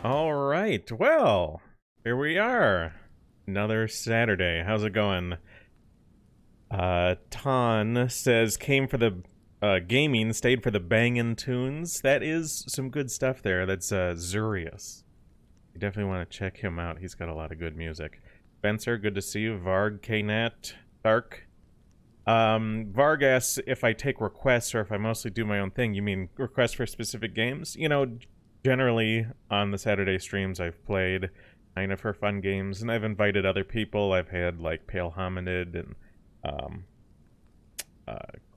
All right. Well, here we are. Another Saturday. How's it going? Ton says came for the gaming, stayed for the bangin' tunes. That is some good stuff there. That's Xurious. You definitely want to check him out. He's got a lot of good music. Spencer, good to see you. Varg, Knat, Thark. Varg asks if I take requests or if I mostly do my own thing. You mean requests for specific games? You know, generally on the Saturday streams I've played kind of for fun games, and I've invited other people. I've had like Pale Hominid and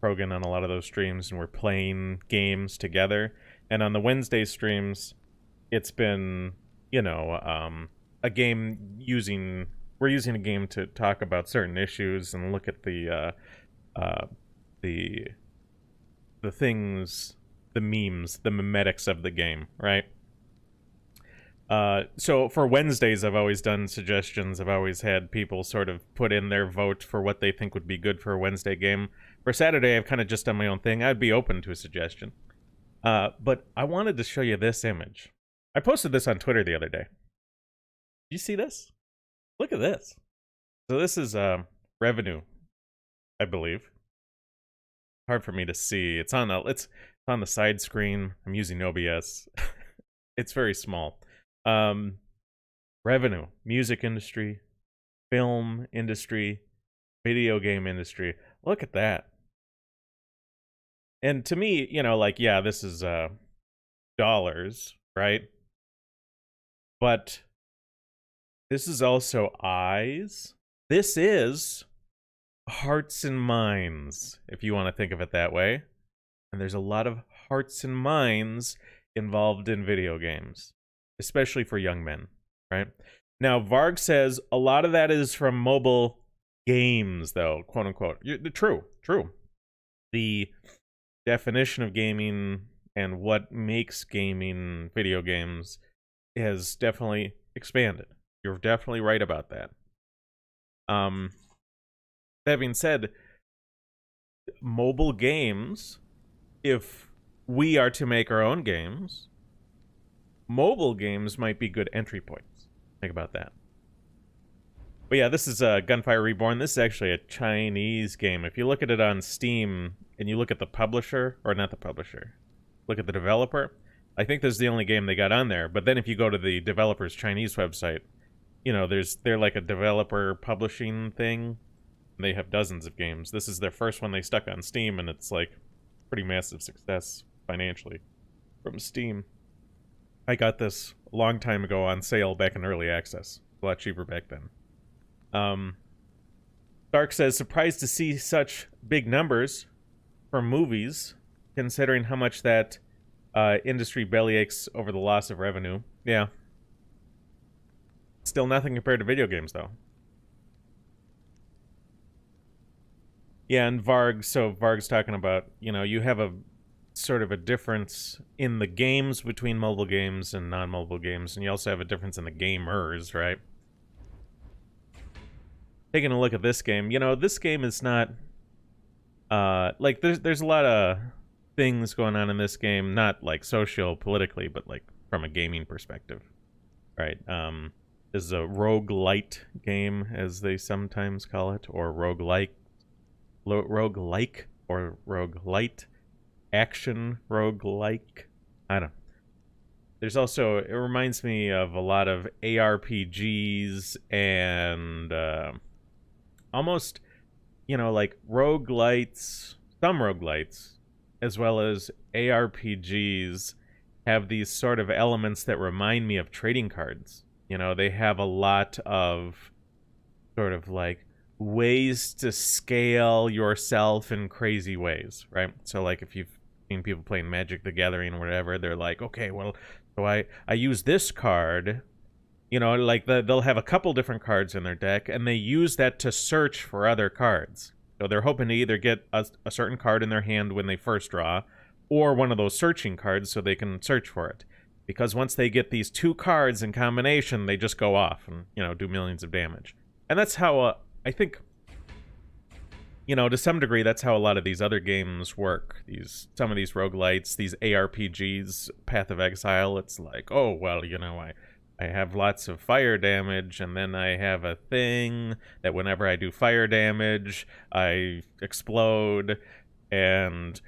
Krogan on a lot of those streams, and we're playing games together. And on the Wednesday streams, it's been, you know, a game using... We're using a game to talk about certain issues and look at the things, the memes, the memetics of the game, right? So for Wednesdays, I've always done suggestions. I've always had people sort of put in their vote for what they think would be good for a Wednesday game. For Saturday, I've kind of just done my own thing. I'd be open to a suggestion. But I wanted to show you this image. I posted this on Twitter the other day. Did you see this? Look at this. So this is revenue, I believe. Hard for me to see. It's on the side screen. I'm using OBS. It's very small. Revenue, music industry, film industry, video game industry. Look at that. And to me, you know, like, yeah, this is dollars, right? But this is also eyes. This is hearts and minds, if you want to think of it that way. And there's a lot of hearts and minds involved in video games, especially for young men, right? Now, Varg says a lot of that is from mobile games, though, quote unquote. True. The definition of gaming and what makes gaming video games has definitely expanded. You're definitely right about that. That being said, mobile games, if we are to make our own games, mobile games might be good entry points. Think about that. But yeah, this is Gunfire Reborn. This is actually a Chinese game. If you look at it on Steam and you look at the publisher, or not the publisher, look at the developer, I think this is the only game they got on there. But then if you go to the developer's Chinese website, you know, they're like a developer publishing thing. They have dozens of games. This is their first one they stuck on Steam, and it's like pretty massive success financially from Steam. I got this a long time ago on sale back in early access. A lot cheaper back then. Dark says, surprised to see such big numbers for movies, considering how much that industry bellyaches over the loss of revenue. Yeah. Still nothing compared to video games, though. Yeah, and Varg's talking about, you know, you have a sort of a difference in the games between mobile games and non-mobile games, and you also have a difference in the gamers, right? Taking a look at this game, you know, this game is not, like, there's a lot of things going on in this game, not, like, socio-politically, but, like, from a gaming perspective, right? This is a roguelite game, as they sometimes call it, or roguelike, or roguelite, action roguelike. I don't know. There's also, it reminds me of a lot of ARPGs and almost, you know, like roguelites, some roguelites, as well as ARPGs have these sort of elements that remind me of trading cards. You know, they have a lot of sort of like ways to scale yourself in crazy ways, right? So like if you've seen people playing Magic the Gathering or whatever, they're like, okay, well, so I use this card, you know, like they'll have a couple different cards in their deck, and they use that to search for other cards. So they're hoping to either get a certain card in their hand when they first draw, or one of those searching cards so they can search for it. Because once they get these two cards in combination, they just go off and, you know, do millions of damage. And that's how, I think, you know, to some degree, that's how a lot of these other games work. Some of these roguelites, these ARPGs, Path of Exile, it's like, oh, well, you know, I have lots of fire damage, and then I have a thing that whenever I do fire damage, I explode, and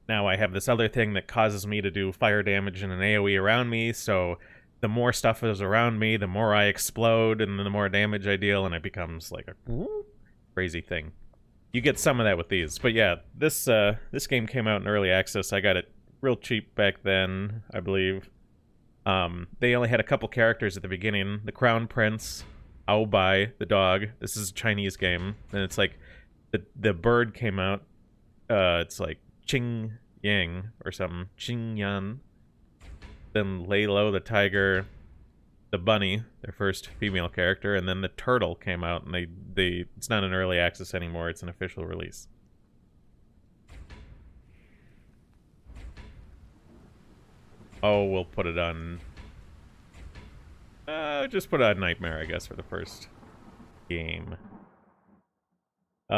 now I have this other thing that causes me to do fire damage and an AoE around me, so the more stuff is around me, the more I explode, and the more damage I deal, and it becomes like a crazy thing. You get some of that with these. But yeah, this game came out in early access. I got it real cheap back then, I believe. They only had a couple characters at the beginning. The Crown Prince, Aobai, the dog. This is a Chinese game. And it's like, the bird came out. It's like Qing Yang or something. Qing Yan. Then Lalo, the tiger. The bunny, their first female character, and then the turtle came out, and they it's not an early access anymore, it's an official release. Oh, we'll put it on... just put it on Nightmare, I guess, for the first game.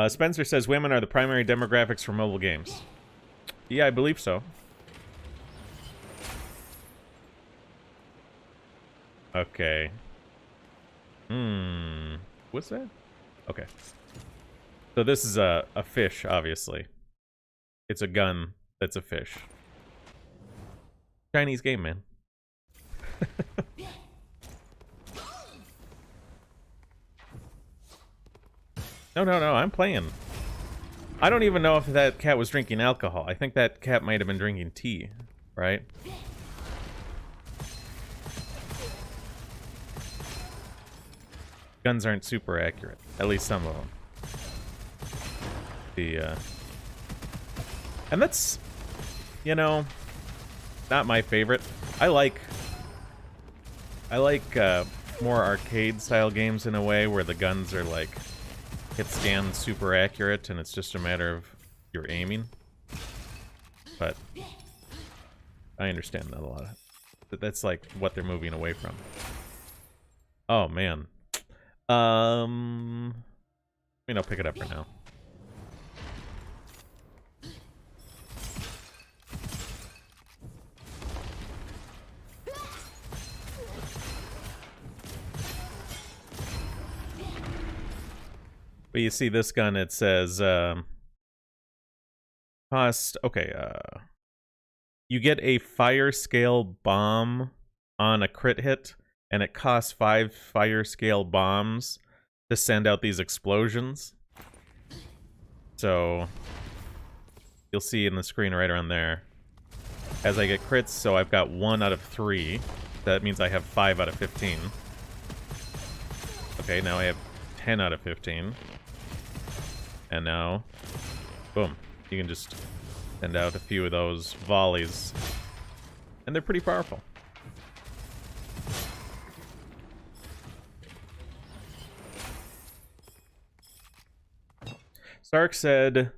Spencer says, women are the primary demographics for mobile games. Yeah, I believe so. Okay. What's that? Okay. So this is a fish, obviously. It's a gun that's a fish. Chinese game, man. No, I'm playing. I don't even know if that cat was drinking alcohol. I think that cat might have been drinking tea, right? Guns aren't super accurate. At least some of them. And that's, you know, not my favorite. I like more arcade-style games in a way where the guns are, like, hit scan super accurate and it's just a matter of your aiming. But I understand that a lot. That's, like, what they're moving away from. Oh, man. I mean, I'll pick it up for now. But you see this gun, it says, cost, okay, you get a fire scale bomb on a crit hit, and it costs 5 fire scale bombs to send out these explosions. So you'll see in the screen right around there. As I get crits, so I've got 1 out of 3. That means I have 5 out of 15. Okay, now I have 10 out of 15. And now, boom. You can just send out a few of those volleys. And they're pretty powerful. Sark said,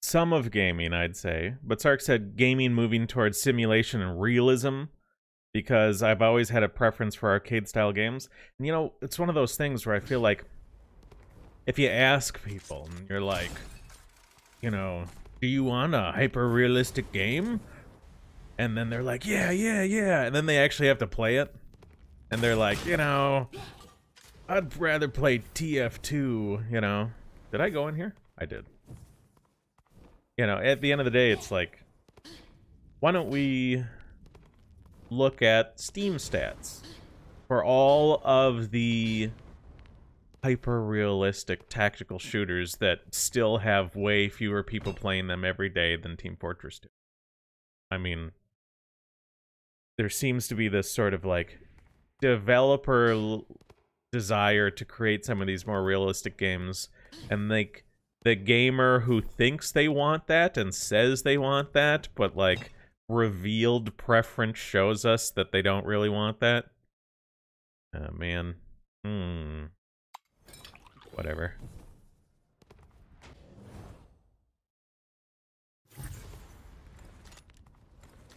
some of gaming, I'd say. But Sark said gaming moving towards simulation and realism, because I've always had a preference for arcade-style games. And, you know, it's one of those things where I feel like if you ask people, and you're like, you know, do you want a hyper-realistic game? And then they're like, yeah. And then they actually have to play it. And they're like, you know, I'd rather play TF2, you know. Did I go in here? I did. You know, at the end of the day, it's like, why don't we look at Steam stats for all of the hyper-realistic tactical shooters that still have way fewer people playing them every day than Team Fortress 2. I mean, there seems to be this sort of, like, developer desire to create some of these more realistic games, and, like, the gamer who thinks they want that and says they want that, but, like, revealed preference shows us that they don't really want that. Oh, man. Whatever.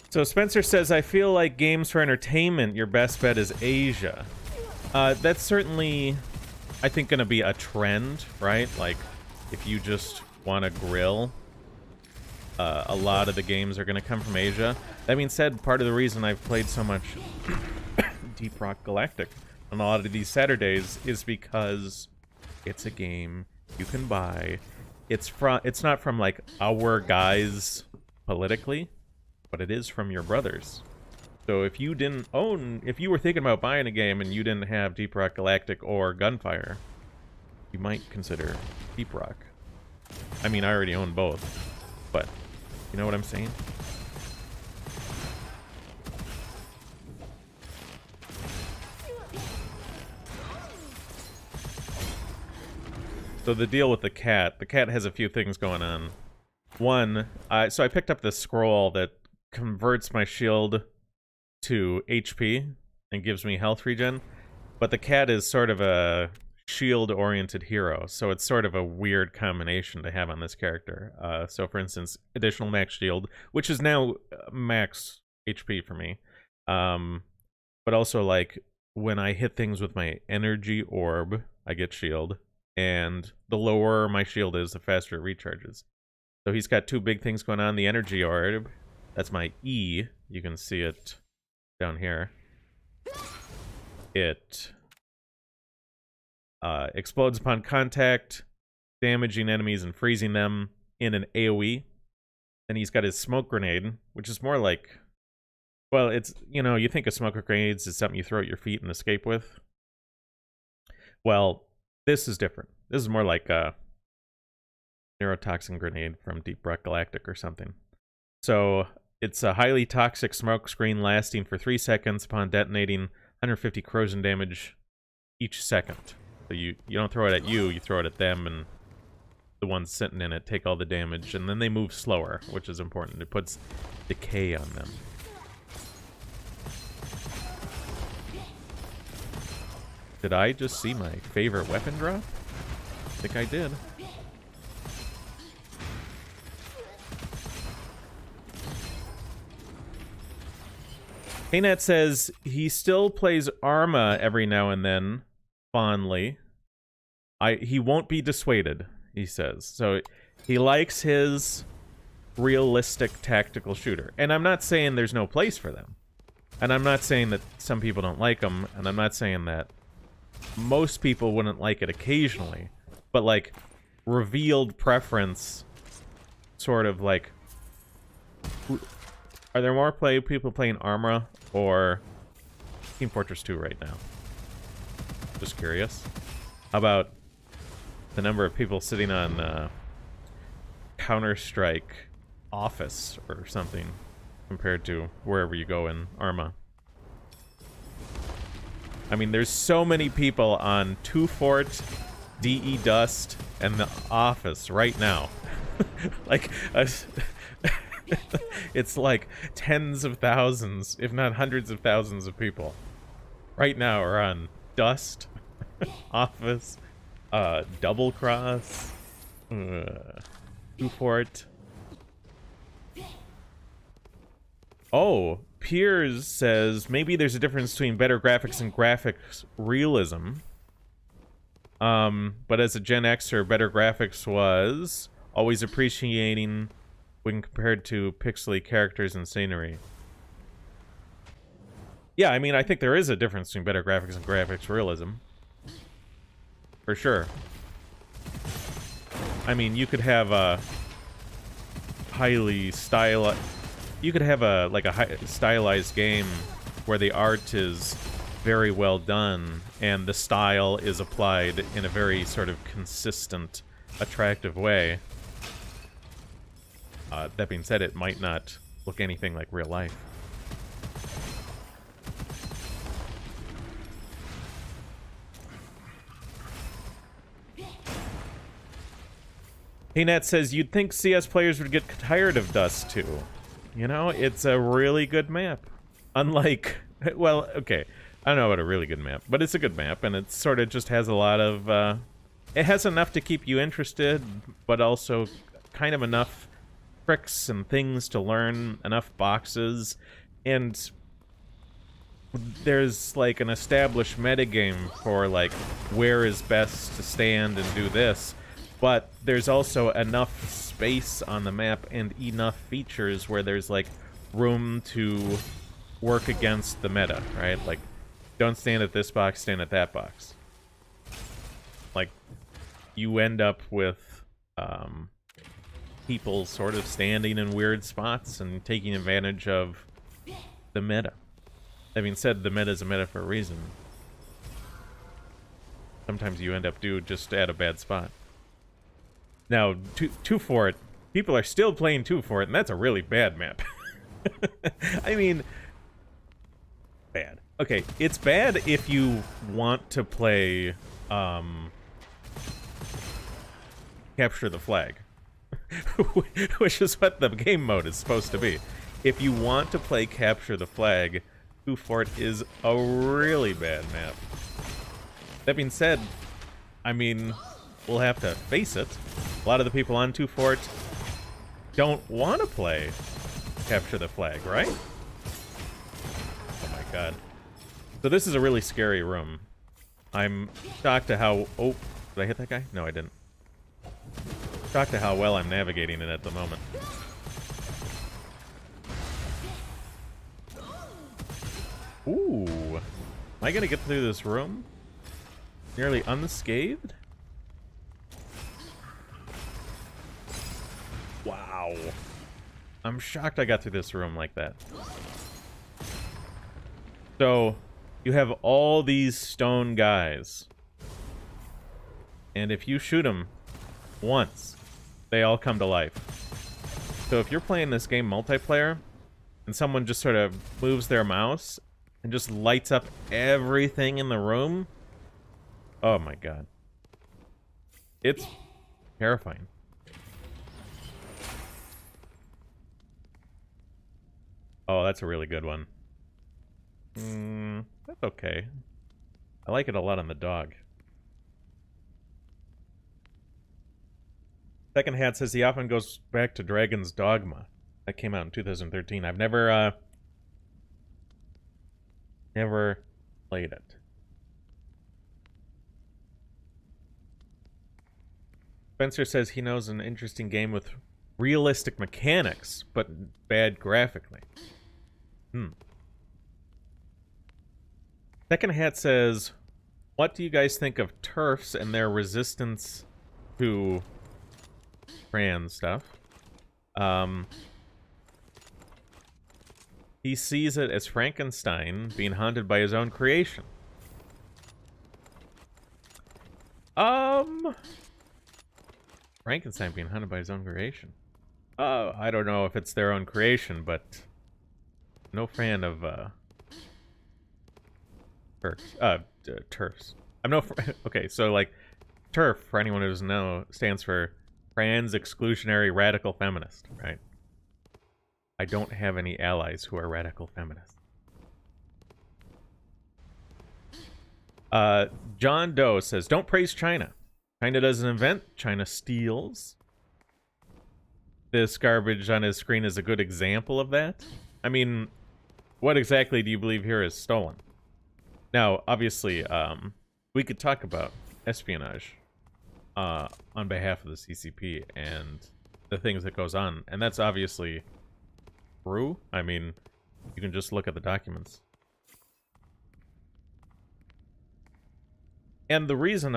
So Spencer says, I feel like games for entertainment, your best bet is Asia. That's certainly, I think, going to be a trend, right? Like, if you just want to grill, a lot of the games are going to come from Asia. That being said, part of the reason I've played so much Deep Rock Galactic on a lot of these Saturdays is because it's a game you can buy. It's not from like our guys politically, but it is from your brothers. So if you were thinking about buying a game and you didn't have Deep Rock Galactic or Gunfire, you might consider Deep Rock. I mean, I already own both, but you know what I'm saying? So the deal with the cat has a few things going on. One, so I picked up this scroll that converts my shield to HP and gives me health regen, but the cat is sort of a shield-oriented hero, so it's sort of a weird combination to have on this character. So for instance, additional max shield, which is now max HP for me, but also like when I hit things with my energy orb, I get shield, and the lower my shield is, the faster it recharges. So he's got two big things going on. The energy orb, that's my E, you can see it down here. It explodes upon contact, damaging enemies and freezing them in an AoE. And he's got his smoke grenade, which is more like, well, it's, you know, you think of smoke grenades as something you throw at your feet and escape with. Well, this is different. This is more like a neurotoxin grenade from Deep Rock Galactic or something. So it's a highly toxic smoke screen lasting for 3 seconds upon detonating, 150 corrosion damage each second. So you don't throw it at you throw it at them, and the ones sitting in it take all the damage, and then they move slower, which is important. It puts decay on them. Did I just see my favorite weapon drop? I think I did. Haynat says he still plays Arma every now and then, fondly. He won't be dissuaded, he says. So he likes his realistic tactical shooter. And I'm not saying there's no place for them. And I'm not saying that some people don't like them. And I'm not saying that most people wouldn't like it occasionally. But, like, revealed preference, sort of like... Are there more people playing Arma or Team Fortress 2 right now? Just curious. How about the number of people sitting on Counter-Strike Office or something compared to wherever you go in Arma? I mean, there's so many people on 2 Fort, DE Dust, and the Office right now. Like, it's like tens of thousands, if not hundreds of thousands of people right now are on Dust, Office, Double Cross, 2 Fort. Oh, Piers says maybe there's a difference between better graphics and graphics realism. But as a Gen Xer, better graphics was always appreciating when compared to pixely characters and scenery. Yeah, I mean, I think there is a difference between better graphics and graphics realism. For sure. I mean, you could have a highly stylized... You could have a stylized game where the art is very well done and the style is applied in a very sort of consistent, attractive way. That being said, it might not look anything like real life. Hey Nat says, you'd think CS players would get tired of Dust 2. You know, it's a really good map. Unlike, well, okay, I don't know about a really good map, but it's a good map, and it sort of just has a lot of, it has enough to keep you interested, but also kind of enough tricks and things to learn, enough boxes, and there's like an established metagame for like where is best to stand and do this, but there's also enough space on the map and enough features where there's, like, room to work against the meta, right? Like, don't stand at this box, stand at that box. Like, you end up with people sort of standing in weird spots and taking advantage of the meta. That being said, the meta is a meta for a reason. Sometimes you end up just at a bad spot. Now, two Fort, people are still playing 2 Fort, and that's a really bad map. I mean, bad. Okay, it's bad if you want to play capture the flag, which is what the game mode is supposed to be. If you want to play capture the flag, 2 Fort is a really bad map. That being said, I mean, we'll have to face it. A lot of the people on 2 Fort don't want to play capture the flag, right? Oh my god. So this is a really scary room. I'm shocked to how... Oh, did I hit that guy? No, I didn't. Shocked to how well I'm navigating it at the moment. Ooh. Am I gonna get through this room nearly unscathed? Wow. I'm shocked I got through this room like that. So, you have all these stone guys. And if you shoot them once, they all come to life. So if you're playing this game multiplayer, and someone just sort of moves their mouse and just lights up everything in the room, oh my god. It's terrifying. Oh, that's a really good one. That's okay. I like it a lot on the dog. Second Hat says he often goes back to Dragon's Dogma. That came out in 2013. I've never played it. Spencer says he knows an interesting game with realistic mechanics, but bad graphically. Second Hat says, what do you guys think of TERFs and their resistance to trans stuff? He sees it as Frankenstein being haunted by his own creation. Frankenstein being haunted by his own creation. I don't know if it's their own creation, but no fan of TERFs. I'm no okay, so like TERF, for anyone who doesn't know, stands for Trans Exclusionary Radical Feminist, right? I don't have any allies who are radical feminists. John Doe says, don't praise China. China doesn't invent, China steals. This garbage on his screen is a good example of that. I mean, what exactly do you believe here is stolen? Now, obviously, we could talk about espionage on behalf of the CCP and the things that goes on, and that's obviously true. I mean, you can just look at the documents. And the reason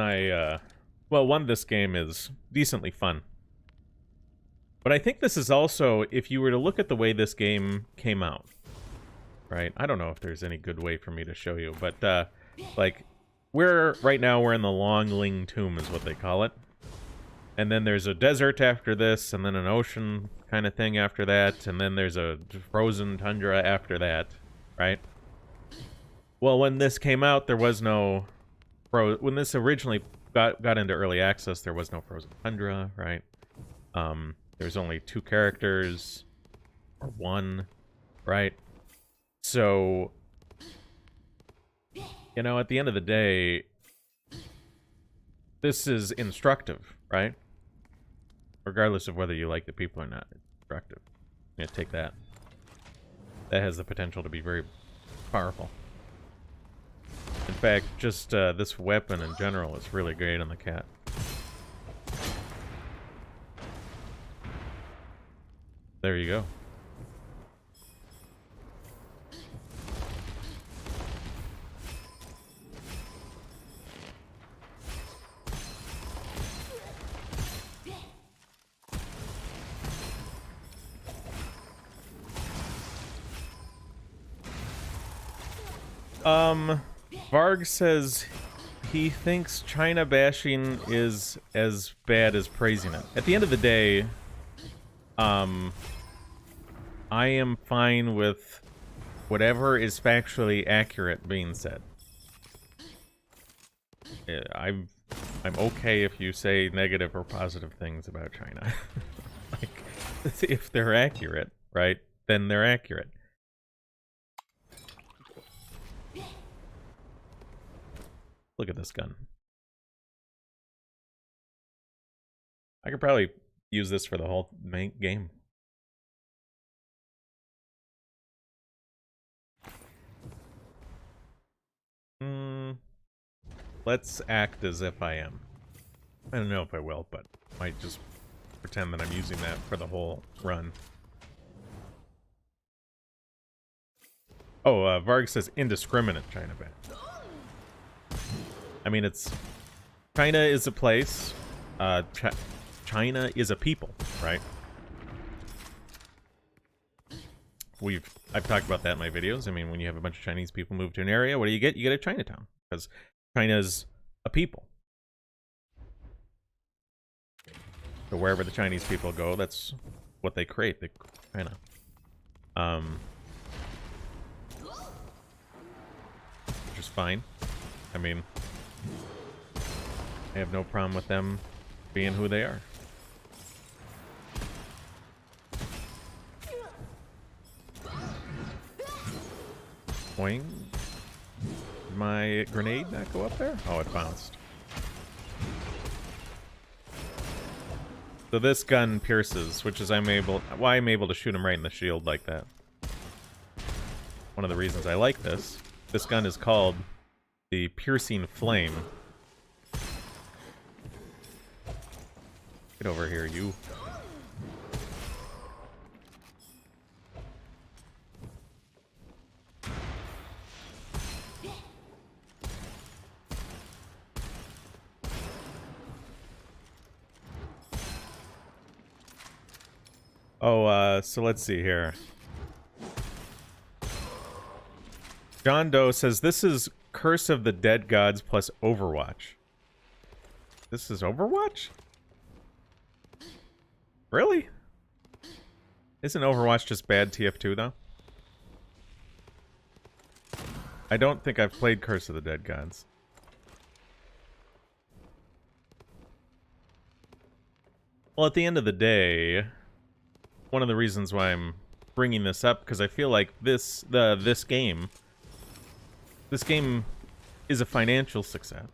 well, one, this game is decently fun. But I think this is also, if you were to look at the way this game came out, right? I don't know if there's any good way for me to show you, but, like, right now we're in the Longling Tomb is what they call it. And then there's a desert after this, and then an ocean kind of thing after that, and then there's a frozen tundra after that, right? Well, when this came out, there was no... When this originally got into early access, there was no frozen tundra, right? There's only 2 characters, or 1, right? So, you know, at the end of the day, this is instructive, right? Regardless of whether you like the people or not, it's instructive. Yeah, take that. That has the potential to be very powerful. In fact, just this weapon in general is really great on the cat. There you go. Varg says he thinks China bashing is as bad as praising it. At the end of the day, I am fine with whatever is factually accurate being said. I'm okay if you say negative or positive things about China. Like, if they're accurate, right? Then they're accurate. Look at this gun. I could probably use this for the whole main game. Let's act as if I am. I don't know if I will, but I might just pretend that I'm using that for the whole run. Oh, Varg says indiscriminate China ban. I mean, it's... China is a place. China is a people, right? I've talked about that in my videos. I mean, when you have a bunch of Chinese people move to an area, what do you get? You get a Chinatown. Because China's a people. So wherever the Chinese people go, that's what they create. They China. Which is fine. I mean, I have no problem with them being who they are. Boing. Did my grenade not go up there? Oh, it bounced. So this gun pierces, which is why I'm able to shoot him right in the shield like that. One of the reasons I like this. This gun is called the Piercing Flame. Get over here, you. Oh, so let's see here. John Doe says this is Curse of the Dead Gods plus Overwatch. This is Overwatch? Really? Isn't Overwatch just bad TF2 though? I don't think I've played Curse of the Dead Gods. Well, at the end of the day, one of the reasons why I'm bringing this up, because I feel like this game is a financial success.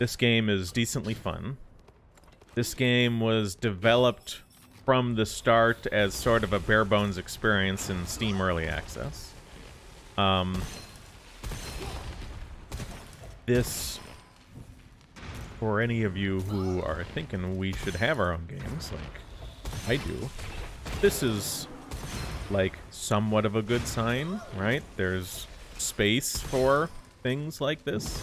This game is decently fun. This game was developed from the start as sort of a bare bones experience in Steam Early Access. This, for any of you who are thinking we should have our own games, like I do, this is like somewhat of a good sign, right? There's space for things like this.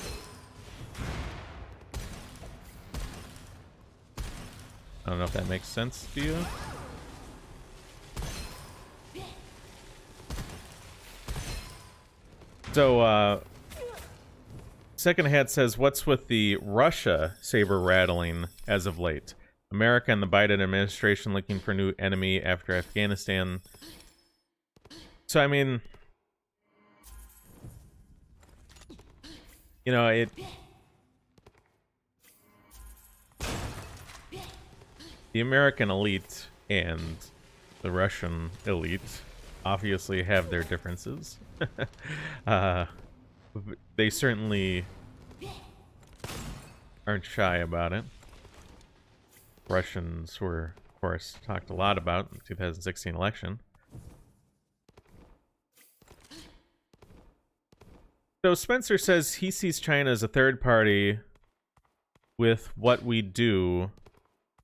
I don't know if that makes sense to you. So, Second Hat says, what's with the Russia saber rattling as of late? America and the Biden administration looking for new enemy after Afghanistan. So, I mean, you know, the American elite and the Russian elite obviously have their differences. They certainly aren't shy about it. Russians were, of course, talked a lot about in the 2016 election. So Spencer says he sees China as a third party with what we do,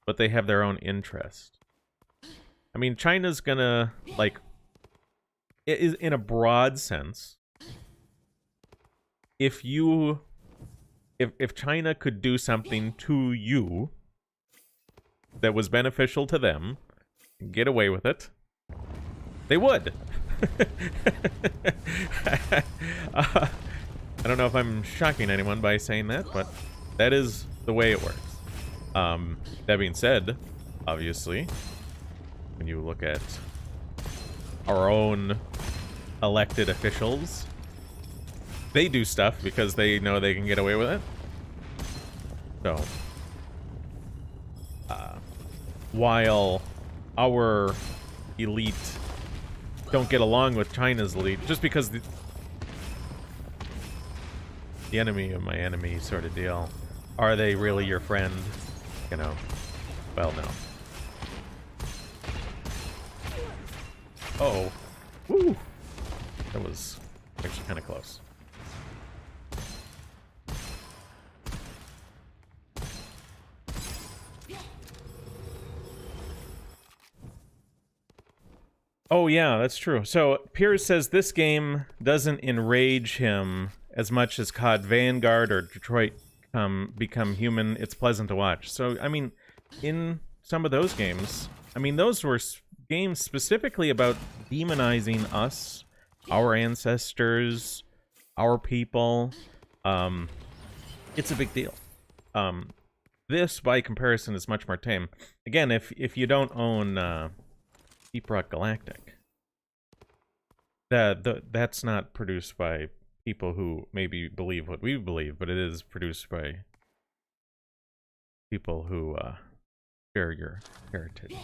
but they have their own interest. I mean, China's gonna, like, in a broad sense, if China could do something to you that was beneficial to them, get away with it, they would. I don't know if I'm shocking anyone by saying that, but that is the way it works. That being said, obviously, when you look at our own elected officials, they do stuff because they know they can get away with it. So, while our elite don't get along with China's elite, just because the enemy of my enemy sort of deal, are they really your friend? You know, well, no. Oh, woo! That was actually kind of close. Oh, yeah, that's true. So, Piers says this game doesn't enrage him as much as COD Vanguard or Detroit Become Human. It's pleasant to watch. So, I mean, in some of those games, I mean, those were games specifically about demonizing us, our ancestors, our people. It's a big deal. This, by comparison, is much more tame. Again, if you don't own Deep Rock Galactic, that's not produced by people who maybe believe what we believe, but it is produced by people who share your heritage.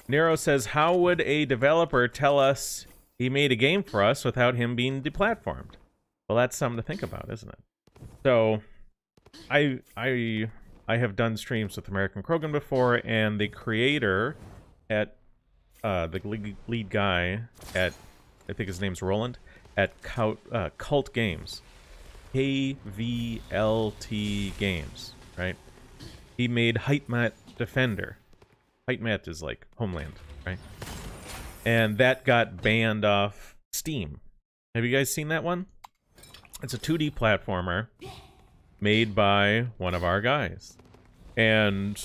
Nero says, how would a developer tell us he made a game for us without him being deplatformed? Well, that's something to think about, isn't it? So, I have done streams with American Krogan before, and the creator at the lead guy at, I think his name's Roland, at Cult Games, KVLT Games, right? He made Heitmat Defender. Heitmat is like Homeland, right? And that got banned off Steam. Have you guys seen that one? It's a 2D platformer made by one of our guys. And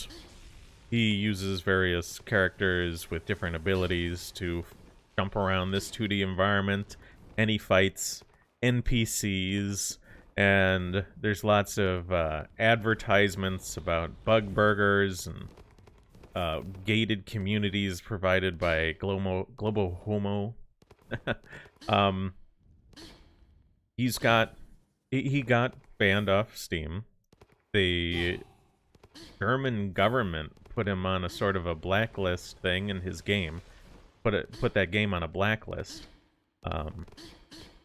he uses various characters with different abilities to jump around this 2D environment. And he fights NPCs. And there's lots of advertisements about bug burgers and gated communities provided by Global Homo. He got banned off Steam. The German government put him on a sort of a blacklist thing in his game. Put that game on a blacklist.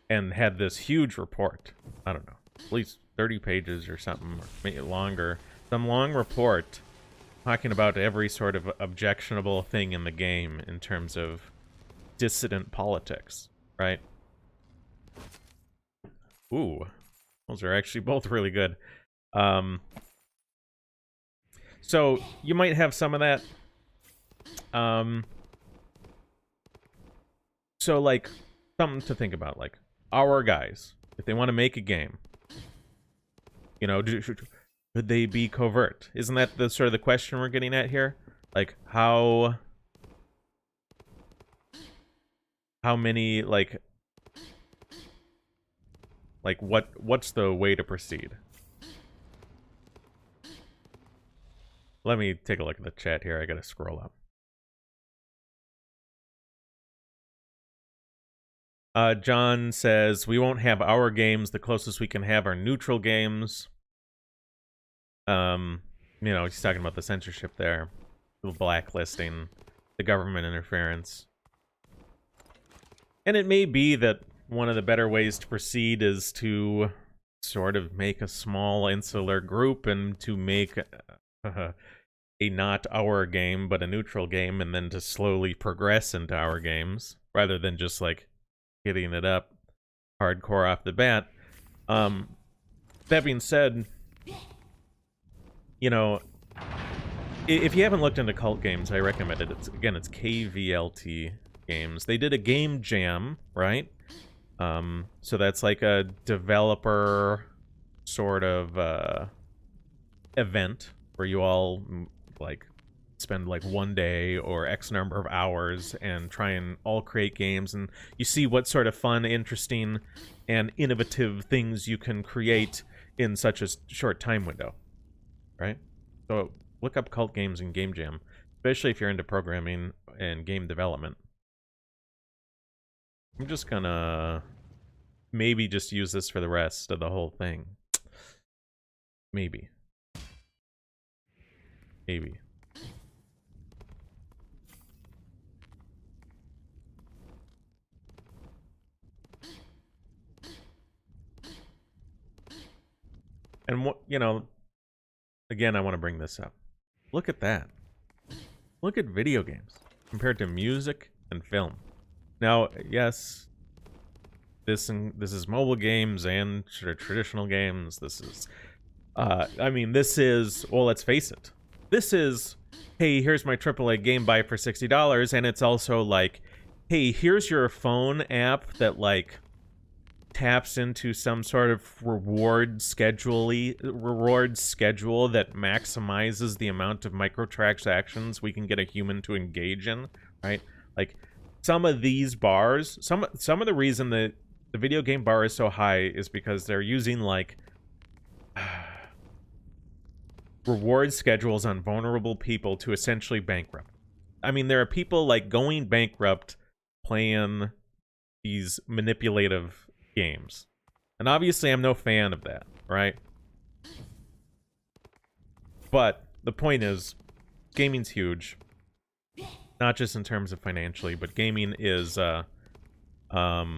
And had this huge report. I don't know, at least 30 pages or something, or maybe longer. Some long report talking about every sort of objectionable thing in the game in terms of dissident politics, right? Ooh, those are actually both really good. So you might have some of that. So like something to think about, like our guys, if they want to make a game, you know, could they be covert? Isn't that the sort of the question we're getting at here? Like how many like what's the way to proceed? Let me take a look at the chat here. I gotta scroll up. John says, we won't have our games. The closest we can have are neutral games. You know, he's talking about the censorship there, the blacklisting, the government interference. And it may be that one of the better ways to proceed is to sort of make a small insular group and to make a not our game, but a neutral game, and then to slowly progress into our games, rather than just, like, hitting it up hardcore off the bat. That being said, you know, if you haven't looked into cult games, I recommend it. It's KVLT Games. They did a game jam, right? So that's like a developer sort of event where you all like spend like one day or X number of hours and try and all create games, and you see what sort of fun, interesting, and innovative things you can create in such a short time window, right? So look up cult games and game jam, especially if you're into programming and game development. I'm just gonna maybe just use this for the rest of the whole thing. Maybe. Maybe. And what, you know, again, I want to bring this up. Look at that. Look at video games compared to music and film. Now, yes, this is mobile games and traditional games. This is, I mean, this is, well, let's face it. This is, hey, here's my AAA game, buy it for $60, and it's also like, hey, here's your phone app that, like, taps into some sort of reward schedule that maximizes the amount of microtransactions we can get a human to engage in, right? Like, some of these bars, some of the reason that the video game bar is so high is because they're using, like, reward schedules on vulnerable people to essentially bankrupt. I mean, there are people, like, going bankrupt playing these manipulative games. And obviously I'm no fan of that, right? But the point is, gaming's huge. Not just in terms of financially, but gaming is, there's a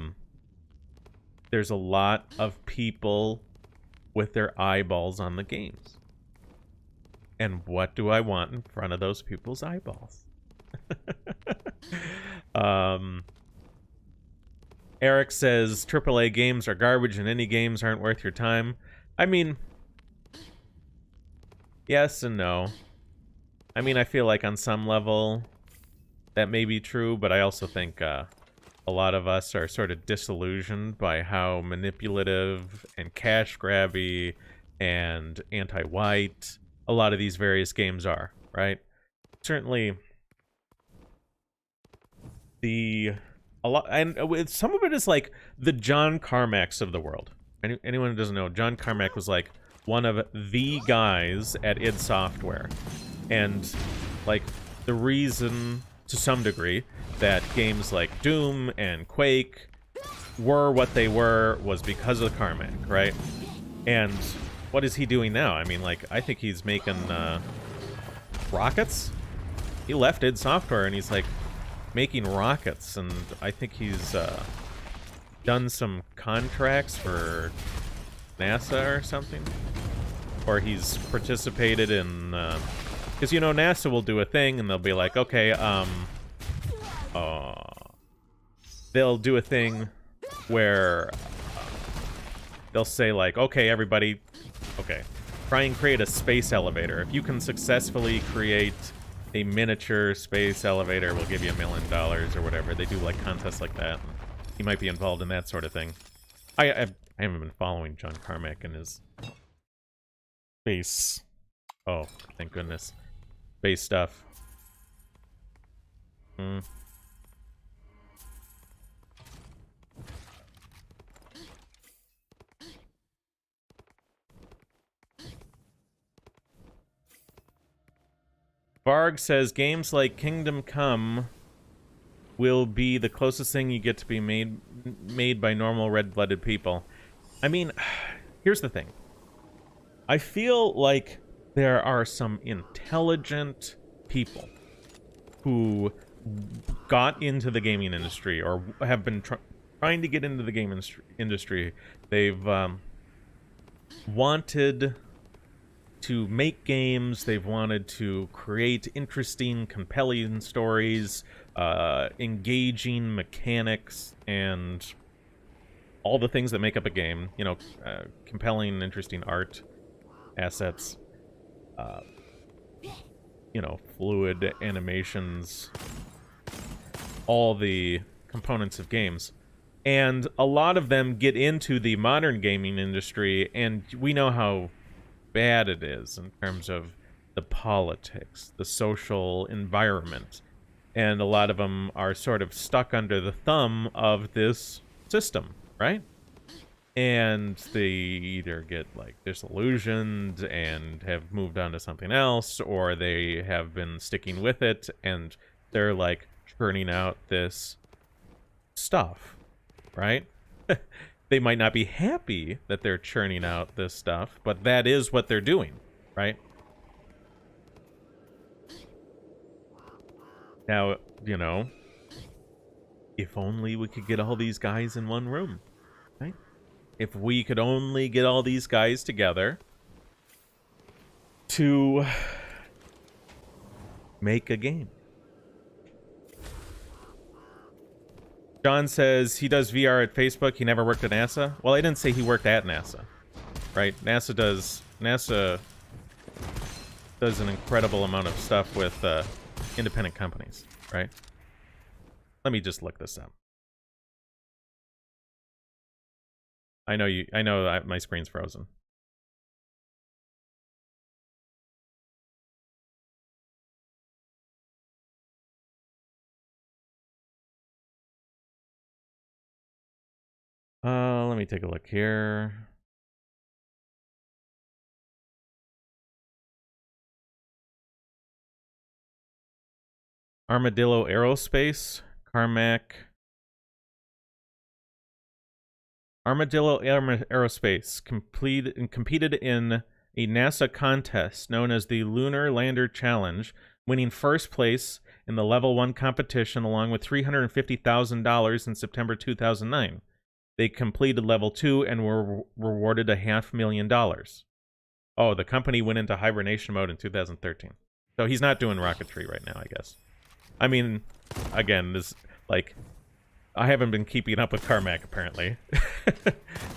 lot of people with their eyeballs on the games. And what do I want in front of those people's eyeballs? Eric says AAA games are garbage and indie games aren't worth your time. I mean, yes and no. I mean, I feel like on some level that may be true, but I also think a lot of us are sort of disillusioned by how manipulative and cash grabby and anti-white a lot of these various games are, right? Certainly some of it is like the John Carmacks of the world. Anyone who doesn't know, John Carmack was like one of the guys at id Software, and like the reason to some degree that games like Doom and Quake were what they were was because of Carmack, right? And what is he doing now? I mean, like, I think he's making rockets. He left id Software and he's like making rockets, and I think he's done some contracts for NASA or something, or he's participated in because you know NASA will do a thing and they'll be like, okay, they'll do a thing where they'll say like, okay, everybody, okay, try and create a space elevator. If you can successfully create a miniature space elevator, we'll give you $1 million or whatever. They do like contests like that. He might be involved in that sort of thing. I haven't been following John Carmack and his space. Oh, thank goodness. Space stuff. Varg says games like Kingdom Come will be the closest thing you get to be made by normal red-blooded people. I mean, here's the thing. I feel like there are some intelligent people who got into the gaming industry or have been trying to get into the game industry. They've wanted to make games, they've wanted to create interesting, compelling stories, engaging mechanics, and all the things that make up a game. You know, compelling, interesting art, assets. you know, fluid animations, all the components of games. And a lot of them get into the modern gaming industry, and we know how bad it is in terms of the politics, the social environment. And a lot of them are sort of stuck under the thumb of this system, right? And they either get, like, disillusioned and have moved on to something else, or they have been sticking with it, and they're, like, churning out this stuff, right? They might not be happy that they're churning out this stuff, but that is what they're doing, right? Now, you know, if only we could get all these guys in one room, right? If we could only get all these guys together to make a game. John says he does VR at Facebook. He never worked at NASA. Well, I didn't say he worked at NASA, right? NASA does an incredible amount of stuff with independent companies, right? Let me just look this up. I know my screen's frozen. Let me take a look here. Armadillo Aerospace, Carmack. Armadillo Aerospace competed in a NASA contest known as the Lunar Lander Challenge, winning first place in the Level 1 competition along with $350,000 in September 2009. They completed Level 2 and were rewarded $500,000. Oh, the company went into hibernation mode in 2013. So he's not doing rocketry right now, I guess. I mean, again, this, like, I haven't been keeping up with Carmack, apparently.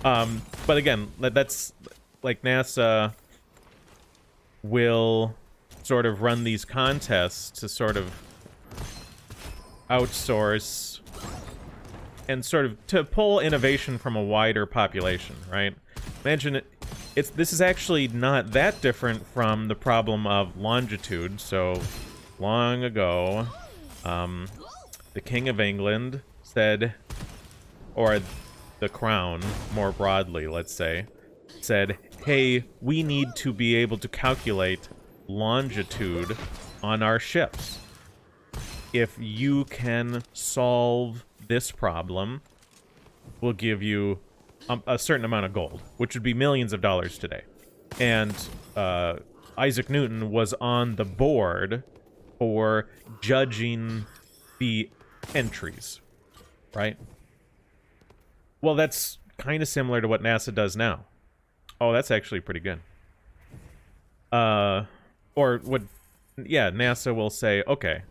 But again, that's, like, NASA will sort of run these contests to sort of outsource and sort of to pull innovation from a wider population, right? Imagine this is actually not that different from the problem of longitude. So long ago, the King of England said, or the Crown more broadly, let's say, said, hey, we need to be able to calculate longitude on our ships. If you can solve this problem, we'll give you a certain amount of gold, which would be millions of dollars today. And Isaac Newton was on the board for judging the entries, right? Well, that's kind of similar to what NASA does now. Oh, that's actually pretty good. Or what, yeah, NASA will say, okay,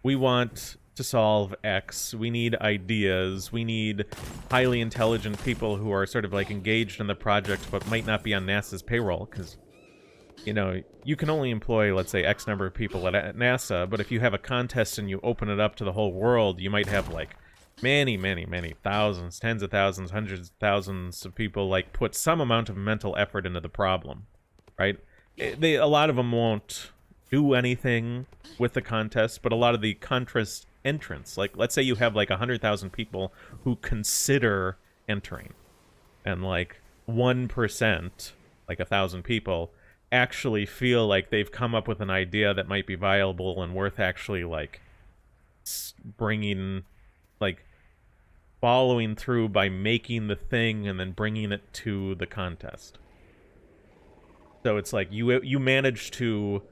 we want to solve X, we need ideas, we need highly intelligent people who are sort of like engaged in the project but might not be on NASA's payroll, because, you know, you can only employ, let's say, X number of people at NASA, but if you have a contest and you open it up to the whole world, you might have, like, many, many, many thousands, tens of thousands, hundreds of thousands of people, like, put some amount of mental effort into the problem, right? A lot of them won't do anything with the contest, but a lot of the contest entrants, like, let's say you have, like, 100,000 people who consider entering, and, like, 1%, like 1,000 people, actually feel like they've come up with an idea that might be viable and worth actually, like, bringing, like, following through by making the thing and then bringing it to the contest. So it's like you manage to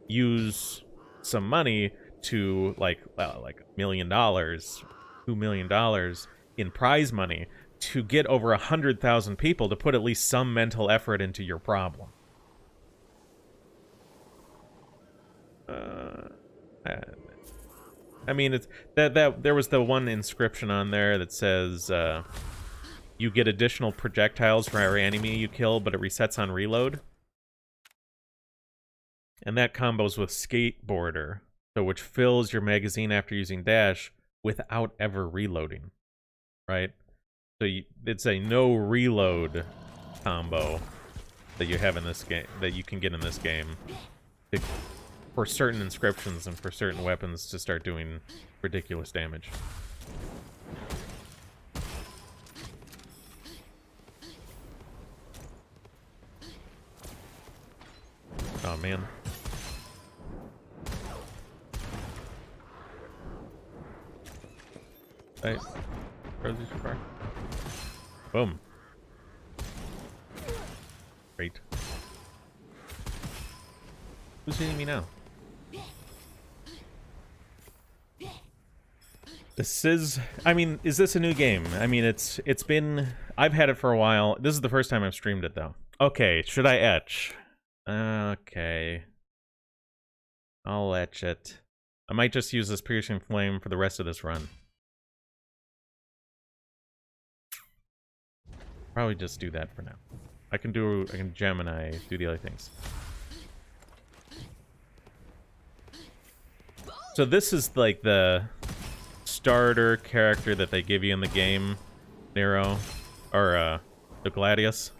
use some money to, like, $1 million, $2 million in prize money to get over 100,000 people to put at least some mental effort into your problem. I mean, it's that there was the one inscription on there that says you get additional projectiles for every enemy you kill, but it resets on reload. And that combos with Skateboarder, so which fills your magazine after using dash without ever reloading, right? So it's a no reload combo that you have in this game, that you can get in this game for certain inscriptions and for certain weapons to start doing ridiculous damage. Oh man. Hey, Rosie's car. Boom. Great. Who's hitting me now? This is, I mean, is this a new game? I mean, it's been, I've had it for a while. This is the first time I've streamed it, though. Okay, should I etch? Okay. I'll etch it. I might just use this piercing flame for the rest of this run. Probably just do that for now. I can Gemini, do the other things. So this is like the starter character that they give you in the game, Nero, or the Gladius.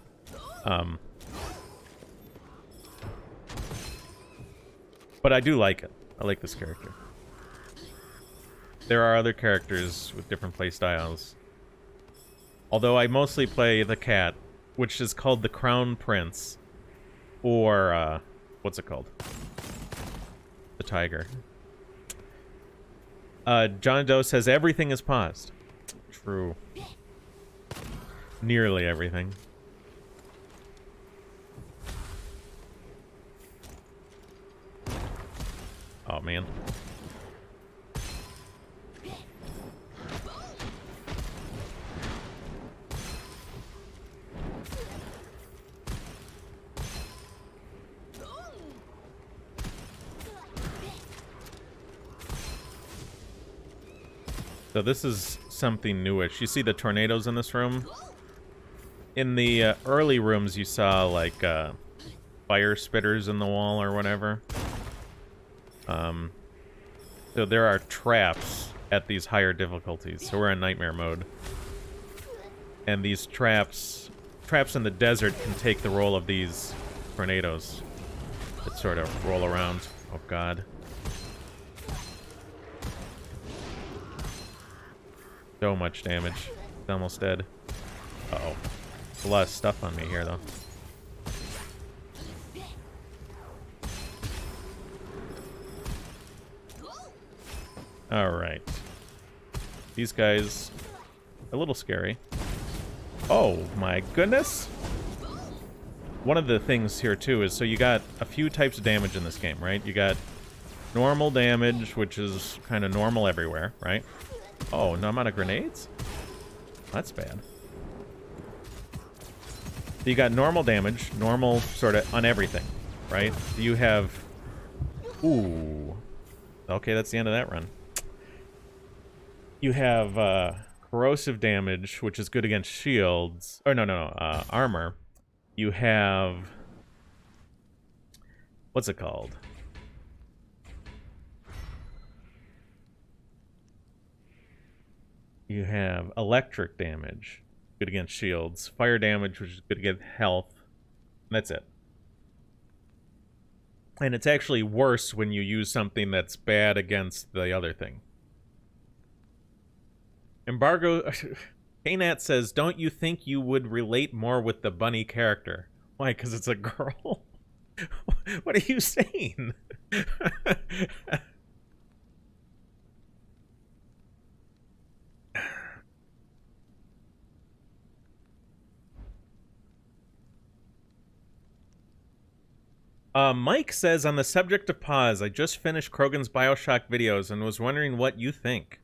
But I do like it. I like this character. There are other characters with different playstyles. Although I mostly play the cat, which is called the Crown Prince. Or, what's it called? The tiger. John Doe says everything is paused. True. Nearly everything. Oh, man. So this is something newish. You see the tornadoes in this room? In the early rooms, you saw, like, fire spitters in the wall or whatever. So there are traps at these higher difficulties. So we're in nightmare mode. And these traps in the desert can take the role of these tornadoes that sort of roll around. Oh, God. So much damage. It's almost dead. Uh-oh. A lot of stuff on me here, though. Alright. These guys... a little scary. Oh, my goodness! One of the things here, too, is so you got a few types of damage in this game, right? You got normal damage, which is kind of normal everywhere, right? Oh, no amount of grenades? That's bad. So you got normal damage, normal sort of on everything, right? You have... ooh. Okay, that's the end of that run. You have corrosive damage, which is good against shields. Or no, armor. You have... what's it called? You have electric damage, good against shields. Fire damage, which is good against health. And that's it. And it's actually worse when you use something that's bad against the other thing. Embargo... Knat says, don't you think you would relate more with the bunny character? Why, because it's a girl? What are you saying? Mike says, on the subject of pause, I just finished Krogan's Bioshock videos and was wondering what you think.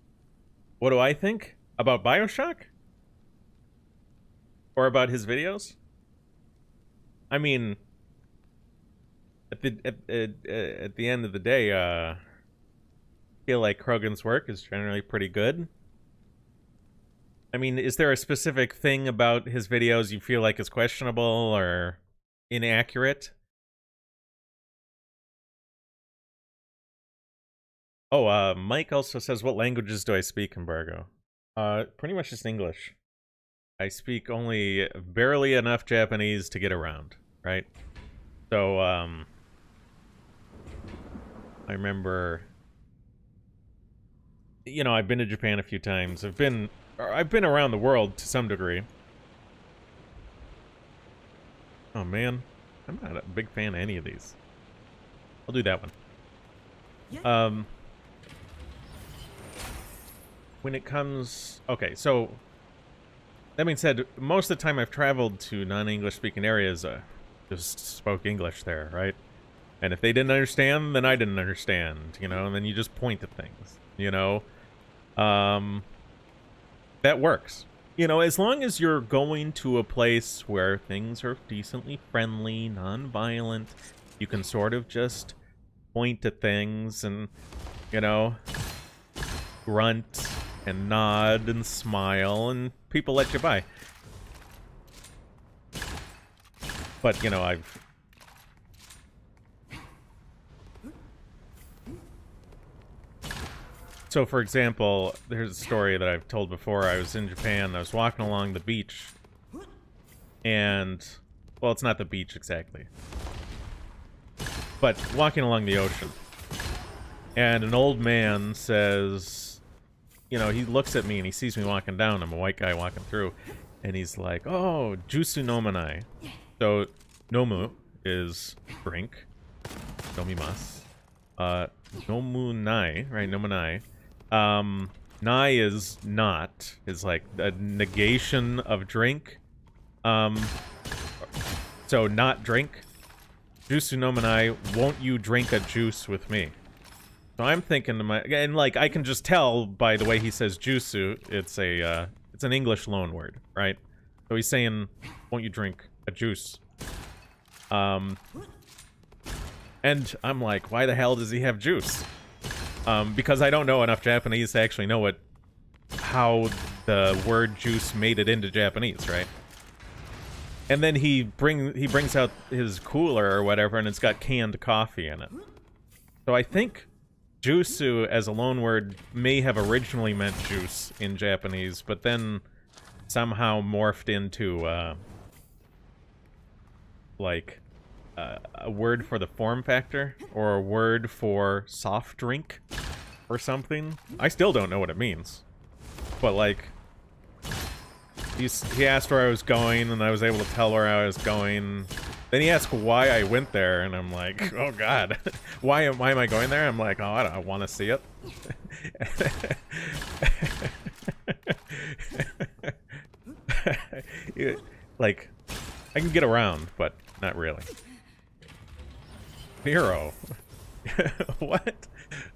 What do I think? About Bioshock? Or about his videos? I mean, at the end of the day, I feel like Krogan's work is generally pretty good. I mean, is there a specific thing about his videos you feel like is questionable or inaccurate? Oh, Mike also says, what languages do I speak, Embargo? Pretty much just English. I speak only barely enough Japanese to get around, right? So, I remember, you know, I've been to Japan a few times. I've been around the world to some degree. Oh man, I'm not a big fan of any of these. I'll do that one. When it comes, okay, so that being said, most of the time I've traveled to non-English speaking areas, just spoke English there, right? And if they didn't understand, then I didn't understand, you know, and then you just point at things, you know? That works. You know, as long as you're going to a place where things are decently friendly, non-violent, you can sort of just point at things and, you know, grunt and nod and smile, and people let you by. But, you know, So, for example, there's a story that I've told before. I was in Japan, I was walking along the beach, and, well, it's not the beach exactly, but walking along the ocean, and an old man says, you know, he looks at me and he sees me walking down, I'm a white guy walking through, and he's like, oh, Jusu nomanai. So, nomu is drink, nomimasu. Nomu nai, right, nomanai. Nai is not, is like a negation of drink. So not drink. Jusu nomanai, won't you drink a juice with me? So I'm thinking to my, and like I can just tell by the way he says jusu, it's an English loan word, right? So he's saying, won't you drink a juice? And I'm like, why the hell does he have juice? Because I don't know enough Japanese to actually know how the word juice made it into Japanese, right? And then he brings out his cooler or whatever, and it's got canned coffee in it. So I think jusu as a loan word may have originally meant juice in Japanese, but then somehow morphed into like a word for the form factor, or a word for soft drink, or something. I still don't know what it means. But, like, he asked where I was going, and I was able to tell where I was going. Then he asked why I went there, and I'm like, oh god, why am I going there? I'm like, oh, I want to see it. Like, I can get around, but not really. Hero. What?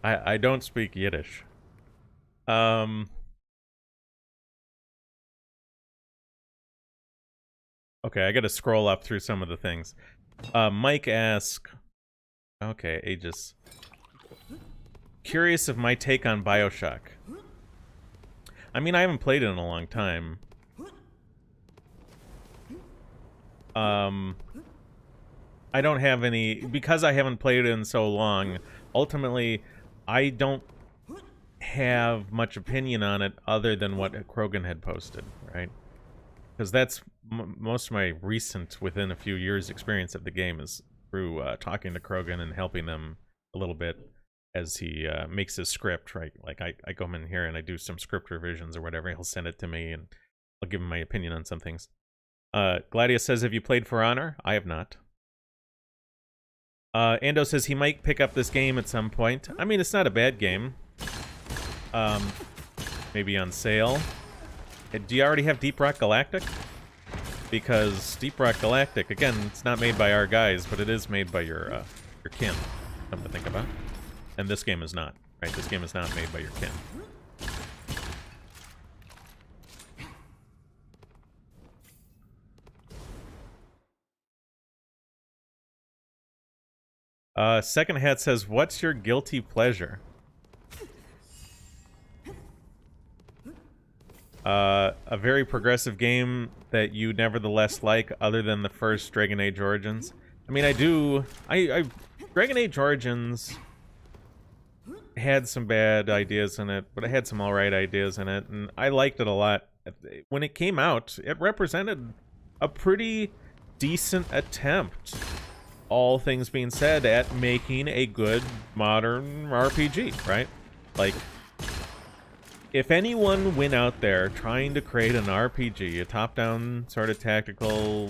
I don't speak Yiddish. Okay, I gotta scroll up through some of the things. Mike asks, okay, Aegis. Curious of my take on BioShock. I mean, I haven't played it in a long time. I don't have any, because I haven't played it in so long, ultimately, I don't have much opinion on it other than what Krogan had posted, right? Because that's most of my recent, within a few years, experience of the game is through talking to Krogan and helping them a little bit as he makes his script, right? Like, I come in here and I do some script revisions or whatever, he'll send it to me and I'll give him my opinion on some things. Gladius says, have you played For Honor? I have not. Ando says he might pick up this game at some point. I mean, it's not a bad game. Maybe on sale. Do you already have Deep Rock Galactic? Because Deep Rock Galactic, again, it's not made by our guys, but it is made by your kin, come to think about. And this game is not, right? This game is not made by your kin. Second Hat says, what's your guilty pleasure? A very progressive game that you nevertheless like, other than the first Dragon Age Origins. I mean, I do... Dragon Age Origins had some bad ideas in it, but it had some alright ideas in it, and I liked it a lot. When it came out, it represented a pretty decent attempt, all things being said, at making a good modern RPG, right? Like, if anyone went out there trying to create an RPG, a top-down sort of tactical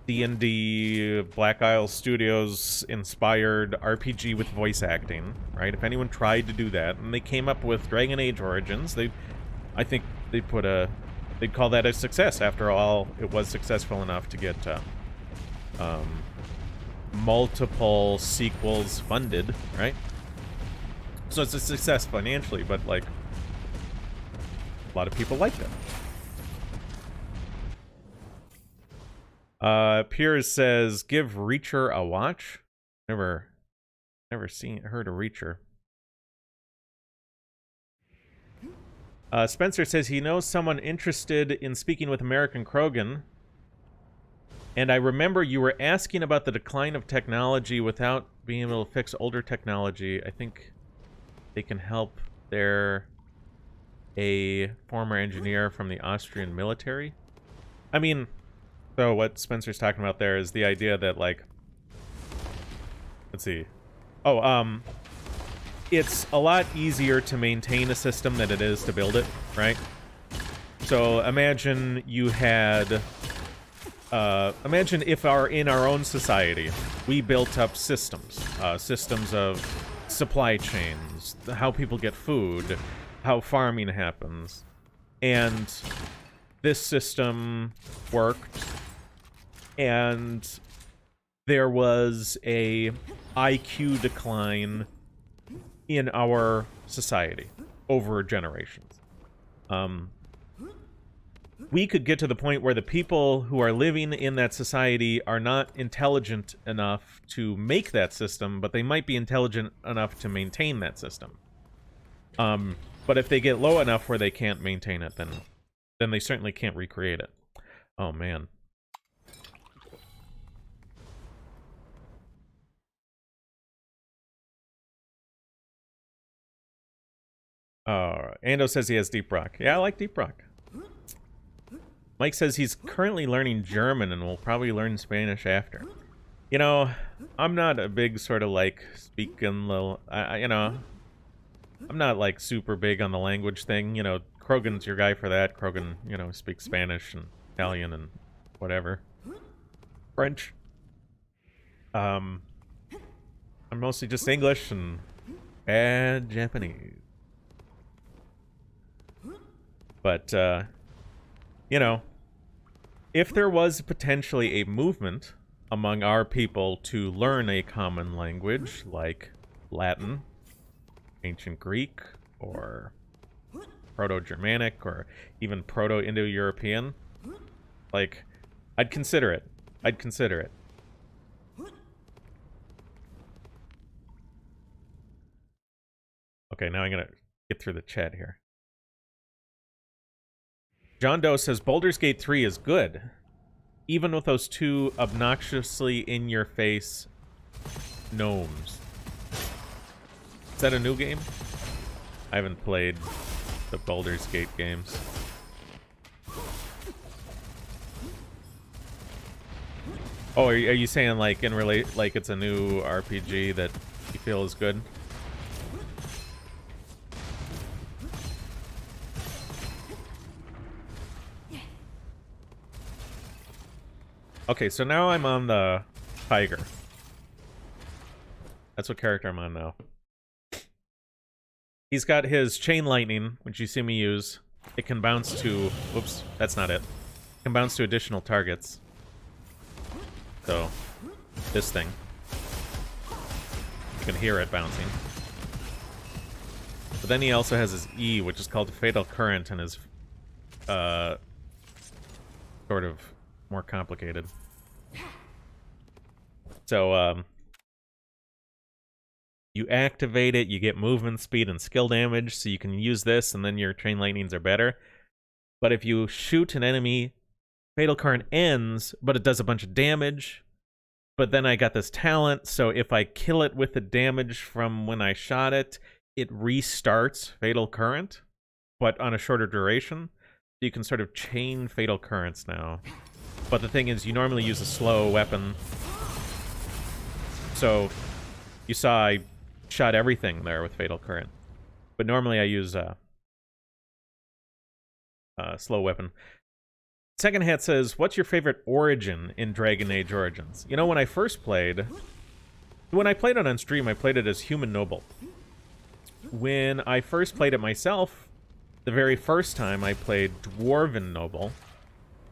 D&D, Black Isle Studios inspired RPG with voice acting, right? If anyone tried to do that, and they came up with Dragon Age Origins, I think they'd call that a success. After all, it was successful enough to get multiple sequels funded, right? So it's a success financially, but like, a lot of people liked it. Piers says, give Reacher a watch. Never heard of Reacher. Spencer says he knows someone interested in speaking with American Krogan. And I remember you were asking about the decline of technology without being able to fix older technology. I think they can help. They're a former engineer from the Austrian military. I mean, so what Spencer's talking about there is the idea that, like, let's see. Oh, it's a lot easier to maintain a system than it is to build it, right? So imagine you had, imagine if in our own society, we built up systems, systems of supply chains, how people get food, how farming happens, and this system worked, and there was a IQ decline in our society over generations. We could get to the point where the people who are living in that society are not intelligent enough to make that system, but they might be intelligent enough to maintain that system. But if they get low enough where they can't maintain it, then they certainly can't recreate it. Oh, man. Ando says he has Deep Rock. Yeah, I like Deep Rock. Mike says he's currently learning German and will probably learn Spanish after. You know, I'm not a big sort of like speaking little, you know, I'm not like super big on the language thing. You know, Krogan's your guy for that. Krogan, you know, speaks Spanish and Italian and whatever. French. I'm mostly just English and bad Japanese. But, you know, if there was potentially a movement among our people to learn a common language like Latin, Ancient Greek, or Proto-Germanic, or even Proto-Indo-European, like, I'd consider it. I'd consider it. Okay, now I'm gonna get through the chat here. John Doe says Baldur's Gate 3 is good, even with those two obnoxiously in-your-face gnomes. Is that a new game? I haven't played the Baldur's Gate games. Oh, are you saying like like it's a new RPG that you feel is good? Okay, so now I'm on the tiger. That's what character I'm on now. He's got his chain lightning, which you see me use. It can bounce to... Whoops, that's not it. It can bounce to additional targets. So, this thing. You can hear it bouncing. But then he also has his E, which is called Fatal Current, and is sort of more complicated. So, you activate it, you get movement speed and skill damage, so you can use this, and then your chain lightnings are better. But if you shoot an enemy, Fatal Current ends, but it does a bunch of damage. But then I got this talent, so if I kill it with the damage from when I shot it, it restarts Fatal Current, but on a shorter duration. You can sort of chain Fatal Currents now. But the thing is, you normally use a slow weapon. So, you saw I shot everything there with Fatal Current. But normally I use a slow weapon. Second Hat says, what's your favorite origin in Dragon Age Origins? You know, when I played it on stream, I played it as Human Noble. When I first played it myself, the very first time I played Dwarven Noble,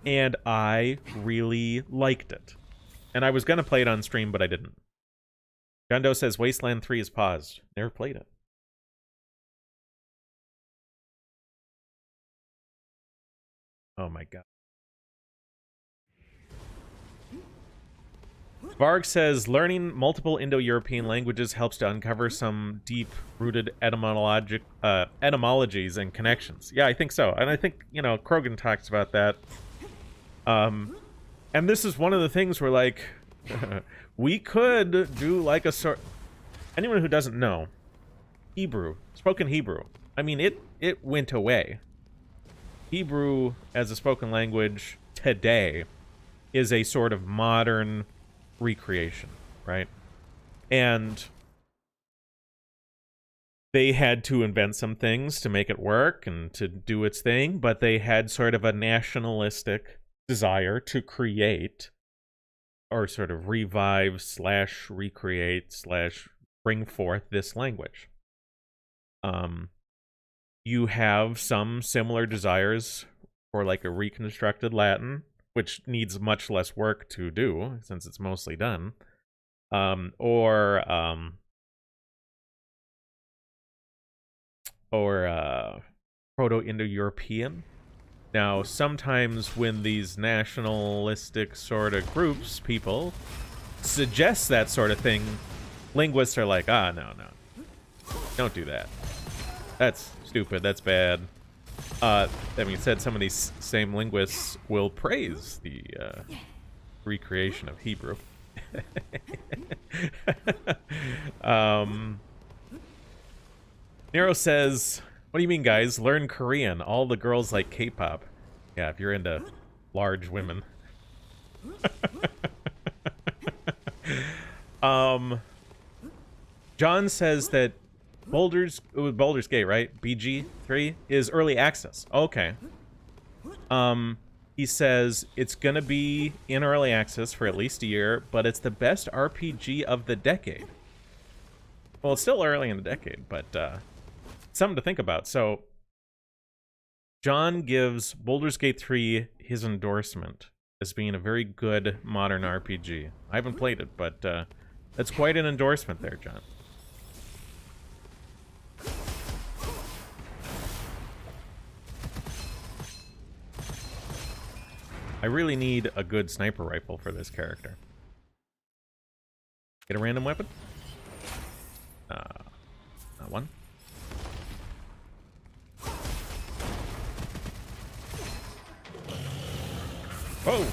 and I really liked it. And I was going to play it on stream, but I didn't. Gundo says, Wasteland 3 is paused. Never played it. Oh my god. Varg says, learning multiple Indo-European languages helps to uncover some deep-rooted etymologies and connections. Yeah, I think so. And I think, you know, Krogan talks about that. And this is one of the things where, like, we could do, like, a sort... Anyone who doesn't know, Hebrew, spoken Hebrew, I mean, it went away. Hebrew, as a spoken language today, is a sort of modern recreation, right? And they had to invent some things to make it work and to do its thing, but they had sort of a nationalistic desire to create or sort of revive / recreate / bring forth this language. You have some similar desires for like a reconstructed Latin, which needs much less work to do since it's mostly done, or Proto-Indo-European. Now, sometimes when these nationalistic sort of groups, people, suggest that sort of thing, linguists are like, ah, no, don't do that. That's stupid, that's bad. That being said, some of these same linguists will praise the recreation of Hebrew. Nero says, what do you mean, guys? Learn Korean. All the girls like K-pop. Yeah, if you're into large women. John says that Baldur's Gate, right? BG3 is early access. Okay. He says it's gonna be in early access for at least a year, but it's the best RPG of the decade. Well, it's still early in the decade, but something to think about. So, John gives Baldur's Gate 3 his endorsement as being a very good modern RPG. I haven't played it, but that's quite an endorsement there, John. I really need a good sniper rifle for this character. Get a random weapon? Not one. Whoa!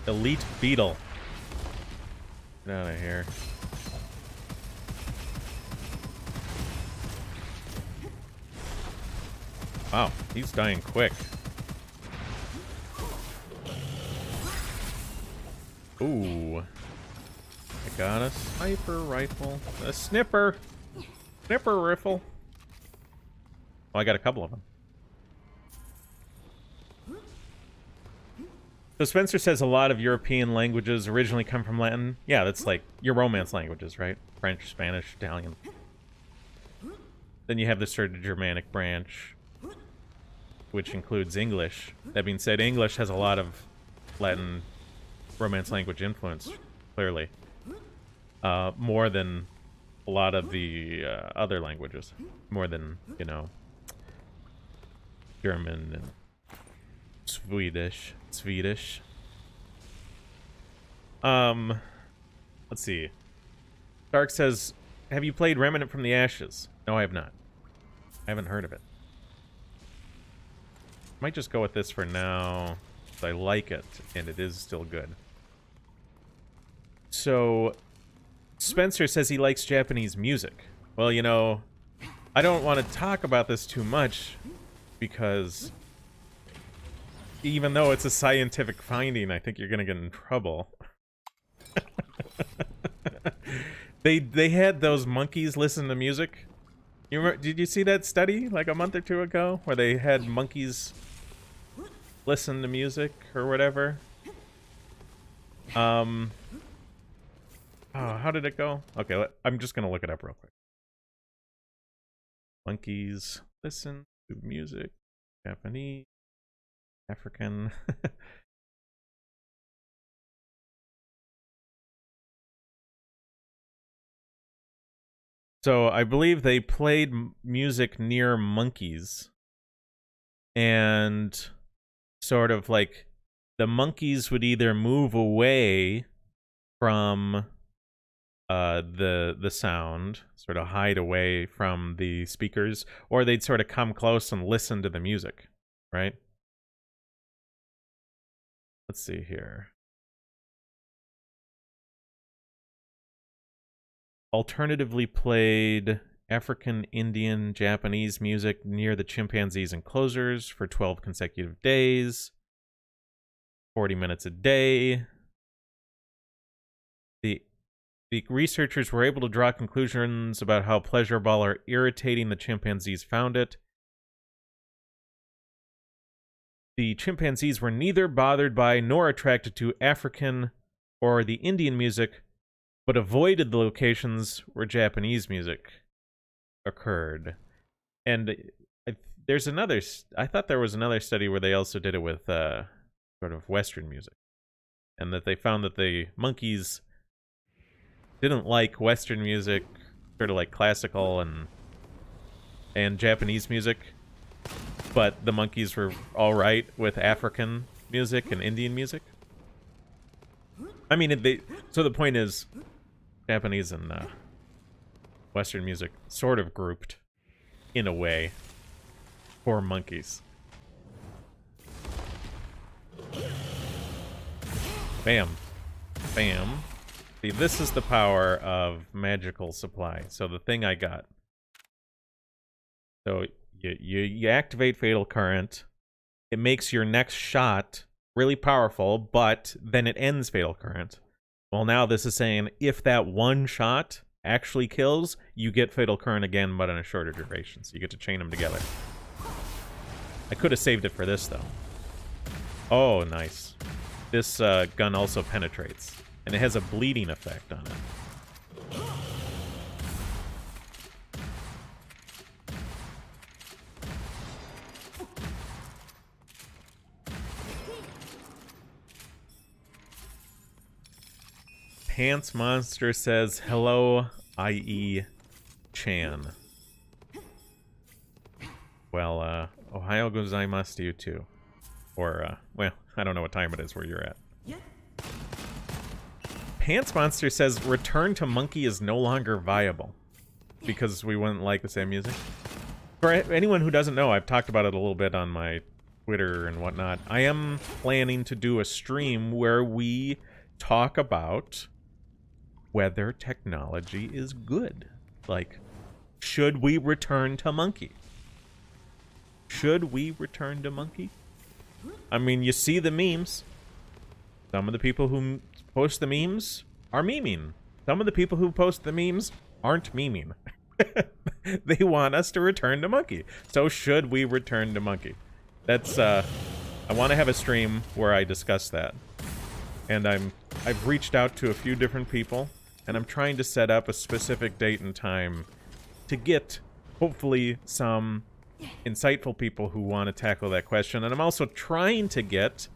Elite Beetle. Get out of here. Wow, he's dying quick. Ooh. I got a sniper rifle. A snipper! Snipper rifle. Oh, I got a couple of them. So Spencer says a lot of European languages originally come from Latin. Yeah, that's like your Romance languages, right? French, Spanish, Italian. Then you have the sort of Germanic branch, which includes English. That being said, English has a lot of Latin Romance language influence, clearly. More than a lot of the other languages. More than, you know, German and Swedish. Let's see. Dark says, have you played Remnant from the Ashes? No, I have not. I haven't heard of it. Might just go with this for now. I like it, and it is still good. So, Spencer says he likes Japanese music. Well, you know, I don't want to talk about this too much because even though it's a scientific finding, I think you're going to get in trouble. They had those monkeys listen to music. You remember, did you see that study like a month or two ago where they had monkeys listen to music or whatever? Oh, how did it go? Okay, I'm just gonna look it up real quick. Monkeys listen to music. Japanese, African. So I believe they played music near monkeys, and sort of like the monkeys would either move away from the sound, sort of hide away from the speakers, or they'd sort of come close and listen to the music, right? Let's see here. Alternatively played African, Indian, Japanese music near the chimpanzees' enclosures for 12 consecutive days, 40 minutes a day. The researchers were able to draw conclusions about how pleasurable or irritating the chimpanzees found it. The chimpanzees were neither bothered by nor attracted to African or the Indian music, but avoided the locations where Japanese music occurred. And there's another, I thought there was another study where they also did it with sort of Western music, and that they found that the monkeys didn't like Western music, sort of like classical and Japanese music, but the monkeys were all right with African music and Indian music. I mean, so the point is, Japanese and Western music sort of grouped in a way for monkeys. Bam. Bam. See, this is the power of magical supply. So the thing I got. So you activate Fatal Current. It makes your next shot really powerful, but then it ends Fatal Current. Well, now this is saying if that one shot actually kills, you get Fatal Current again, but in a shorter duration. So you get to chain them together. I could have saved it for this, though. Oh, nice. This gun also penetrates, and it has a bleeding effect on it. Pants Monster says, hello, IE Chan. Well, Ohio gozaimasu to you too. Or, well, I don't know what time it is where you're at. Pants Monster says, return to monkey is no longer viable. Because we wouldn't like the same music. For anyone who doesn't know, I've talked about it a little bit on my Twitter and whatnot. I am planning to do a stream where we talk about whether technology is good. Like, should we return to monkey? Should we return to monkey? I mean, you see the memes. Some of the people who post the memes are memeing. Some of the people who post the memes aren't memeing. They want us to return to monkey. So should we return to monkey? That's, I want to have a stream where I discuss that. And I've reached out to a few different people, and I'm trying to set up a specific date and time to get, hopefully, some insightful people who want to tackle that question. And I'm also trying to get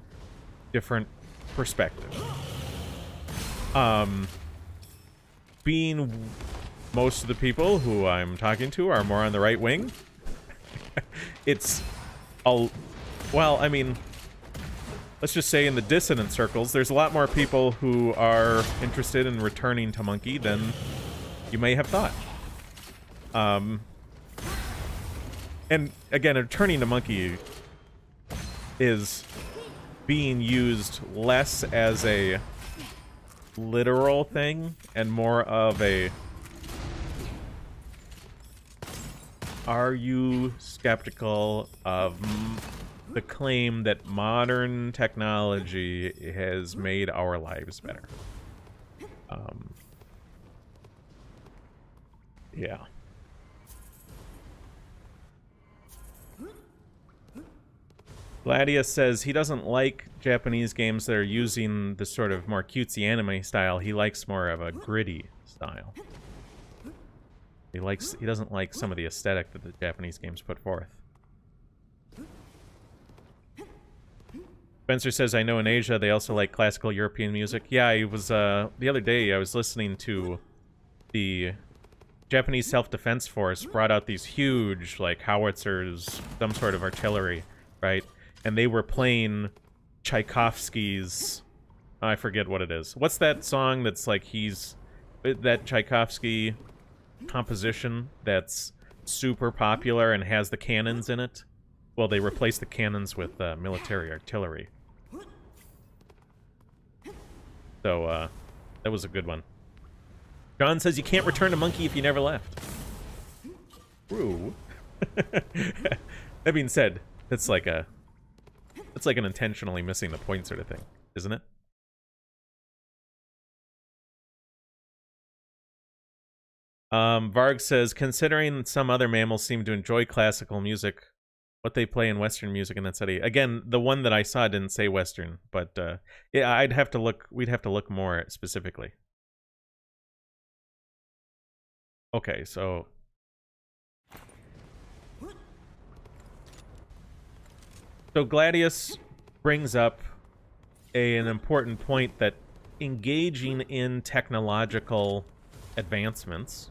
different perspectives. Being most of the people who I'm talking to are more on the right wing, it's all, well, I mean, let's just say in the dissident circles, there's a lot more people who are interested in returning to monkey than you may have thought. And again, returning to monkey is being used less as a literal thing and more of a, are you skeptical of the claim that modern technology has made our lives better? Yeah. Gladius says he doesn't like Japanese games that are using the sort of more cutesy anime style. He likes more of a gritty style. He doesn't like some of the aesthetic that the Japanese games put forth. Spencer says, I know in Asia they also like classical European music. Yeah, I was, the other day I was listening to the Japanese Self-Defense Force brought out these huge, like, howitzers, some sort of artillery, right? And they were playing Tchaikovsky's, I forget what it is. What's that song that's like that Tchaikovsky composition that's super popular and has the cannons in it? Well, they replaced the cannons with military artillery. So, that was a good one. John says you can't return a monkey if you never left. True. That being said, it's like an intentionally missing the point sort of thing, isn't it? Varg says, considering some other mammals seem to enjoy classical music, what they play in Western music in that study. Again, the one that I saw didn't say Western, but yeah, we'd have to look more specifically. Okay, so Gladius brings up an important point that engaging in technological advancements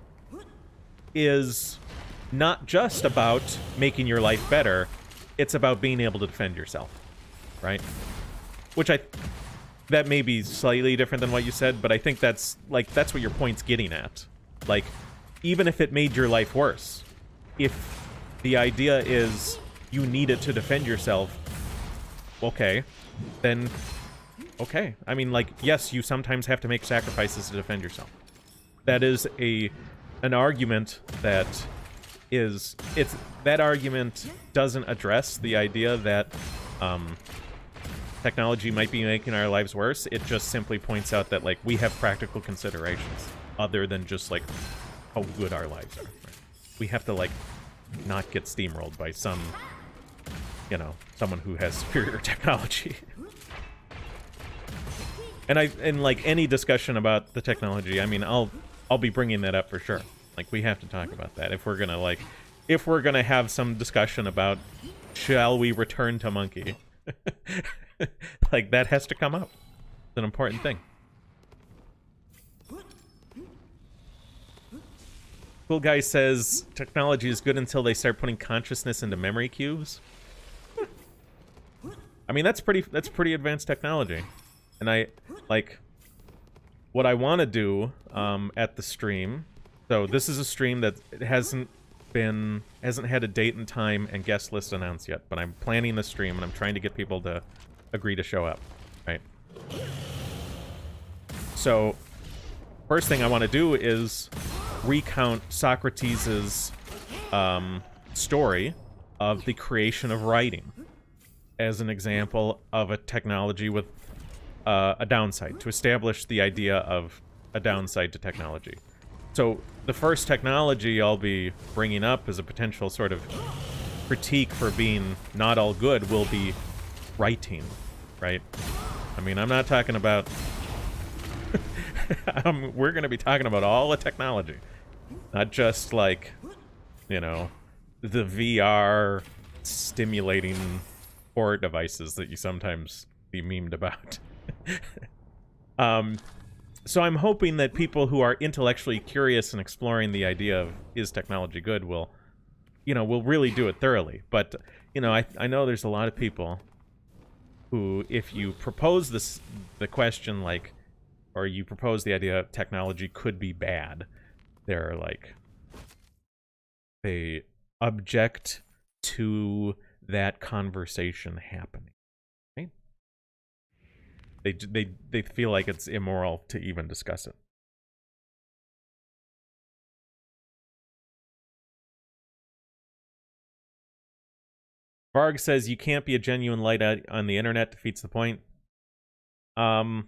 is not just about making your life better, it's about being able to defend yourself, right? Which that may be slightly different than what you said, but I think that's what your point's getting at. Like, even if it made your life worse, if the idea is you need it to defend yourself, okay, then okay. I mean, like, yes, you sometimes have to make sacrifices to defend yourself. That is an argument that that argument doesn't address the idea that technology might be making our lives worse. It just simply points out that, like, we have practical considerations other than just, like, how good our lives are. Right? We have to, like, not get steamrolled by some, you know, someone who has superior technology. And like any discussion about the technology, I mean, I'll be bringing that up for sure. Like, we have to talk about that if we're gonna have some discussion about shall we return to monkey. Like, that has to come up. It's an important thing. Cool Guy says technology is good until they start putting consciousness into memory cubes. I mean, that's pretty advanced technology. And I like what I want to do at the stream. So this is a stream that hasn't had a date and time and guest list announced yet, but I'm planning the stream and I'm trying to get people to agree to show up, right? So first thing I want to do is recount Socrates' story of the creation of writing as an example of a technology with a downside, to establish the idea of a downside to technology. So the first technology I'll be bringing up as a potential sort of critique for being not all good will be writing, right? I mean, I'm not talking about... we're going to be talking about all the technology. Not just, like, you know, the VR stimulating horror devices that you sometimes be memed about. So I'm hoping that people who are intellectually curious and exploring the idea of is technology good will really do it thoroughly. But, you know, I know there's a lot of people who, if you propose the question, like, or you propose the idea of technology could be bad, they're like, they object to that conversation happening. Right? They feel like it's immoral to even discuss it. Varg says you can't be a genuine Luddite on the internet, defeats the point. I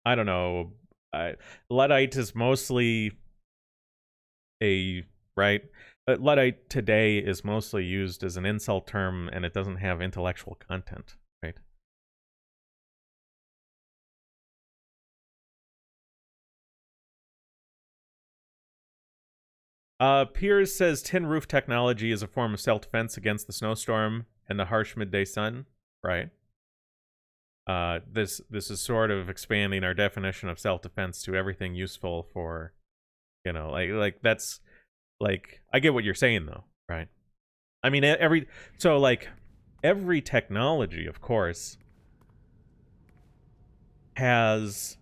don't know. Luddite is mostly right. Luddite today is mostly used as an insult term, and it doesn't have intellectual content, right? Piers says tin roof technology is a form of self-defense against the snowstorm and the harsh midday sun, right? This is sort of expanding our definition of self-defense to everything useful for, you know, like that's like, I get what you're saying though, right? I mean, every technology, of course, has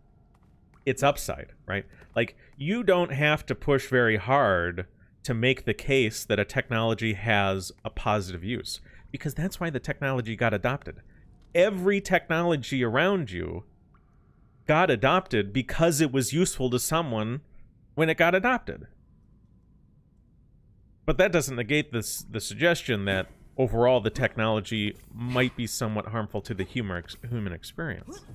its upside, right? Like, you don't have to push very hard to make the case that a technology has a positive use, because that's why the technology got adopted. Every technology around you got adopted because it was useful to someone when it got adopted. But that doesn't negate the suggestion that overall the technology might be somewhat harmful to the human experience.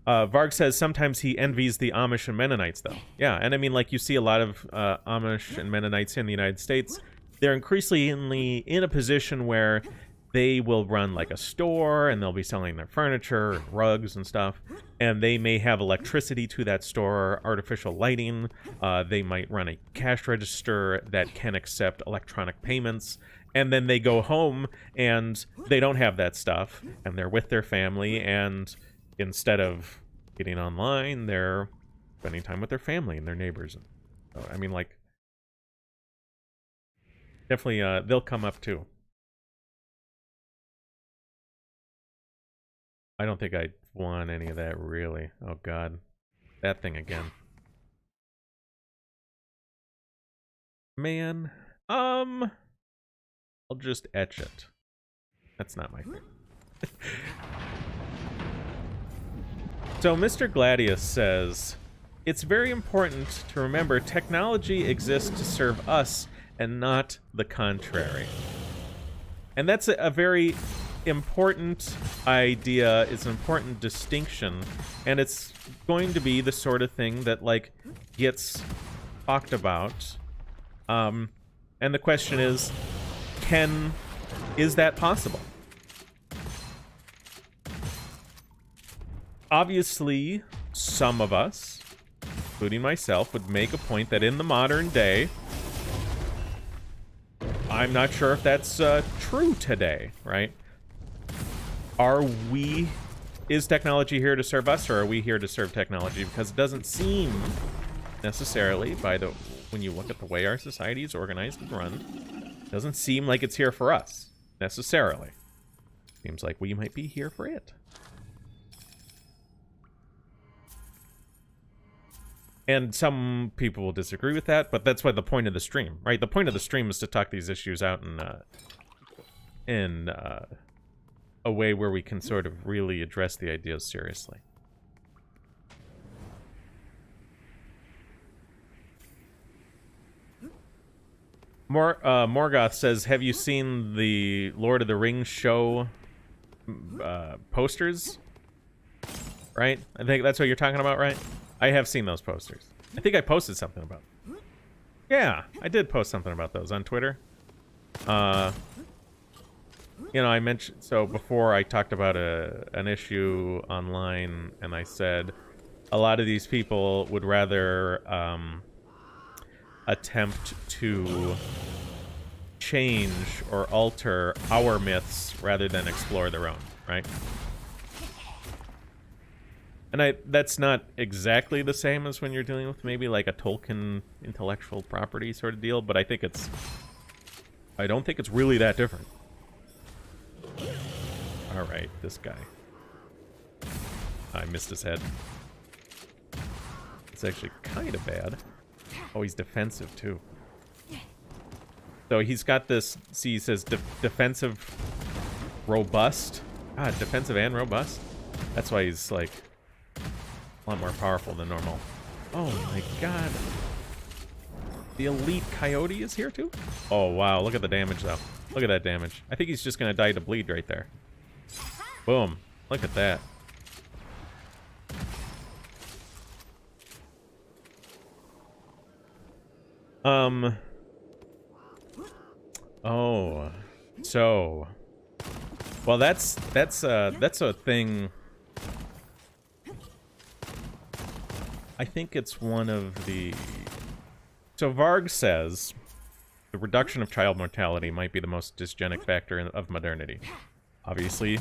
Varg says sometimes he envies the Amish and Mennonites, though. Yeah, and I mean, like, you see a lot of Amish and Mennonites in the United States. They're increasingly in a position where they will run, like, a store, and they'll be selling their furniture and rugs and stuff. And they may have electricity to that store, artificial lighting. They might run a cash register that can accept electronic payments. And then they go home, and they don't have that stuff, and they're with their family, and instead of getting online, they're spending time with their family and their neighbors. So, I mean, like, definitely, they'll come up too. I don't think I want any of that, really. Oh, God. That thing again. Man. I'll just etch it. That's not my thing. So Mr. Gladius says, it's very important to remember technology exists to serve us and not the contrary. And that's a very important idea. It's an important distinction. And it's going to be the sort of thing that, like, gets talked about. And the question is that possible? Obviously, some of us, including myself, would make a point that in the modern day, I'm not sure if that's true today, right? Is technology here to serve us, or are we here to serve technology? Because it doesn't seem necessarily, when you look at the way our society is organized and run, it doesn't seem like it's here for us, necessarily. Seems like we might be here for it. And some people will disagree with that, but that's why the point of the stream, right? The point of the stream is to talk these issues out in a way where we can sort of really address the ideas seriously. Morgoth says, have you seen the Lord of the Rings show posters? Right? I think that's what you're talking about, right? I have seen those posters. I think I posted something about them. Yeah, I did post something about those on Twitter. You know, I mentioned, so before I talked about an issue online, and I said a lot of these people would rather attempt to change or alter our myths rather than explore their own, right? And that's not exactly the same as when you're dealing with maybe like a Tolkien intellectual property sort of deal, but I don't think it's really that different. Alright, this guy. I missed his head. It's actually kind of bad. Oh, he's defensive too. So he's got this, see, he says defensive, robust. God, defensive and robust? That's why he's, like, a lot more powerful than normal. Oh my god. The elite coyote is here too? Oh wow, look at the damage though. Look at that damage. I think he's just gonna die to bleed right there. Boom. Look at that. Oh. So. Well, that's a thing. I think it's one of the... So Varg says the reduction of child mortality might be the most dysgenic factor of modernity. Obviously,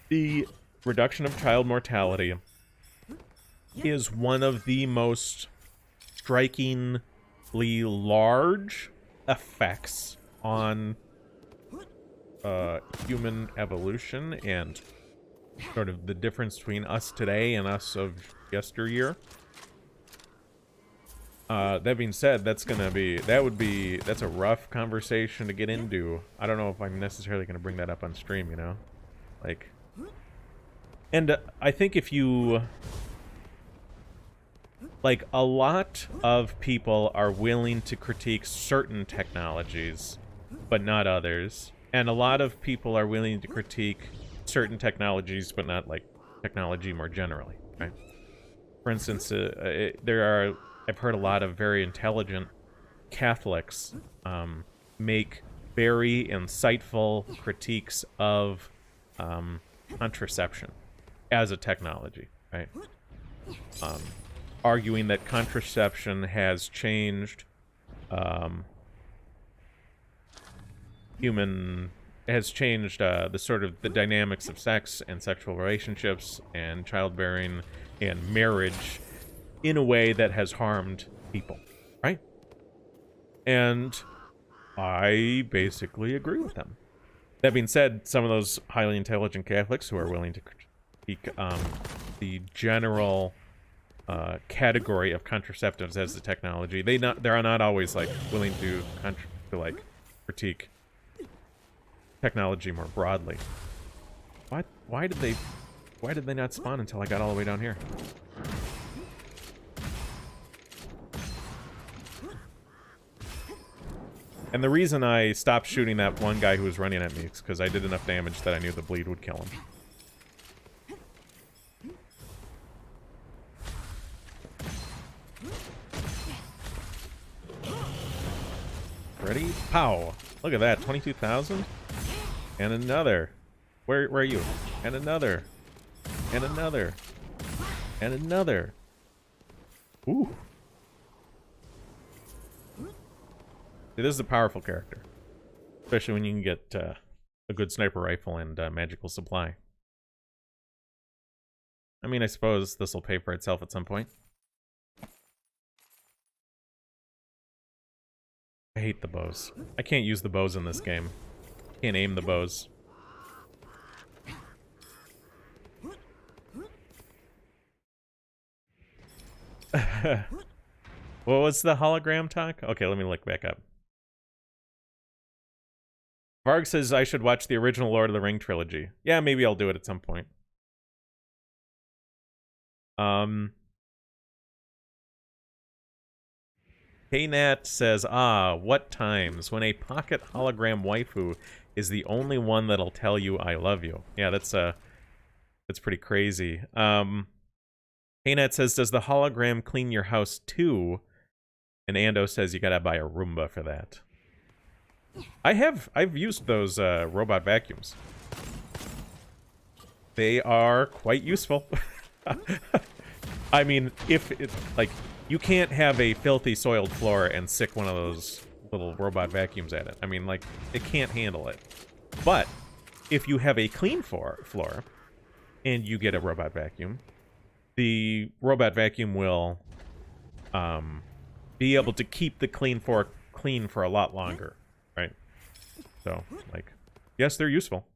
the reduction of child mortality is one of the most strikingly large effects on human evolution and sort of the difference between us today and us of yesteryear. That being said, that's a rough conversation to get into. I don't know if I'm necessarily gonna bring that up on stream, you know? Like, and I think if you, like, a lot of people are willing to critique certain technologies, but not others. And a lot of people are willing to critique certain technologies, but not, like, technology more generally, right? For instance, I've heard a lot of very intelligent Catholics make very insightful critiques of contraception as a technology, right? Arguing that contraception has changed the sort of the dynamics of sex and sexual relationships and childbearing and marriage in a way that has harmed people, right? And I basically agree with them. That being said, some of those highly intelligent Catholics who are willing to critique the general category of contraceptives as a technology, they're not always like willing to like critique technology more broadly. Why did they not spawn until I got all the way down here? And the reason I stopped shooting that one guy who was running at me is because I did enough damage that I knew the bleed would kill him. Ready? Pow! Look at that, 22,000? And another. Where are you? And another. And another. And another. Ooh. See, this is a powerful character. Especially when you can get a good sniper rifle and magical supply. I mean, I suppose this will pay for itself at some point. I hate the bows. I can't use the bows in this game. Can't aim the bows. What was the hologram talk? Okay, let me look back up. Varg says I should watch the original Lord of the Ring trilogy. Yeah, maybe I'll do it at some point. KNat says, what times when a pocket hologram waifu is the only one that'll tell you I love you. Yeah, that's pretty crazy. KNat says, does the hologram clean your house too? And Ando says you gotta buy a Roomba for that. I've used those robot vacuums. They are quite useful. I mean, like, you can't have a filthy soiled floor and stick one of those little robot vacuums at it. I mean, like, it can't handle it. But if you have a clean floor and you get a robot vacuum, the robot vacuum will be able to keep the clean floor clean for a lot longer, right? So, like, yes, they're useful.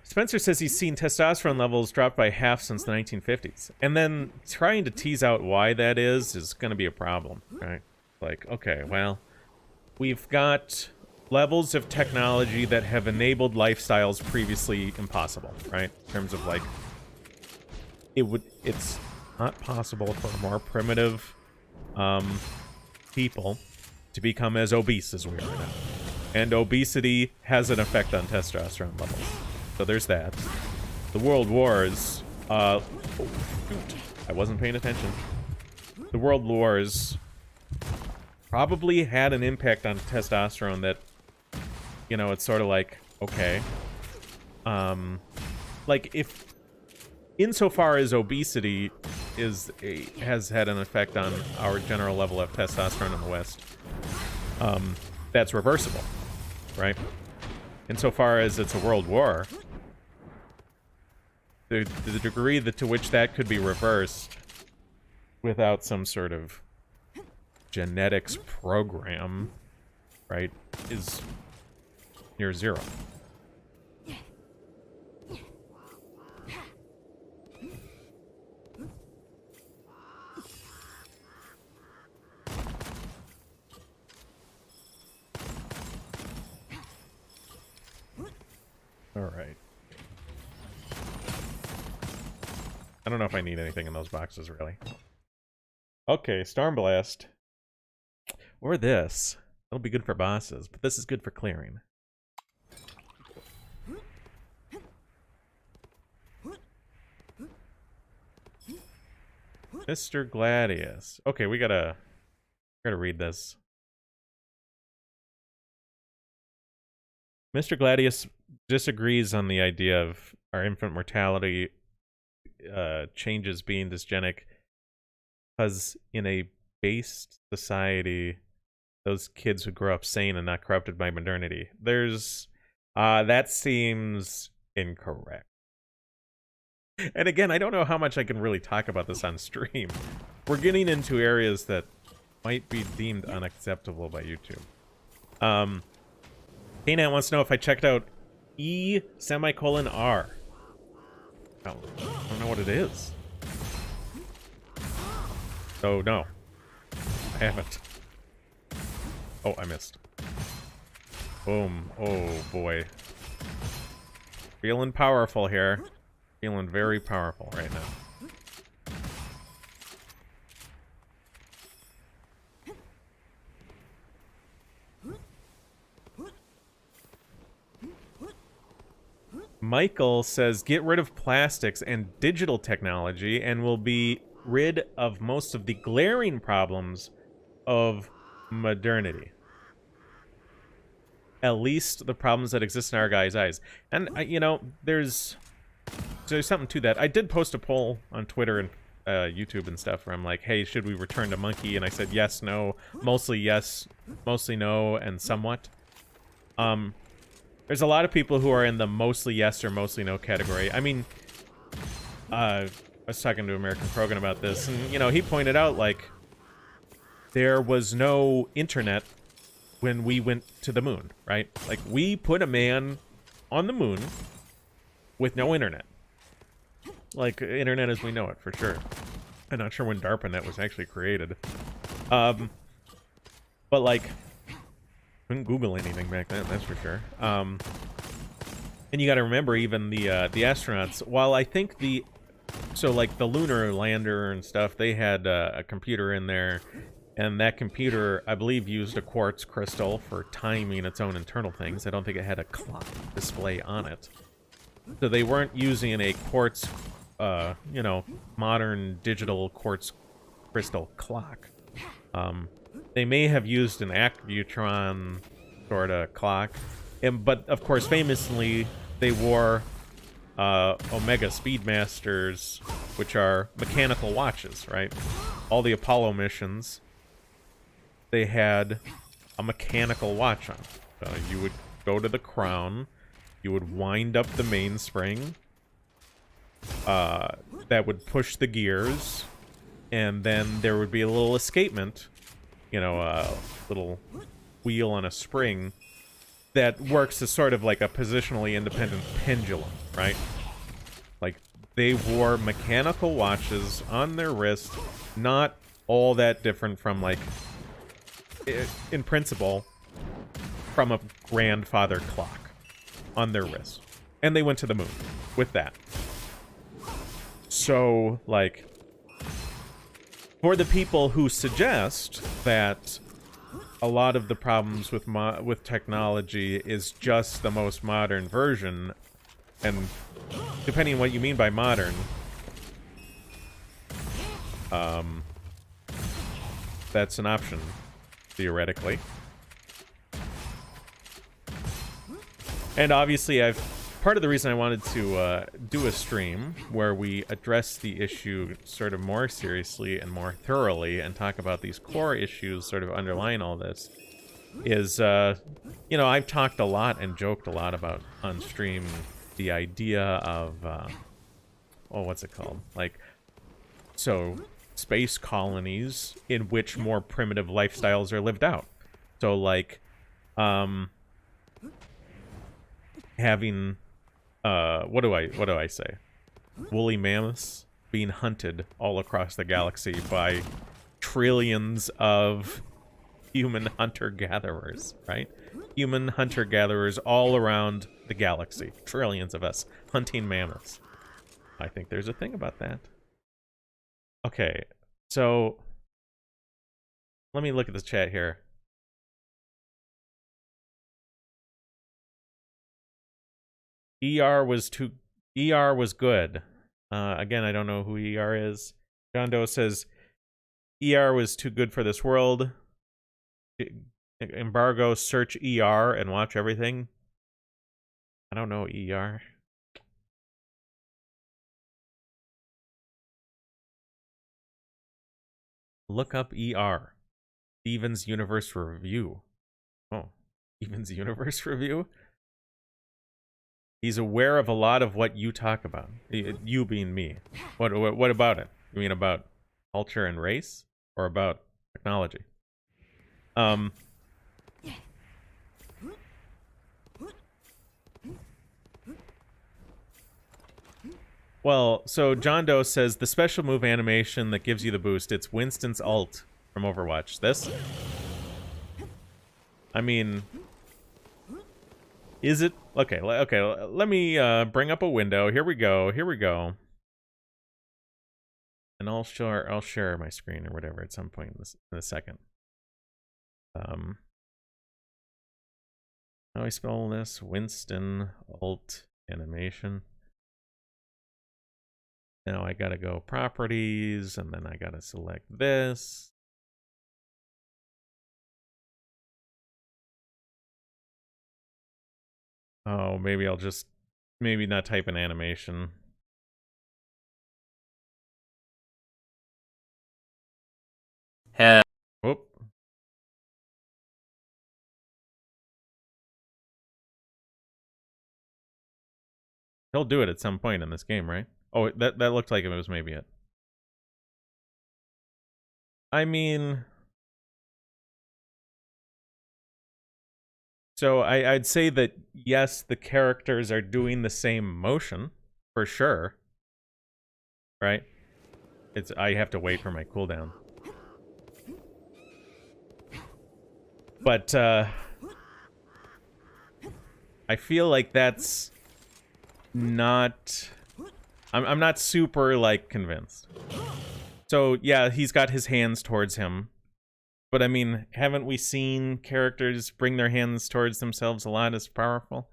Spencer says he's seen testosterone levels drop by half since the 1950s. And then trying to tease out why that is going to be a problem, right? Like, okay, well, we've got levels of technology that have enabled lifestyles previously impossible, right? In terms of like, it's not possible for more primitive people to become as obese as we are now. And obesity has an effect on testosterone levels. So there's that. The World Wars, oh, shoot, I wasn't paying attention. The World Wars probably had an impact on testosterone that, you know, it's sort of like, okay. Like, if, insofar as obesity has had an effect on our general level of testosterone in the West, that's reversible, right? Insofar as it's a world war, the degree to which that could be reversed without some sort of genetics program, right, is near zero. All right. I don't know if I need anything in those boxes, really. Okay, Stormblast. Or this. That'll be good for bosses, but this is good for clearing. Mr. Gladius. Okay, we gotta read this. Mr. Gladius disagrees on the idea of our infant mortality changes being dysgenic, because in a based society, those kids would grow up sane and not corrupted by modernity. There's that seems incorrect. And again, I don't know how much I can really talk about this on stream. We're getting into areas that might be deemed unacceptable by YouTube. Knat wants to know if I checked out E:R. I don't know what it is. So, no. I haven't. Oh, I missed. Boom. Oh, boy. Feeling powerful here. Feeling very powerful right now. Michael says, get rid of plastics and digital technology and we'll be rid of most of the glaring problems of modernity. At least the problems that exist in our guys' eyes. And, you know, there's something to that. I did post a poll on Twitter and YouTube and stuff where I'm like, hey, should we return to monkey? And I said yes, no, mostly yes, mostly no, and somewhat. There's a lot of people who are in the mostly yes or mostly no category. I mean, I was talking to American Krogan about this, and, you know, he pointed out, like, there was no internet when we went to the moon, right? Like, we put a man on the moon with no internet. Like, internet as we know it, for sure. I'm not sure when DARPANET was actually created. But, like, couldn't Google anything back then, that's for sure. And you gotta remember, even the astronauts, while I think so, like, the lunar lander and stuff, they had a computer in there, and that computer, I believe, used a quartz crystal for timing its own internal things. I don't think it had a clock display on it. So they weren't using a quartz, you know, modern digital quartz crystal clock. They may have used an Accutron sort of clock, but of course, famously, they wore Omega Speedmasters, which are mechanical watches, right? All the Apollo missions, they had a mechanical watch on. You would go to the crown, you would wind up the mainspring, that would push the gears, and then there would be a little escapement, you know, a little wheel on a spring that works as sort of like a positionally independent pendulum, right? Like, they wore mechanical watches on their wrist, not all that different from, like, in principle, from a grandfather clock on their wrist. And they went to the moon with that. So, like, for the people who suggest that a lot of the problems with technology is just the most modern version, and depending on what you mean by modern, that's an option, theoretically. And obviously, part of the reason I wanted to do a stream where we address the issue sort of more seriously and more thoroughly and talk about these core issues sort of underlying all this is, you know, I've talked a lot and joked a lot about on stream the idea of, oh, what's it called? Like, so space colonies in which more primitive lifestyles are lived out. So, like, having, what do I say? Woolly mammoths being hunted all across the galaxy by trillions of human hunter-gatherers, right? Human hunter-gatherers all around the galaxy. Trillions of us hunting mammoths. I think there's a thing about that. Okay, so let me look at the chat here. ER was good. Again, I don't know who ER is. John Doe says ER was too good for this world. Embargo, search ER and watch everything. I don't know ER. Look up ER. Steven's Universe Review. Oh, Steven's Universe Review? He's aware of a lot of what you talk about. You being me. What about it? You mean about culture and race? Or about technology? Well, so John Doe says the special move animation that gives you the boost, it's Winston's ult from Overwatch. This? I mean, is it? Okay, let me bring up a window. Here we go. And I'll share my screen or whatever at some point in a second. How do I spell this? Winston ult animation. Now I gotta go properties, and then I gotta select this. Oh, maybe I'll just, maybe not type in animation. Whoop. He'll do it at some point in this game, right? Oh, that looked like it was maybe it. I mean, so I'd say that yes, the characters are doing the same motion for sure, right? I have to wait for my cooldown, but I feel like that's not. I'm not super, like, convinced. So, yeah, he's got his hands towards him. But, I mean, haven't we seen characters bring their hands towards themselves a lot as powerful?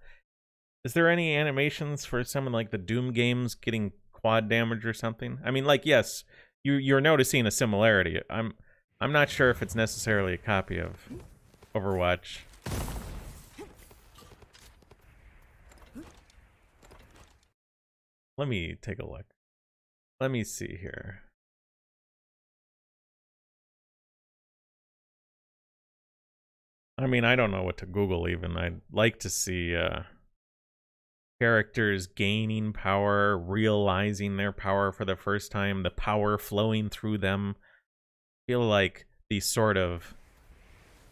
Is there any animations for someone like the Doom games getting quad damage or something? I mean, like, yes, you're noticing a similarity. I'm not sure if it's necessarily a copy of Overwatch. Let me take a look. Let me see here. I mean, I don't know what to Google even. I'd like to see characters gaining power, realizing their power for the first time, the power flowing through them. I feel like these sort of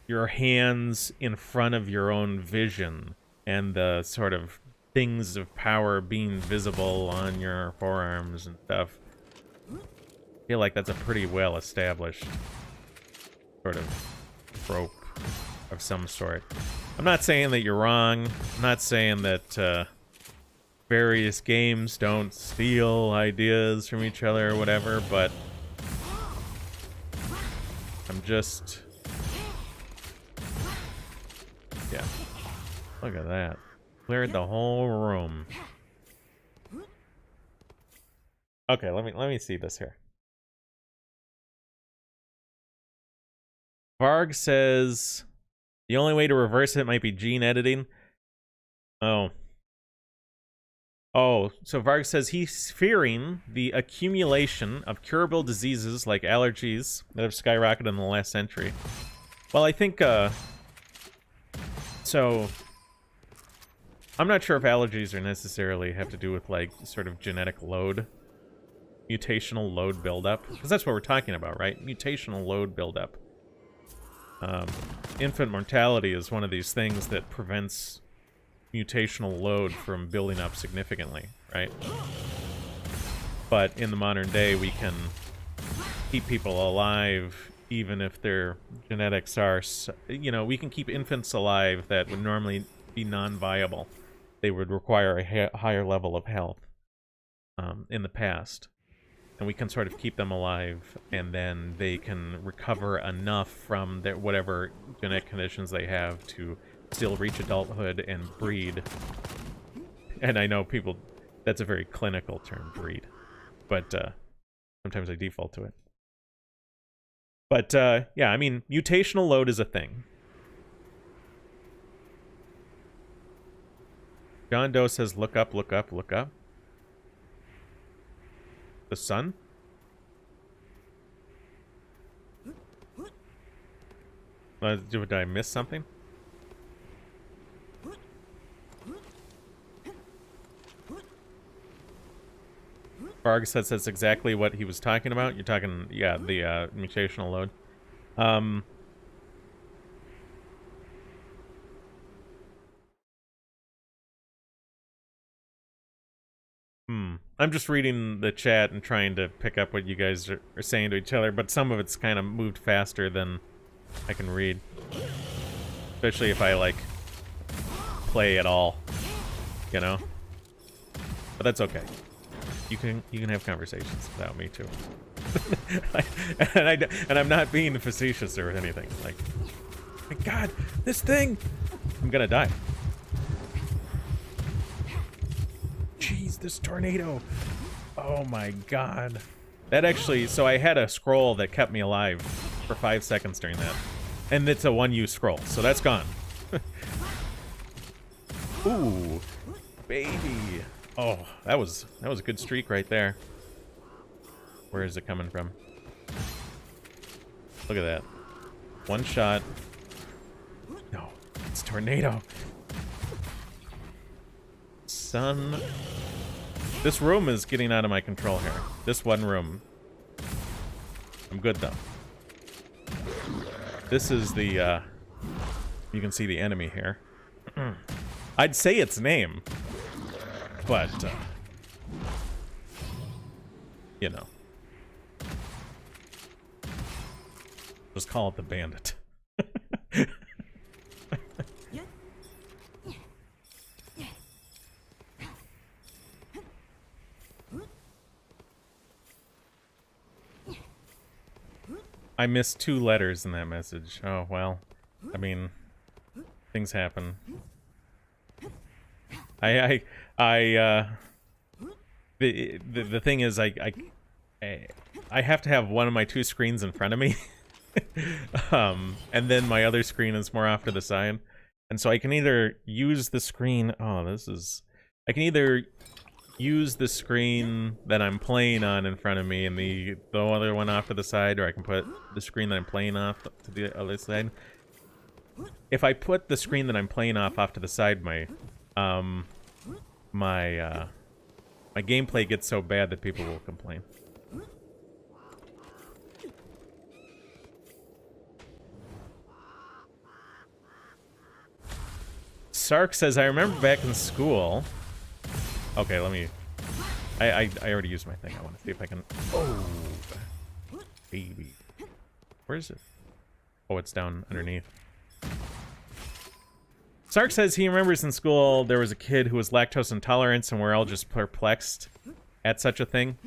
your hands in front of your own vision and the sort of things of power being visible on your forearms and stuff. I feel like that's a pretty well established sort of trope of some sort. I'm not saying that you're wrong. I'm not saying that various games don't steal ideas from each other or whatever, but I'm just... Yeah. Look at that. Cleared the whole room. Okay, let me see this here. Varg says the only way to reverse it might be gene editing. Oh. Oh, so Varg says he's fearing the accumulation of curable diseases like allergies that have skyrocketed in the last century. Well, I think, so, I'm not sure if allergies are necessarily have to do with, like, sort of genetic load, mutational load buildup, because that's what we're talking about, right? Mutational load buildup. Infant mortality is one of these things that prevents mutational load from building up significantly, right? But in the modern day, we can keep people alive even if their genetics are, you know, we can keep infants alive that would normally be non-viable. They would require a higher level of health in the past. And we can sort of keep them alive, and then they can recover enough from their whatever genetic conditions they have to still reach adulthood and breed. And I know people, that's a very clinical term, breed. But sometimes I default to it. But yeah, I mean, mutational load is a thing. John Doe says, look up, look up, look up. The sun? Did I miss something? Varg says that's exactly what he was talking about. You're talking, yeah, the mutational load. I'm just reading the chat and trying to pick up what you guys are saying to each other, but some of it's kind of moved faster than I can read. Especially if I, like, play at all, you know? But that's okay. You can have conversations without me, too. and I'm not being facetious or anything. Like, my God, this thing! I'm gonna die. Jeez, this tornado. Oh my God. That actually, so I had a scroll that kept me alive for 5 seconds during that. And it's a one-use scroll, so that's gone. Ooh, baby. Oh, that was a good streak right there. Where is it coming from? Look at that. One shot. No, it's tornado. Son. This room is getting out of my control here. This one room. I'm good though. This is the, you can see the enemy here. I'd say its name, but, you know. Just call it the bandit. I missed 2 letters in that message. Oh, well. I mean, things happen. The thing is, I have to have one of my 2 screens in front of me. And then my other screen is more off to the side. And so I can either use the screen... Oh, this is... I can either use the screen that I'm playing on in front of me and the other one off to the side, or I can put the screen that I'm playing off to the other side. If I put the screen that I'm playing off to the side, my gameplay gets so bad that people will complain. Sark says, I remember back in school... Okay, let me... I already used my thing. I want to see if I can... Oh! Baby. Where is it? Oh, it's down underneath. Sark says he remembers in school there was a kid who was lactose intolerant, and we're all just perplexed at such a thing.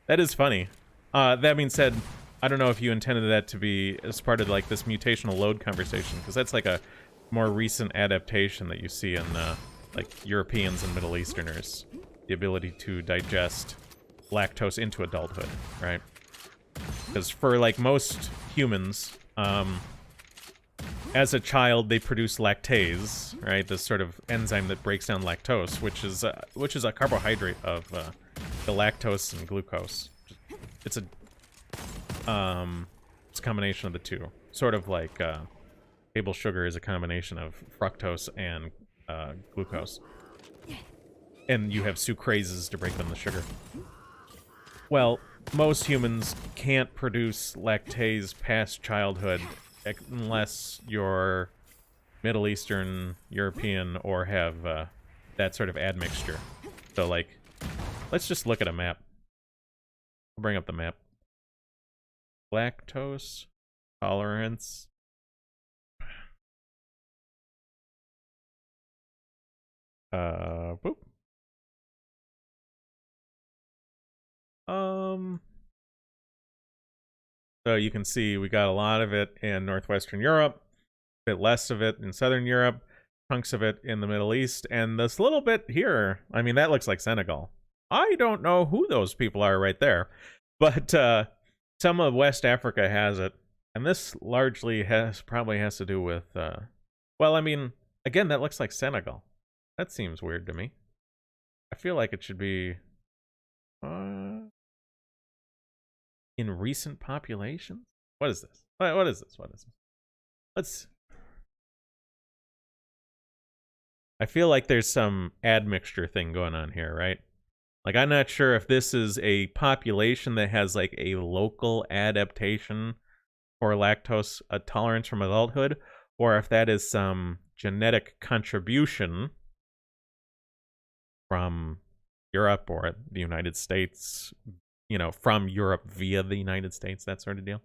That is funny. That being said, I don't know if you intended that to be as part of like this mutational load conversation, because that's like a more recent adaptation that you see in like Europeans and Middle Easterners. The ability to digest lactose into adulthood, right? Because for like most humans, as a child they produce lactase, right? This sort of enzyme that breaks down lactose, which is a carbohydrate of the lactose and glucose. It's a combination of the two. Sort of like table sugar is a combination of fructose and glucose. And you have sucrases to break down the sugar. Well, most humans can't produce lactase past childhood unless you're Middle Eastern, European, or have that sort of admixture. So, like, let's just look at a map. I'll bring up the map. Lactose tolerance. Boop. So you can see we got a lot of it in Northwestern Europe, a bit less of it in Southern Europe, chunks of it in the Middle East, and this little bit here, I mean, that looks like Senegal. I don't know who those people are right there, but some of West Africa has it, and this largely probably has to do with, well, I mean, again, that looks like Senegal. That seems weird to me. I feel like it should be in recent populations? What is this? What is this? What is this? Let's... I feel like there's some admixture thing going on here, right? Like, I'm not sure if this is a population that has, like, a local adaptation for lactose tolerance from adulthood, or if that is some genetic contribution from Europe or the United States, you know, from Europe via the United States, that sort of deal.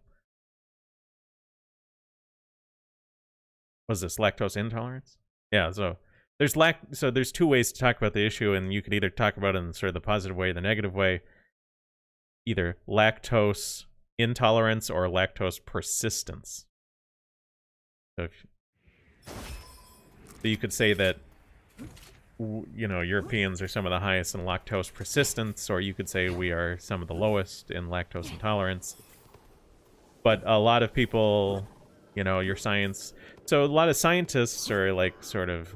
Was this lactose intolerance? Yeah, so there's two ways to talk about the issue, and you could either talk about it in sort of the positive way or the negative way. Either lactose intolerance or lactose persistence. So you could say that, you know, Europeans are some of the highest in lactose persistence, or you could say we are some of the lowest in lactose intolerance. But a lot of people, you know, so a lot of scientists are like sort of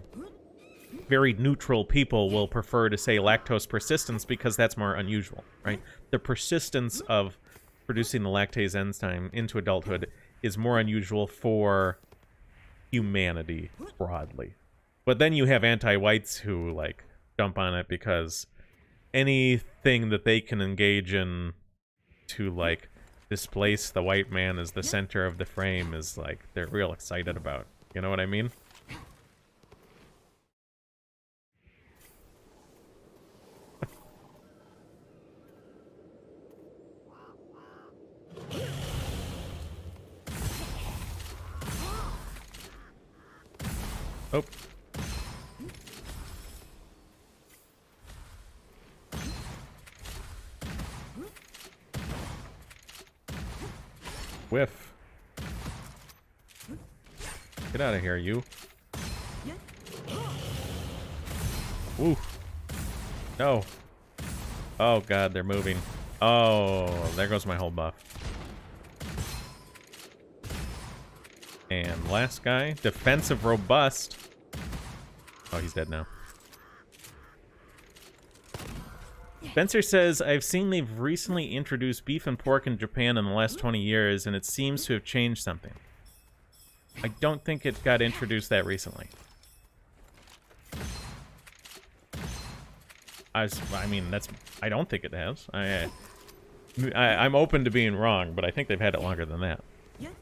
very neutral people will prefer to say lactose persistence because that's more unusual, right? The persistence of producing the lactase enzyme into adulthood is more unusual for humanity broadly. But then you have anti-whites who, like, jump on it because anything that they can engage in to, like, displace the white man as the center of the frame is, like, they're real excited about. You know what I mean? Oh. Whiff. Get out of here, you. Ooh. No. Oh god, they're moving. Oh, there goes my whole buff. And last guy, defensive robust. Oh, he's dead now. Spencer says, I've seen they've recently introduced beef and pork in Japan in the last 20 years, and it seems to have changed something. I don't think it got introduced that recently. I mean, I don't think it has. I'm open to being wrong, but I think they've had it longer than that.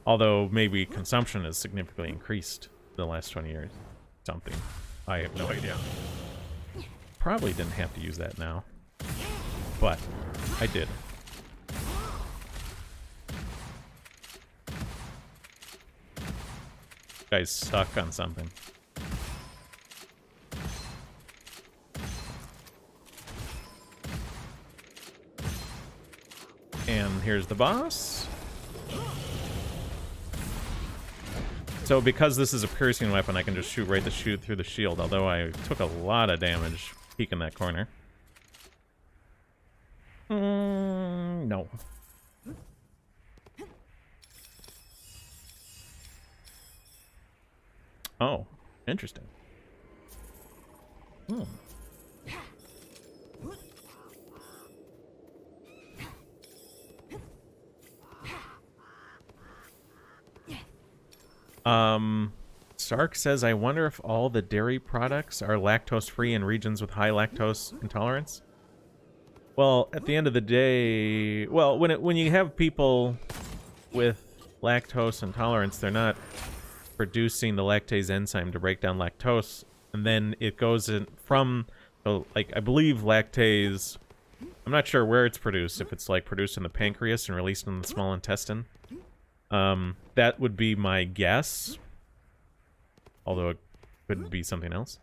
Although, maybe consumption has significantly increased in the last 20 years. Something. I have no idea. Probably didn't have to use that now. But, I did. Guys stuck on something. here's the boss. So because this is a piercing weapon, I can just shoot right through the shield, although I took a lot of damage peeking that corner. No. Oh, interesting. Hmm. Sark says, I wonder if all the dairy products are lactose-free in regions with high lactose intolerance. Well, at the end of the day, well, when you have people with lactose intolerance, they're not producing the lactase enzyme to break down lactose, and then it goes in from, like, I believe lactase, I'm not sure where it's produced, if it's, like, produced in the pancreas and released in the small intestine. That would be my guess, although it could be something else.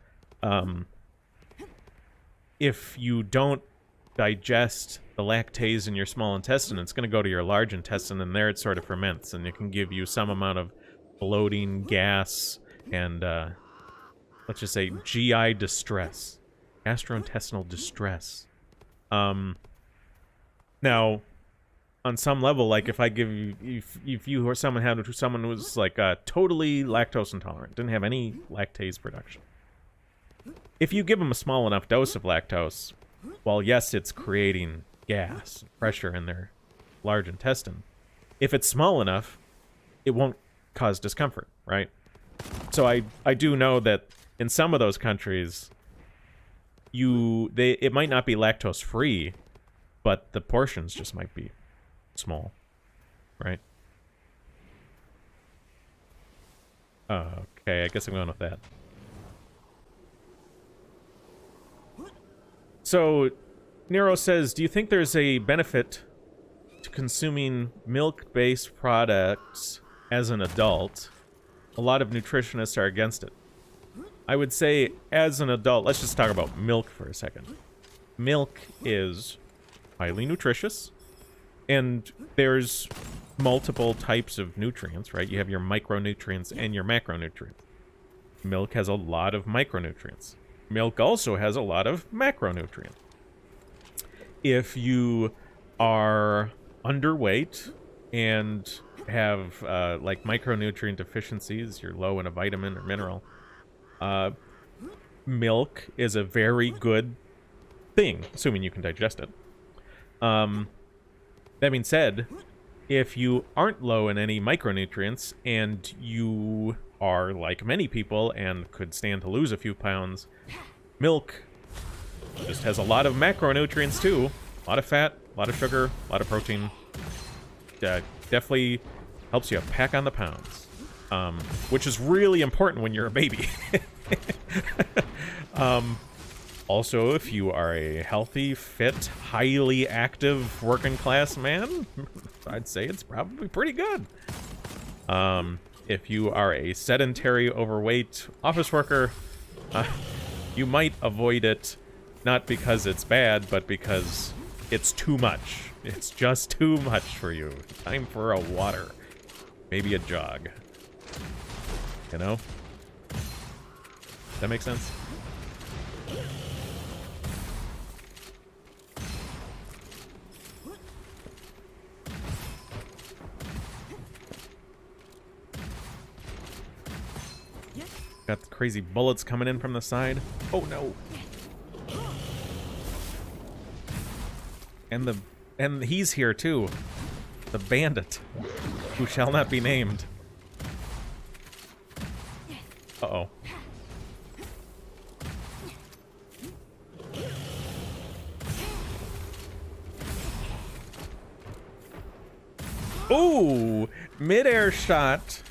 If you don't digest the lactase in your small intestine, it's going to go to your large intestine, and there it sort of ferments, and it can give you some amount of bloating, gas, and, let's just say, GI distress. Gastrointestinal distress. Now, on some level, like, if I give you, if you or someone who was, like, totally lactose intolerant, didn't have any lactase production, if you give them a small enough dose of lactose, while yes, it's creating gas, pressure in their large intestine, if it's small enough, it won't cause discomfort, right? So I do know that in some of those countries, it might not be lactose free, but the portions just might be small, right? Okay, I guess I'm going with that. So, Nero says, do you think there's a benefit to consuming milk-based products as an adult? A lot of nutritionists are against it. I would say, as an adult, let's just talk about milk for a second. Milk is highly nutritious, and there's multiple types of nutrients, right? You have your micronutrients and your macronutrients. Milk has a lot of micronutrients. Milk also has a lot of macronutrients. If you are underweight and have like micronutrient deficiencies, you're low in a vitamin or mineral, milk is a very good thing, assuming you can digest it. That being said, if you aren't low in any micronutrients and you are like many people and could stand to lose a few pounds, milk just has a lot of macronutrients too. A lot of fat, a lot of sugar, a lot of protein. Definitely helps you pack on the pounds, which is really important when you're a baby. Also, if you are a healthy, fit, highly active working class man, I'd say it's probably pretty good. If you are a sedentary, overweight office worker, you might avoid it, not because it's bad, but because it's too much. It's just too much for you. Time for a water. Maybe a jog. You know? That makes sense? Got the crazy bullets coming in from the side. Oh no. And he's here too. The bandit, who shall not be named. Uh-oh. Ooh, mid-air shot.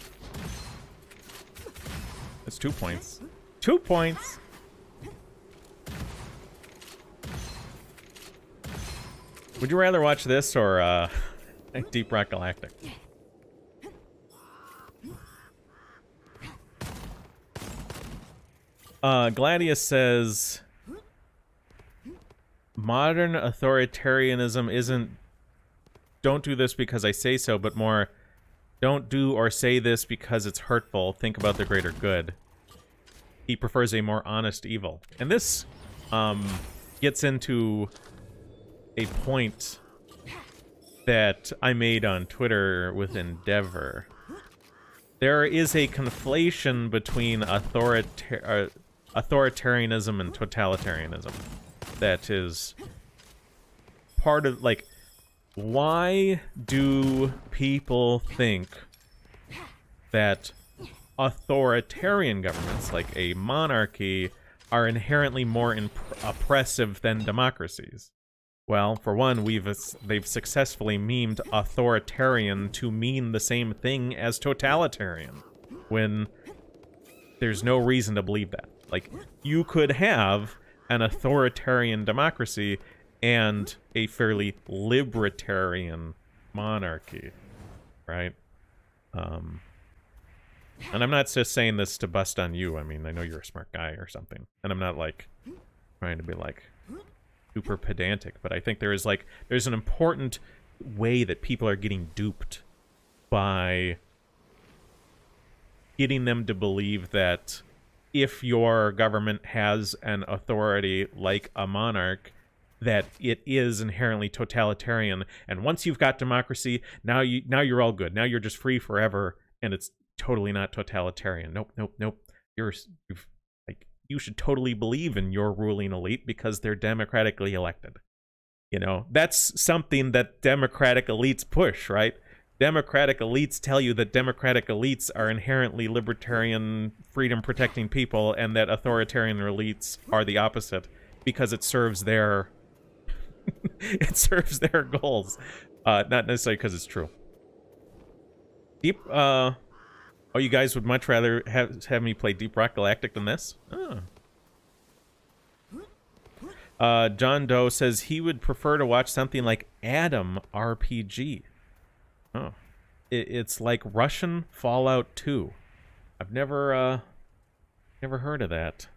That's 2 points. 2 points. Would you rather watch this or Deep Rock Galactic? Gladius says modern authoritarianism isn't don't do this because I say so, but more, don't do or say this because it's hurtful. Think about the greater good. He prefers a more honest evil. And this gets into a point that I made on Twitter with Endeavor. There is a conflation between authoritarianism and totalitarianism that is part of, like, why do people think that authoritarian governments, like a monarchy, are inherently more oppressive than democracies? Well, for one, they've successfully memed authoritarian to mean the same thing as totalitarian, when there's no reason to believe that. Like, you could have an authoritarian democracy and a fairly libertarian monarchy, right? And I'm not just saying this to bust on you. I mean, I know you're a smart guy or something, and I'm not, like, trying to be, like, super pedantic, but I think there's an important way that people are getting duped by getting them to believe that if your government has an authority like a monarch, that it is inherently totalitarian, and once you've got democracy, now you're all good. Now you're just free forever, and it's totally not totalitarian. Nope. You should totally believe in your ruling elite because they're democratically elected. You know, that's something that democratic elites push, right? Democratic elites tell you that democratic elites are inherently libertarian, freedom-protecting people, and that authoritarian elites are the opposite because it serves their it serves their goals, not necessarily because it's true. Deep, oh, you guys would much rather have me play Deep Rock Galactic than this? Oh. John Doe says he would prefer to watch something like Adam RPG. Oh. It's like Russian Fallout 2. I've never heard of that.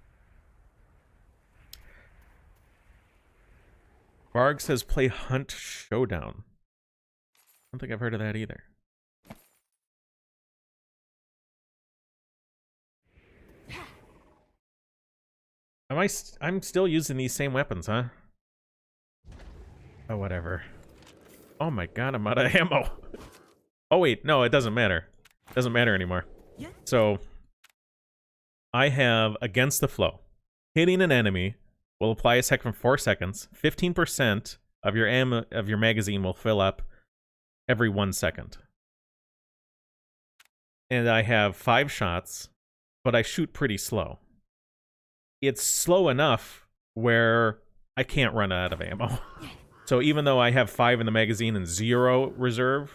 Varg says play Hunt Showdown. I don't think I've heard of that either. I'm still using these same weapons, huh? Oh, whatever. Oh my god, I'm out of ammo. Oh wait, no, it doesn't matter. It doesn't matter anymore. So, I have Against the Flow. Hitting an enemy will apply a second for 4 seconds. 15% of your ammo of your magazine will fill up every 1 second. And I have 5 shots, but I shoot pretty slow. It's slow enough where I can't run out of ammo. So even though I have 5 in the magazine and 0 reserved,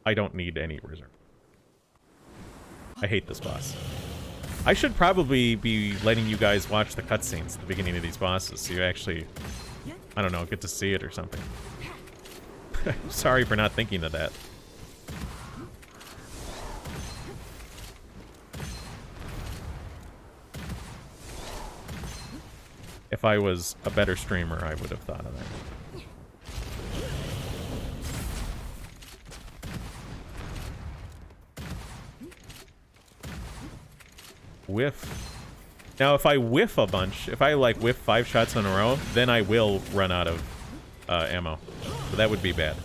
I don't need any reserve. I hate this boss. I should probably be letting you guys watch the cutscenes at the beginning of these bosses so you actually, I don't know, get to see it or something. Sorry for not thinking of that. If I was a better streamer, I would have thought of that. Whiff. Now, if I whiff a bunch, if I, like, whiff 5 shots in a row, then I will run out of ammo. So that would be bad.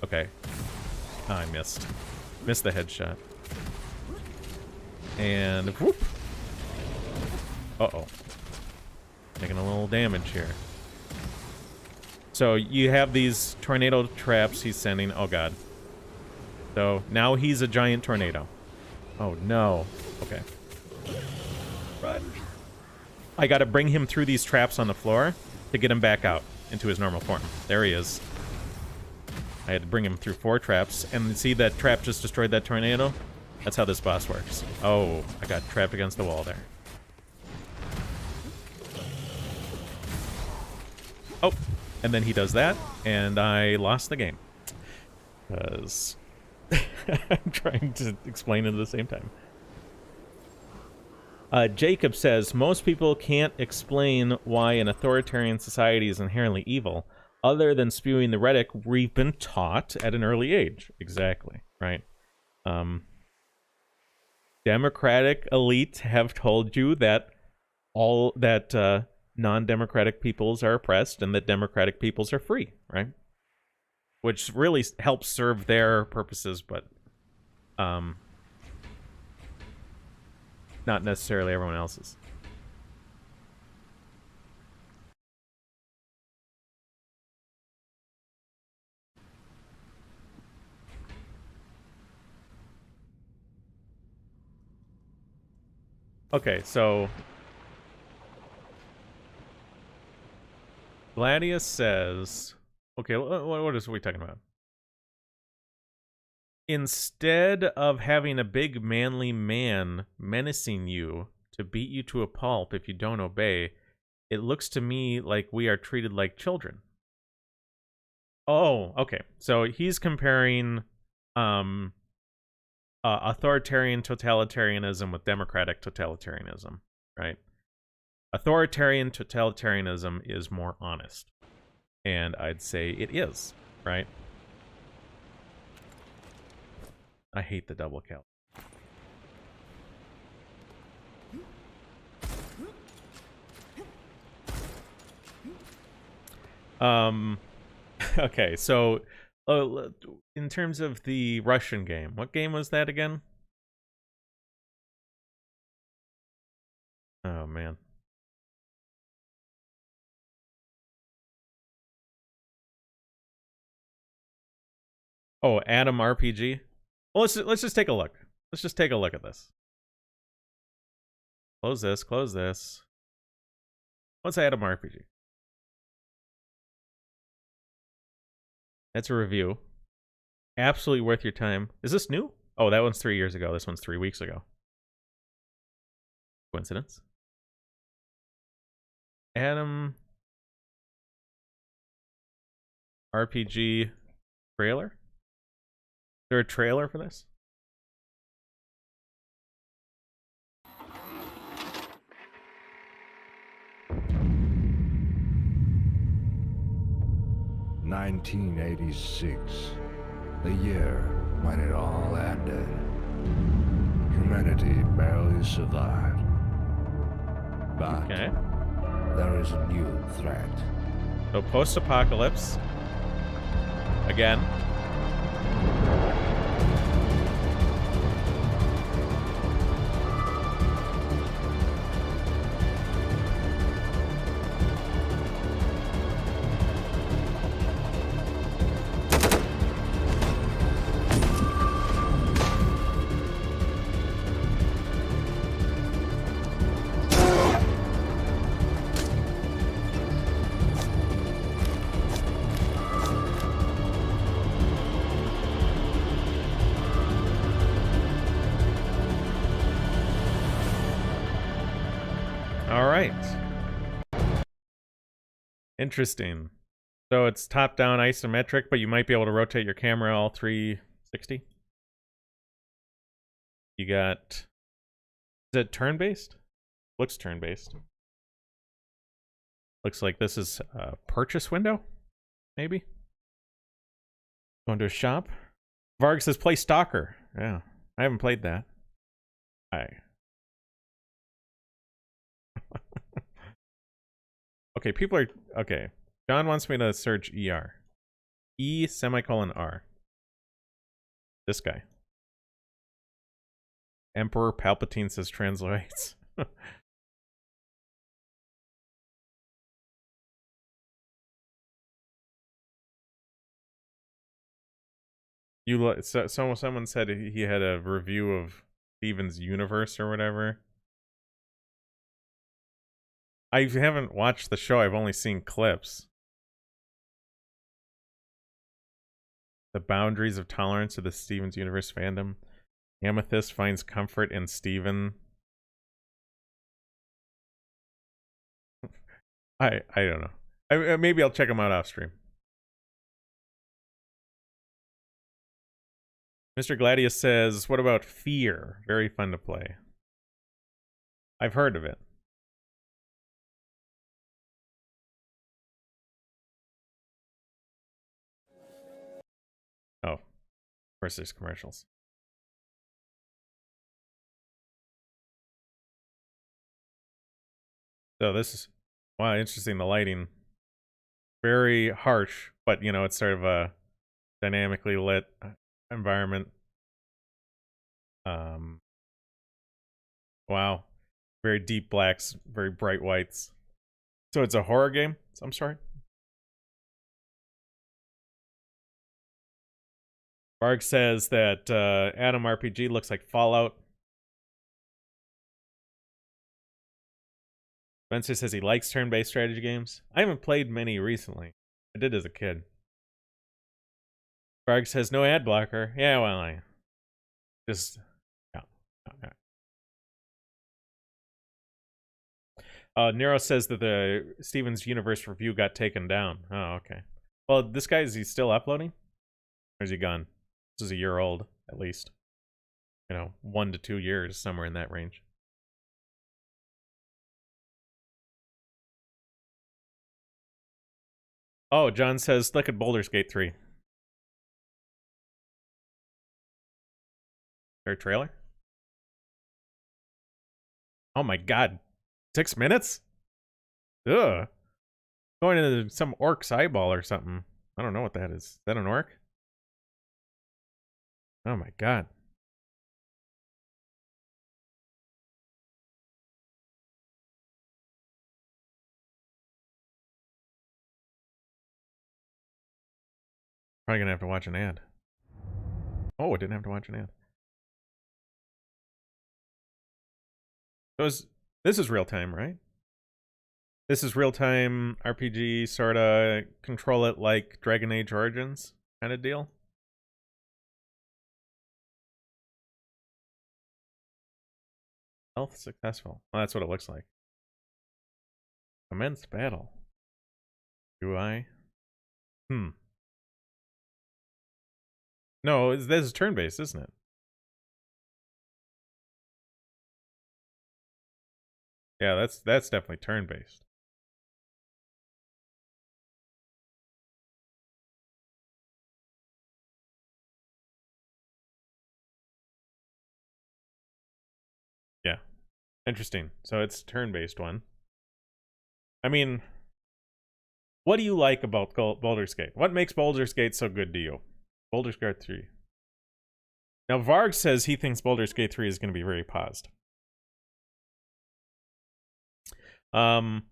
Okay. Oh, I missed. Missed the headshot. And whoop. Uh-oh. Taking a little damage here. So you have these tornado traps he's sending. Oh, God. So now he's a giant tornado. Oh, no. Okay. Right. I gotta bring him through these traps on the floor to get him back out into his normal form. There he is. I had to bring him through 4 traps, and see that trap just destroyed that tornado? That's how this boss works. Oh, I got trapped against the wall there. Oh, and then he does that, and I lost the game. Because I'm trying to explain it at the same time. Jacob says, most people can't explain why an authoritarian society is inherently evil. other than spewing the rhetoric we've been taught at an early age. Exactly, right? Democratic elite have told you that non-democratic peoples are oppressed and that democratic peoples are free, right? Which really helps serve their purposes, but not necessarily everyone else's. Okay, so Gladius says, okay, what is we talking about? Instead of having a big manly man menacing you to beat you to a pulp if you don't obey, it looks to me like we are treated like children. Oh, okay. So he's comparing authoritarian totalitarianism with democratic totalitarianism, right? Authoritarian totalitarianism is more honest. And I'd say it is, right? I hate the double kill. Okay, so in terms of the Russian game, what game was that again? Oh man. Oh, Atom RPG. Well, let's just take a look. Let's just take a look at this. Close this. Close this. What's Atom RPG? That's a review. Absolutely worth your time. Is this new? Oh, that one's 3 years ago. This one's 3 weeks ago. Coincidence? Atom RPG trailer? Is there a trailer for this? "1986, the year when it all ended. Humanity barely survived. But Okay. there is a new threat. So post-apocalypse. Again. Interesting. So it's top-down isometric, but you might be able to rotate your camera all 360. You got... Is it turn-based? Looks turn-based. Looks like this is a purchase window, maybe? Going to a shop? Varg says play Stalker. Yeah, I haven't played that. Okay, people are... Okay. John wants me to search ER. E semicolon R. This guy. Emperor Palpatine says translates. Someone said he had a review of Steven's Universe or whatever. I haven't watched the show. I've only seen clips. The boundaries of tolerance of the Steven's Universe fandom. Amethyst finds comfort in Steven. I don't know. Maybe I'll check him out off stream. Mr. Gladius says, what about Fear? Very fun to play. I've heard of it. course, there's commercials. So this is, wow, interesting. The lighting, very harsh, but you know, it's sort of a dynamically lit environment. Wow, very deep blacks, very bright whites. So it's a horror game. I'm sorry. Barg says that Atom RPG looks like Fallout. Spencer says he likes turn-based strategy games. I haven't played many recently. I did as a kid. Barg says no ad blocker. Yeah, well, I just yeah. Nero says that the Steven's Universe review got taken down. Oh, okay. Well, this guy, is he still uploading? Or is he gone? This is a year old, at least. You know, 1 to 2 years, somewhere in that range. Oh, John says, look at Baldur's Gate 3. Their trailer? Oh my god. 6 minutes? Ugh. Going into some orc's eyeball or something. I don't know what that is. Is that an orc? Oh my god. Probably gonna have to watch an ad. Oh, I didn't have to watch an ad. This is real time, right? This is real time RPG, sorta control it like Dragon Age Origins kind of deal. Health successful. Well, that's what it looks like. Commence battle. UI. No, this is turn-based, isn't it? Yeah, that's definitely turn-based. Yeah. Interesting. So it's turn-based one. I mean, what do you like about Baldur's Gate? What makes Baldur's Gate so good to you? Baldur's Gate 3. Now, Varg says he thinks Baldur's Gate 3 is going to be very paused. Mr.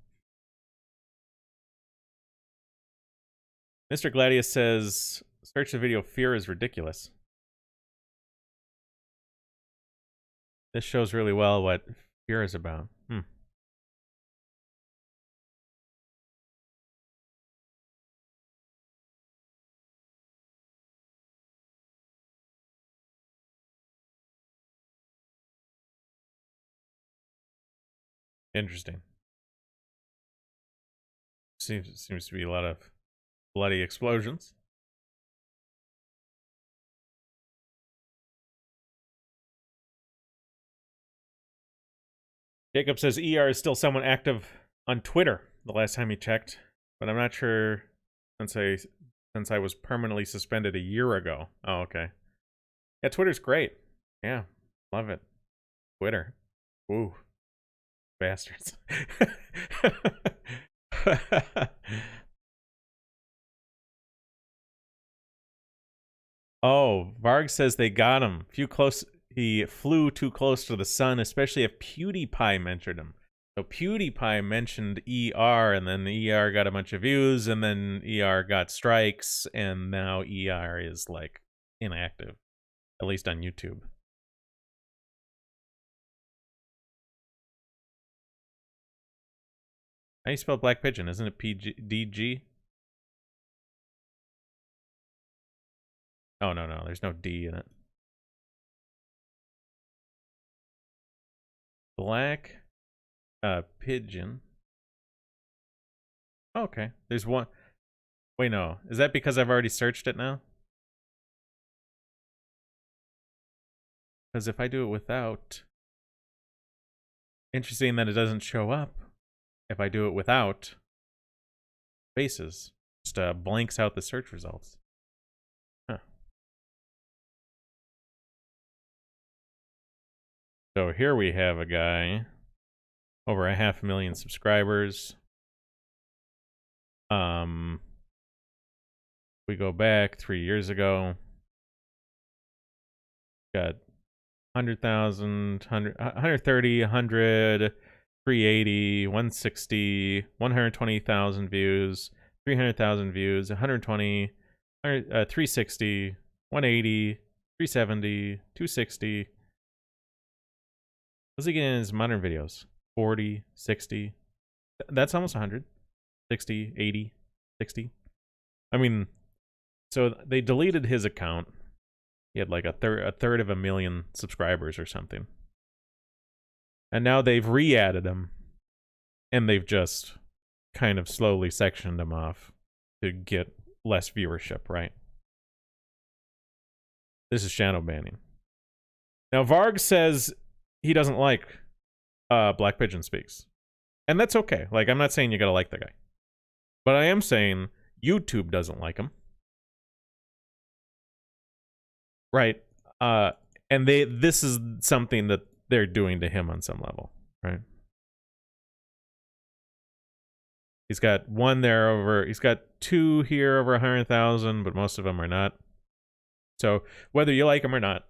Gladius says, search the video, fear is ridiculous. This shows really well what fear is about. Interesting. Seems to be a lot of bloody explosions. Jacob says ER is still somewhat active on Twitter the last time he checked, but I'm not sure since I was permanently suspended a year ago. Oh, okay. Yeah, Twitter's great. Yeah, love it. Twitter. Ooh, bastards. Oh, Varg says they got him. He flew too close to the sun, especially if PewDiePie mentioned him. So PewDiePie mentioned ER, and then ER got a bunch of views, and then ER got strikes, and now ER is like inactive, at least on YouTube. How do you spell Black Pigeon? Isn't it PDG? Oh, no, there's no D in it. Black Pigeon. Oh, okay, there's one. Wait, no. Is that because I've already searched it now? Because if I do it without... Interesting that it doesn't show up if I do it without spaces. Just blanks out the search results. Huh. So here we have a guy over 500,000 subscribers. We go back 3 years ago. Got 100,000, 130, 100, 380, 160, 120,000 views, 300,000 views, 120, 360, 180, 370, 260. What's he getting in his modern videos? 40, 60. That's almost 100. 60, 80, 60. I mean, so they deleted his account. He had like a third of a million subscribers or something. And now they've re-added him. And they've just kind of slowly sectioned him off to get less viewership, right? This is shadow banning. Now, Varg says he doesn't like Black Pigeon Speaks. And that's okay. Like, I'm not saying you gotta like the guy. But I am saying YouTube doesn't like him. Right? And this is something that they're doing to him on some level, right? He's got one there over, he's got two here over 100,000, but most of them are not. So whether you like him or not,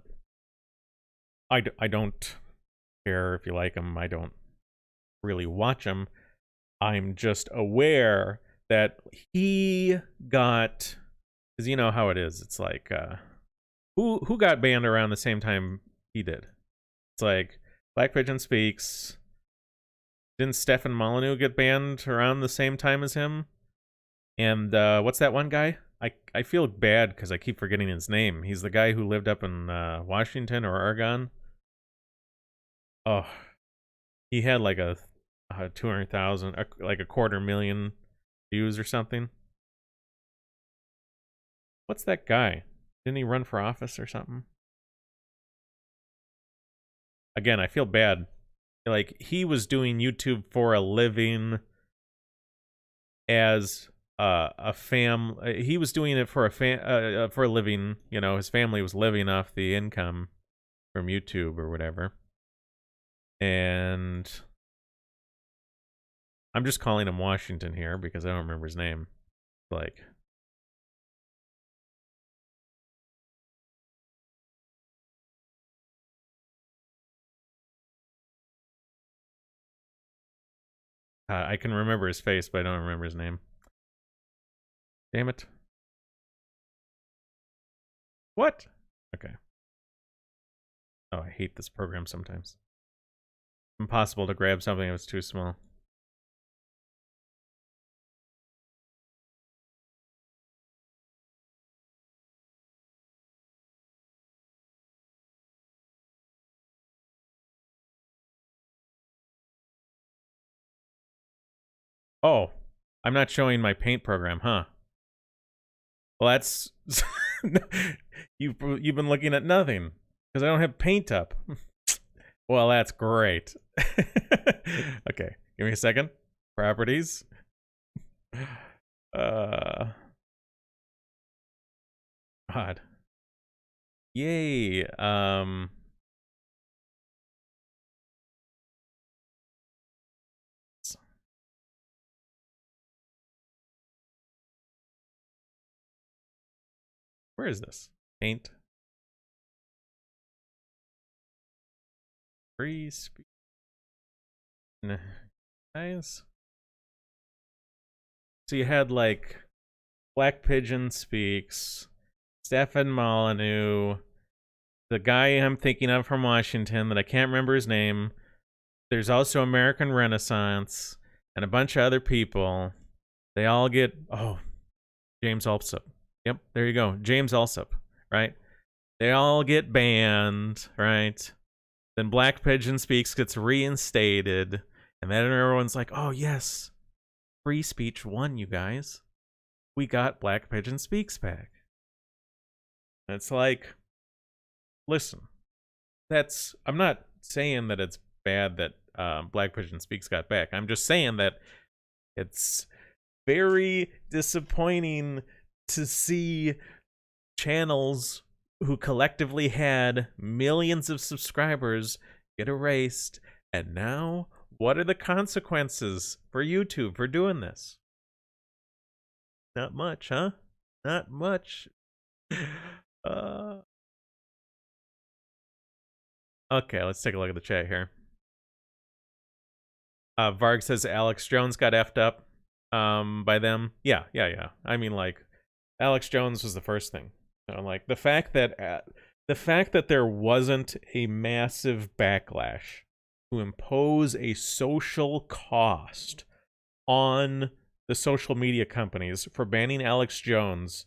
I don't care if you like him. I don't really watch him. I'm just aware that he got, because you know how it is. It's like, who got banned around the same time he did? It's like Black Pigeon Speaks. Didn't Stefan Molyneux get banned around the same time as him? And what's that one guy? I feel bad because I keep forgetting his name. He's the guy who lived up in Washington or Oregon. Oh, he had like a 200,000, like a 250,000 views or something. What's that guy? Didn't he run for office or something? Again, I feel bad. Like, he was doing YouTube for a living as a he was doing it for a living. You know, his family was living off the income from YouTube or whatever. And I'm just calling him Washington here because I don't remember his name. Like, I can remember his face, but I don't remember his name. Damn it. What? Okay. Oh, I hate this program sometimes. Impossible to grab something if it's too small. Oh, I'm not showing my paint program, huh? Well, that's you've been looking at nothing because I don't have paint up. Well, that's great. Okay, give me a second. Properties. God. Yay. Where is this? Paint. Free speech. Nice. So you had like Black Pigeon Speaks, Stefan Molyneux, the guy I'm thinking of from Washington that I can't remember his name. There's also American Renaissance and a bunch of other people. They all get, oh, James Alsop. Yep, there you go. James Alsop, right? They all get banned, right? Then Black Pigeon Speaks gets reinstated. And then everyone's like, oh, yes. Free speech won, you guys. We got Black Pigeon Speaks back. And it's like, listen, I'm not saying that it's bad that Black Pigeon Speaks got back. I'm just saying that it's very disappointing to see channels who collectively had millions of subscribers get erased. And now, what are the consequences for YouTube for doing this? Not much, huh? Not much. Okay, let's take a look at the chat here. Varg says Alex Jones got effed up by them. Yeah. I mean, like, Alex Jones was the first thing. So, like, the fact that there wasn't a massive backlash to impose a social cost on the social media companies for banning Alex Jones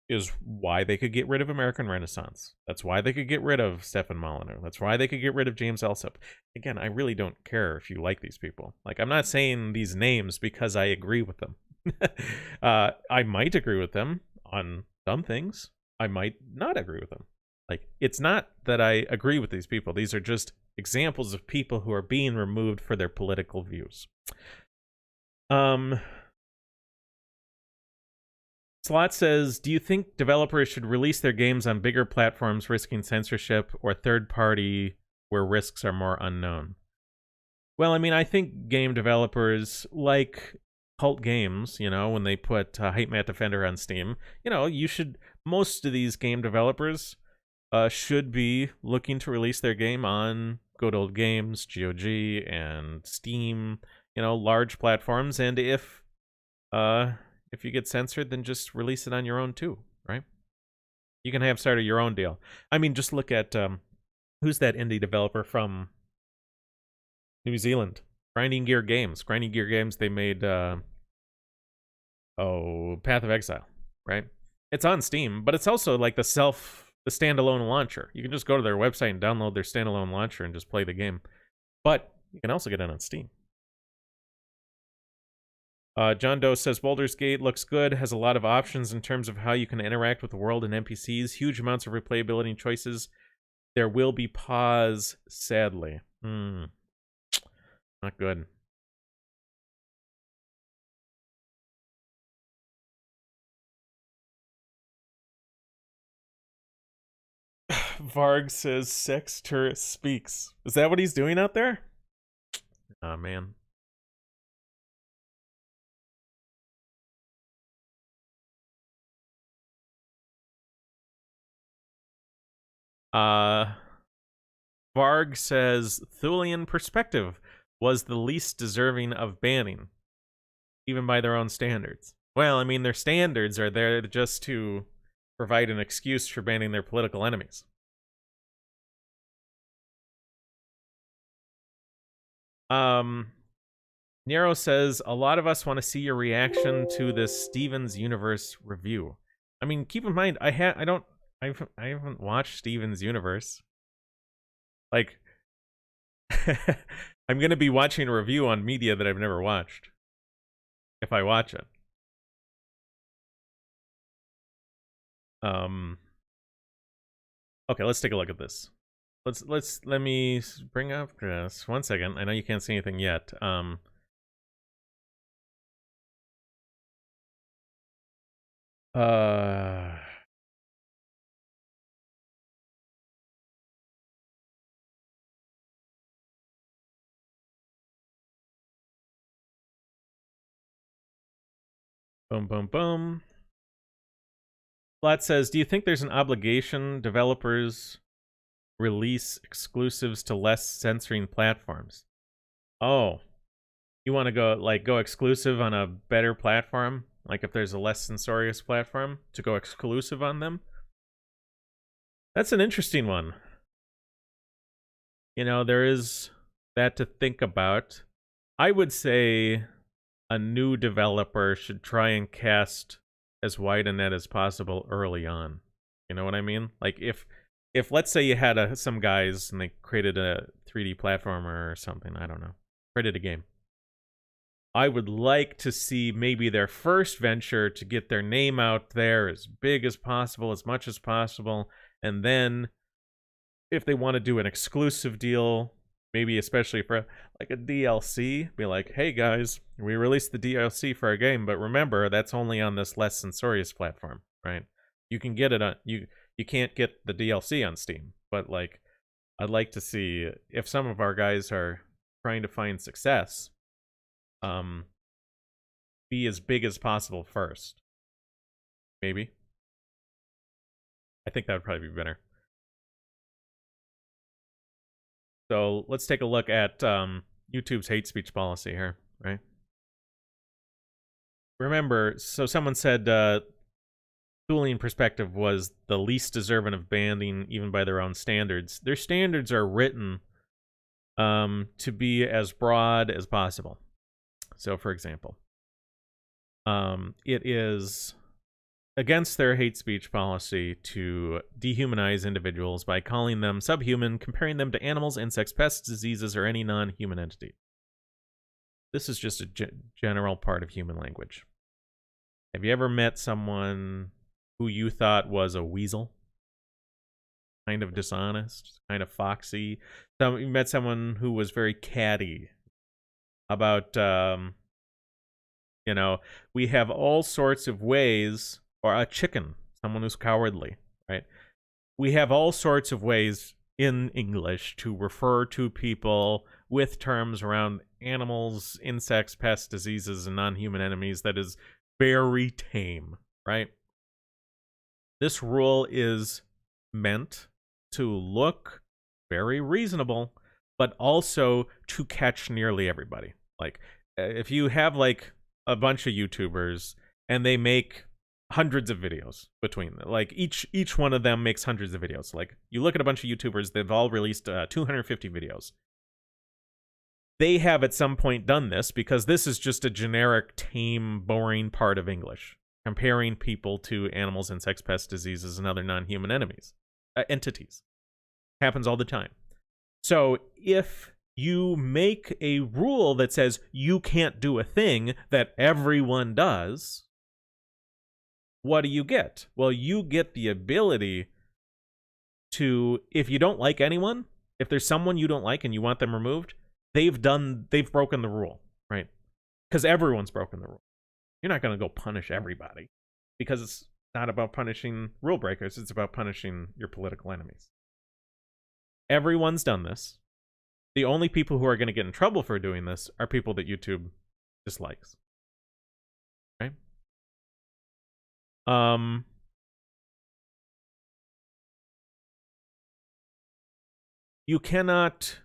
is why they could get rid of American Renaissance. That's why they could get rid of Stefan Molyneux. That's why they could get rid of James Alsop. Again, I really don't care if you like these people. Like, I'm not saying these names because I agree with them. I might agree with them on some things. I might not agree with them. Like, it's not that I agree with these people. These are just examples of people who are being removed for their political views. Slot says, do you think developers should release their games on bigger platforms risking censorship or third party where risks are more unknown? Well, I mean, I think game developers like cult games, you know, when they put Hype Mat Defender on Steam, you know, most of these game developers should be looking to release their game on Good Old Games, GOG, and Steam, you know, large platforms. And if you get censored, then just release it on your own too, right? You can have sort of your own deal. I mean, just look at who's that indie developer from New Zealand? Grinding Gear Games. Grinding Gear Games, they made Path of Exile, right? It's on Steam, but it's also like the standalone launcher. You can just go to their website and download their standalone launcher and just play the game. But you can also get it on Steam. John Doe says Baldur's Gate looks good, has a lot of options in terms of how you can interact with the world and NPCs, huge amounts of replayability and choices. There will be pause, sadly. Not good. Varg says sex tourist speaks. Is that what he's doing out there? Oh, man. Varg says Thulian Perspective was the least deserving of banning, even by their own standards. Well, I mean, their standards are there just to provide an excuse for banning their political enemies. Nero says, a lot of us want to see your reaction to this Steven's Universe review. I mean, keep in mind, I haven't watched Steven's Universe. Like, I'm going to be watching a review on media that I've never watched. If I watch it. Okay, let's take a look at this. Let me bring up this. 1 second. I know you can't see anything yet. Boom, boom, boom. Flat says, do you think there's an obligation developers release exclusives to less censoring platforms? Oh, you want to go exclusive on a better platform? Like if there's a less censorious platform to go exclusive on them? That's an interesting one. You know, there is that to think about. I would say a new developer should try and cast as wide a net as possible early on. You know what I mean? Like if let's say you had some guys and they created a 3D platformer or something, I don't know, created a game. I would like to see maybe their first venture to get their name out there as big as possible, as much as possible, and then if they want to do an exclusive deal, maybe especially for like a DLC, be like, hey guys, we released the DLC for our game, but remember that's only on this less censorious platform, right? You can get it on you can't get the DLC on Steam, but like I'd like to see if some of our guys are trying to find success, be as big as possible first. Maybe. I think that would probably be better. So let's take a look at YouTube's hate speech policy here, right? Remember, so someone said Thulian perspective was the least deserving of banning, even by their own standards. Their standards are written to be as broad as possible. So, for example, it is against their hate speech policy to dehumanize individuals by calling them subhuman, comparing them to animals, insects, pests, diseases, or any non-human entity. This is just a general part of human language. Have you ever met someone who you thought was a weasel? Kind of dishonest, kind of foxy. You met someone who was very catty about, you know, we have all sorts of ways, or a chicken, someone who's cowardly, right? We have all sorts of ways in English to refer to people with terms around animals, insects, pests, diseases, and non-human enemies that is very tame, right? This rule is meant to look very reasonable, but also to catch nearly everybody. Like, if you have like a bunch of YouTubers and they make hundreds of videos between them, like each one of them makes hundreds of videos. Like, you look at a bunch of YouTubers, they've all released 250 videos. They have at some point done this because this is just a generic, tame, boring part of English, comparing people to animals, insects, pests, diseases, and other non-human entities. Happens all the time. So if you make a rule that says you can't do a thing that everyone does, what do you get? Well, you get the ability to, if you don't like anyone, if there's someone you don't like and you want them removed, they've broken the rule, right? Because everyone's broken the rule. You're not going to go punish everybody, because it's not about punishing rule breakers, it's about punishing your political enemies. Everyone's done this. The only people who are going to get in trouble for doing this are people that YouTube dislikes. Right? You cannot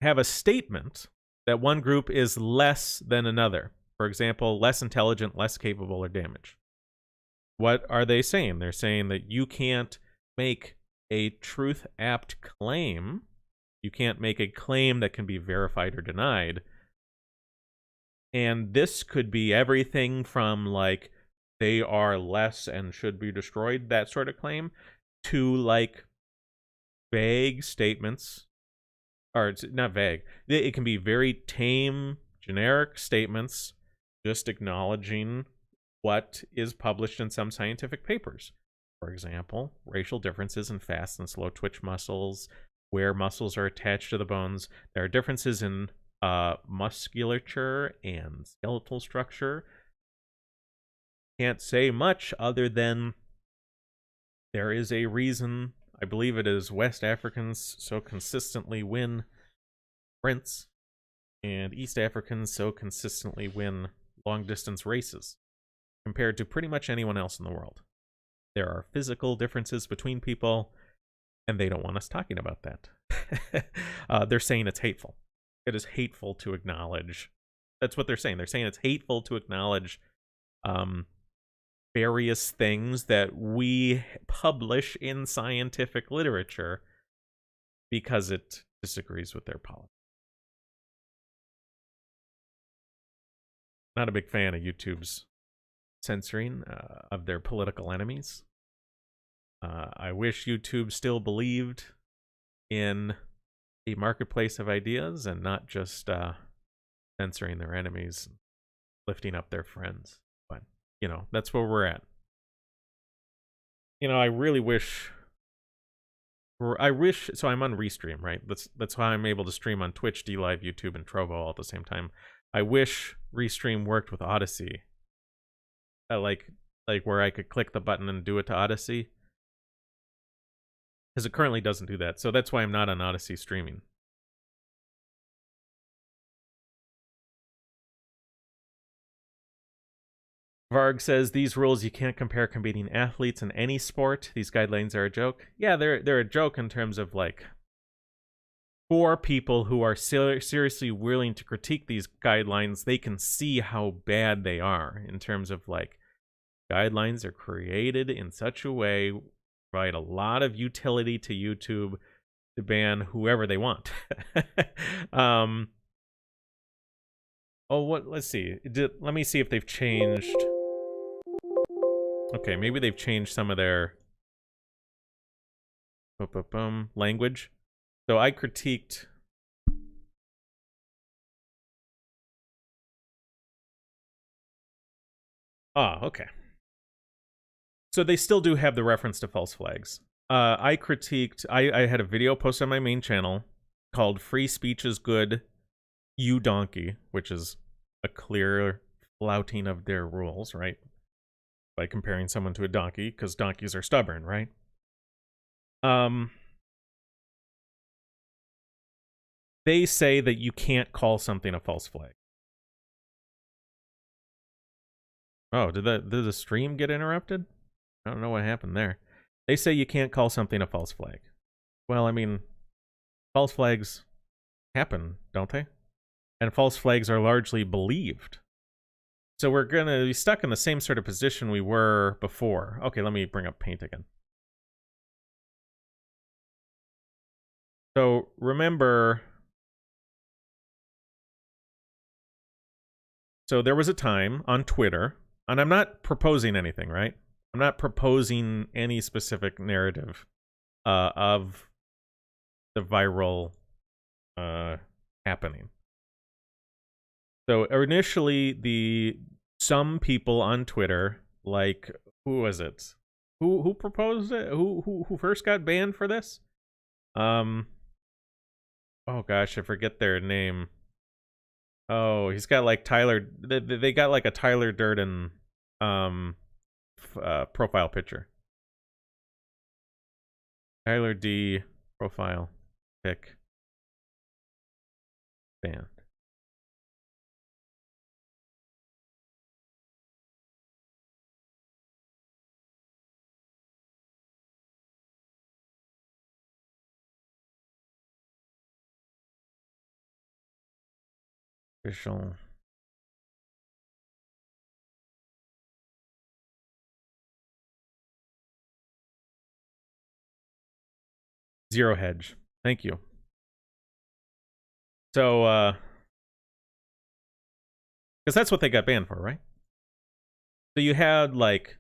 have a statement that one group is less than another. For example, less intelligent, less capable, or damaged. What are they saying? They're saying that you can't make a truth-apt claim. You can't make a claim that can be verified or denied. And this could be everything from, like, they are less and should be destroyed, that sort of claim, to, like, vague statements. Or it's not vague. It can be very tame, generic statements, just acknowledging what is published in some scientific papers. For example, racial differences in fast and slow twitch muscles, where muscles are attached to the bones. There are differences in musculature and skeletal structure. Can't say much other than there is a reason. I believe it is West Africans so consistently win sprints, and East Africans so consistently win long-distance races compared to pretty much anyone else in the world. There are physical differences between people, and they don't want us talking about that. They're saying it's hateful. It is hateful to acknowledge. That's what they're saying. They're saying it's hateful to acknowledge various things that we publish in scientific literature because it disagrees with their policy. Not a big fan of YouTube's censoring of their political enemies. I wish YouTube still believed in a marketplace of ideas and not just censoring their enemies, lifting up their friends. But, you know, that's where we're at. You know, I really wish... So I'm on Restream, right? That's how I'm able to stream on Twitch, DLive, YouTube, and Trovo all at the same time. I wish Restream worked with Odyssey. Like where I could click the button and do it to Odyssey. Because it currently doesn't do that. So that's why I'm not on Odyssey streaming. Varg says, these rules, you can't compare competing athletes in any sport. These guidelines are a joke. Yeah, they're a joke in terms of, like, for people who are seriously willing to critique these guidelines, they can see how bad they are in terms of, like, guidelines are created in such a way, provide a lot of utility to YouTube to ban whoever they want. Let's see. Let me see if they've changed. Okay, maybe they've changed some of their language. So I critiqued. Okay. So they still do have the reference to false flags. I critiqued. I had a video posted on my main channel called "Free Speech is Good, You Donkey," which is a clear flouting of their rules, right? By comparing someone to a donkey, because donkeys are stubborn, right? They say that you can't call something a false flag. Oh, did the stream get interrupted? I don't know what happened there. They say you can't call something a false flag. Well, I mean, false flags happen, don't they? And false flags are largely believed. So we're going to be stuck in the same sort of position we were before. Okay, let me bring up Paint again. So remember... So there was a time on Twitter, and I'm not proposing anything, right? I'm not proposing any specific narrative of the viral happening. So initially, some people on Twitter, like, who was it? Who proposed it? Who first got banned for this? Oh gosh, I forget their name. Oh, he's got like Tyler. They got like a Tyler Durden profile picture. Tyler D profile pic banned. Official. Zero Hedge. Thank you. So, because that's what they got banned for, right? So you had, like,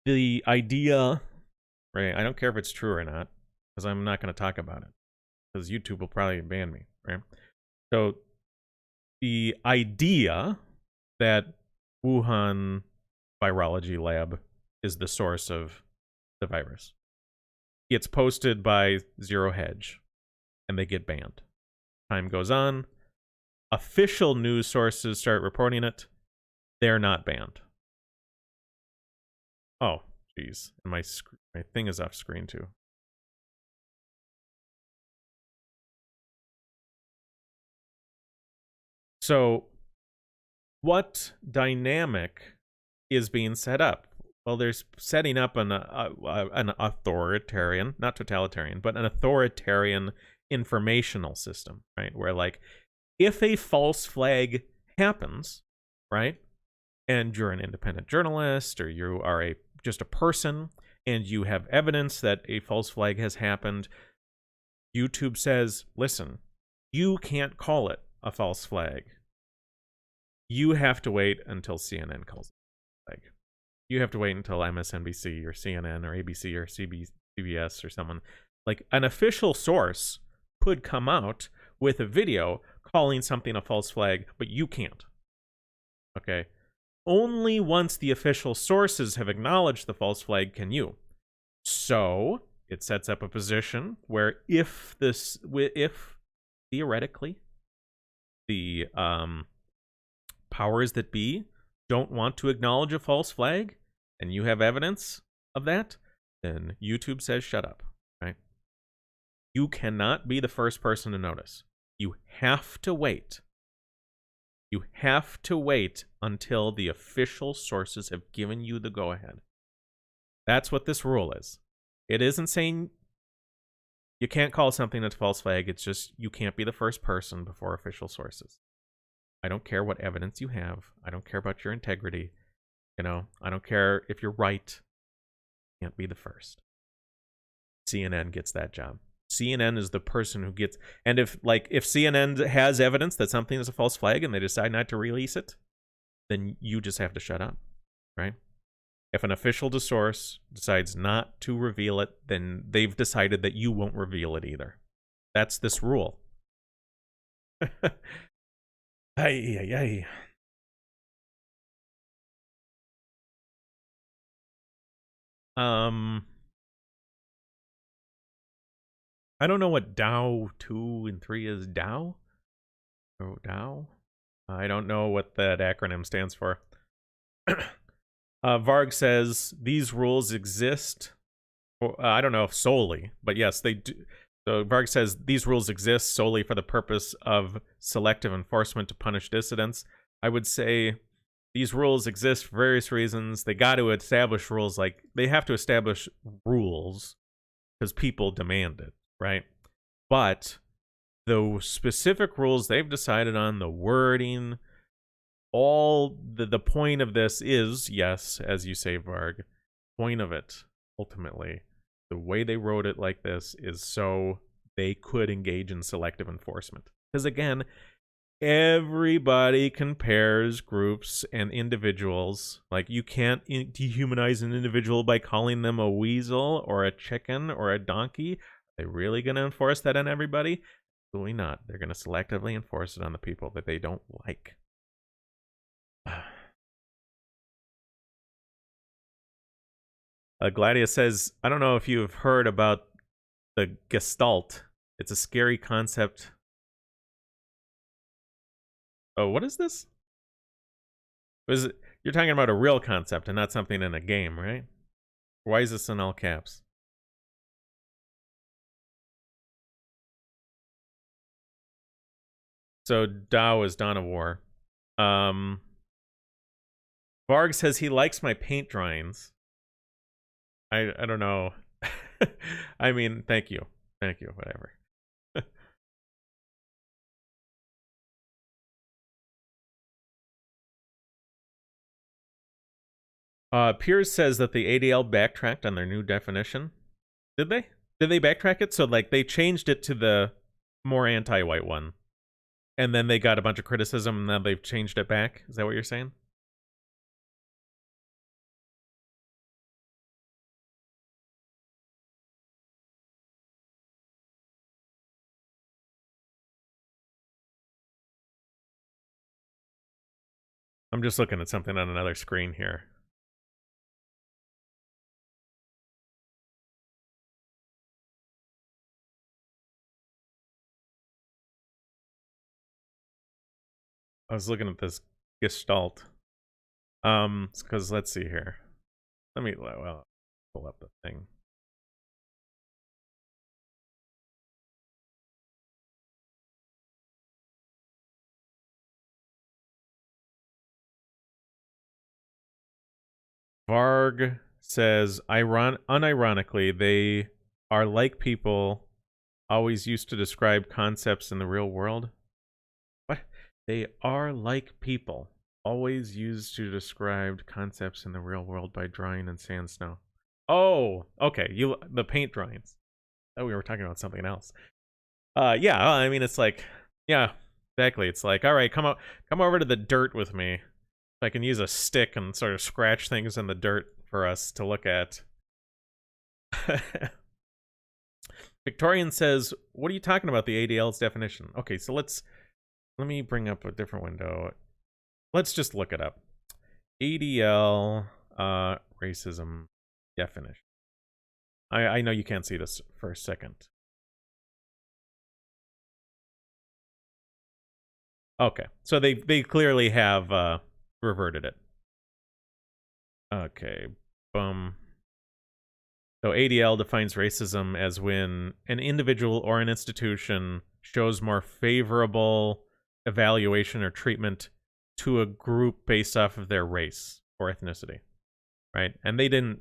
the idea, right? I don't care if it's true or not, because I'm not going to talk about it, because YouTube will probably ban me, right? So the idea that Wuhan virology lab is the source of the virus. It's posted by Zero Hedge, and they get banned. Time goes on. Official news sources start reporting it. They're not banned. Oh, jeez. And my thing is off screen, too. So, what dynamic is being set up? Well, there's setting up an authoritarian, not totalitarian, but an authoritarian informational system, right? Where, like, if a false flag happens, right, and you're an independent journalist or you are just a person and you have evidence that a false flag has happened, YouTube says, listen, you can't call it a false flag. You have to wait until CNN calls it a flag. You have to wait until MSNBC or CNN or ABC or CBS or someone, like an official source, could come out with a video calling something a false flag, but you can't. Okay? Only once the official sources have acknowledged the false flag can you. So it sets up a position where if theoretically the powers that be don't want to acknowledge a false flag, and you have evidence of that, then YouTube says shut up, right? You cannot be the first person to notice. You have to wait. You have to wait until the official sources have given you the go-ahead. That's what this rule is. It isn't saying you can't call something a false flag. It's just you can't be the first person before official sources. I don't care what evidence you have. I don't care about your integrity. You know, I don't care if you're right. You can't be the first. CNN gets that job. CNN is the person who gets, and if CNN has evidence that something is a false flag and they decide not to release it, then you just have to shut up, right? If an official source decides not to reveal it, then they've decided that you won't reveal it either. That's this rule. Ay. I don't know what DAO 2 and 3 is. DAO? Oh, DAO? I don't know what that acronym stands for. Varg says these rules exist. I don't know if solely, but yes, they do. So Varg says these rules exist solely for the purpose of selective enforcement to punish dissidents. I would say these rules exist for various reasons. They got to establish rules, like they have to establish rules because people demand it, right? But the specific rules they've decided on, the wording, all the point of this is, yes, as you say, Varg, point of it, ultimately, the way they wrote it like this is so they could engage in selective enforcement. Because again, everybody compares groups and individuals. Like, you can't dehumanize an individual by calling them a weasel or a chicken or a donkey. Are they really going to enforce that on everybody? Absolutely not. They're going to selectively enforce it on the people that they don't like. Gladius says, I don't know if you have heard about the Gestalt. It's a scary concept. Oh, what is this? You're talking about a real concept and not something in a game, right? Why is this in all caps? So DAO is Dawn of War. Varg says he likes my paint drawings. I don't know. I mean, thank you. Thank you, whatever. Piers says that the ADL backtracked on their new definition. Did they? Did they backtrack it? So, like, they changed it to the more anti-white one. And then they got a bunch of criticism, and then they've changed it back? Is that what you're saying? I'm just looking at something on another screen here. I was looking at this Gestalt. Because let's see here. Let me, well, pull up the thing. Varg says, unironically, they are like people always used to describe concepts in the real world. What? They are like people always used to describe concepts in the real world by drawing in sand snow. Oh, okay. The paint drawings. Oh, we were talking about something else. Yeah, I mean, it's like, yeah, exactly. It's like, all right, come over to the dirt with me. I can use a stick and sort of scratch things in the dirt for us to look at. Victorian says, what are you talking about, the ADL's definition? Okay, so let me bring up a different window. Let's just look it up. ADL racism definition. I know you can't see this for a second. Okay, so they clearly have reverted it. Okay, boom. So ADL defines racism as when an individual or an institution shows more favorable evaluation or treatment to a group based off of their race or ethnicity, right? And they didn't.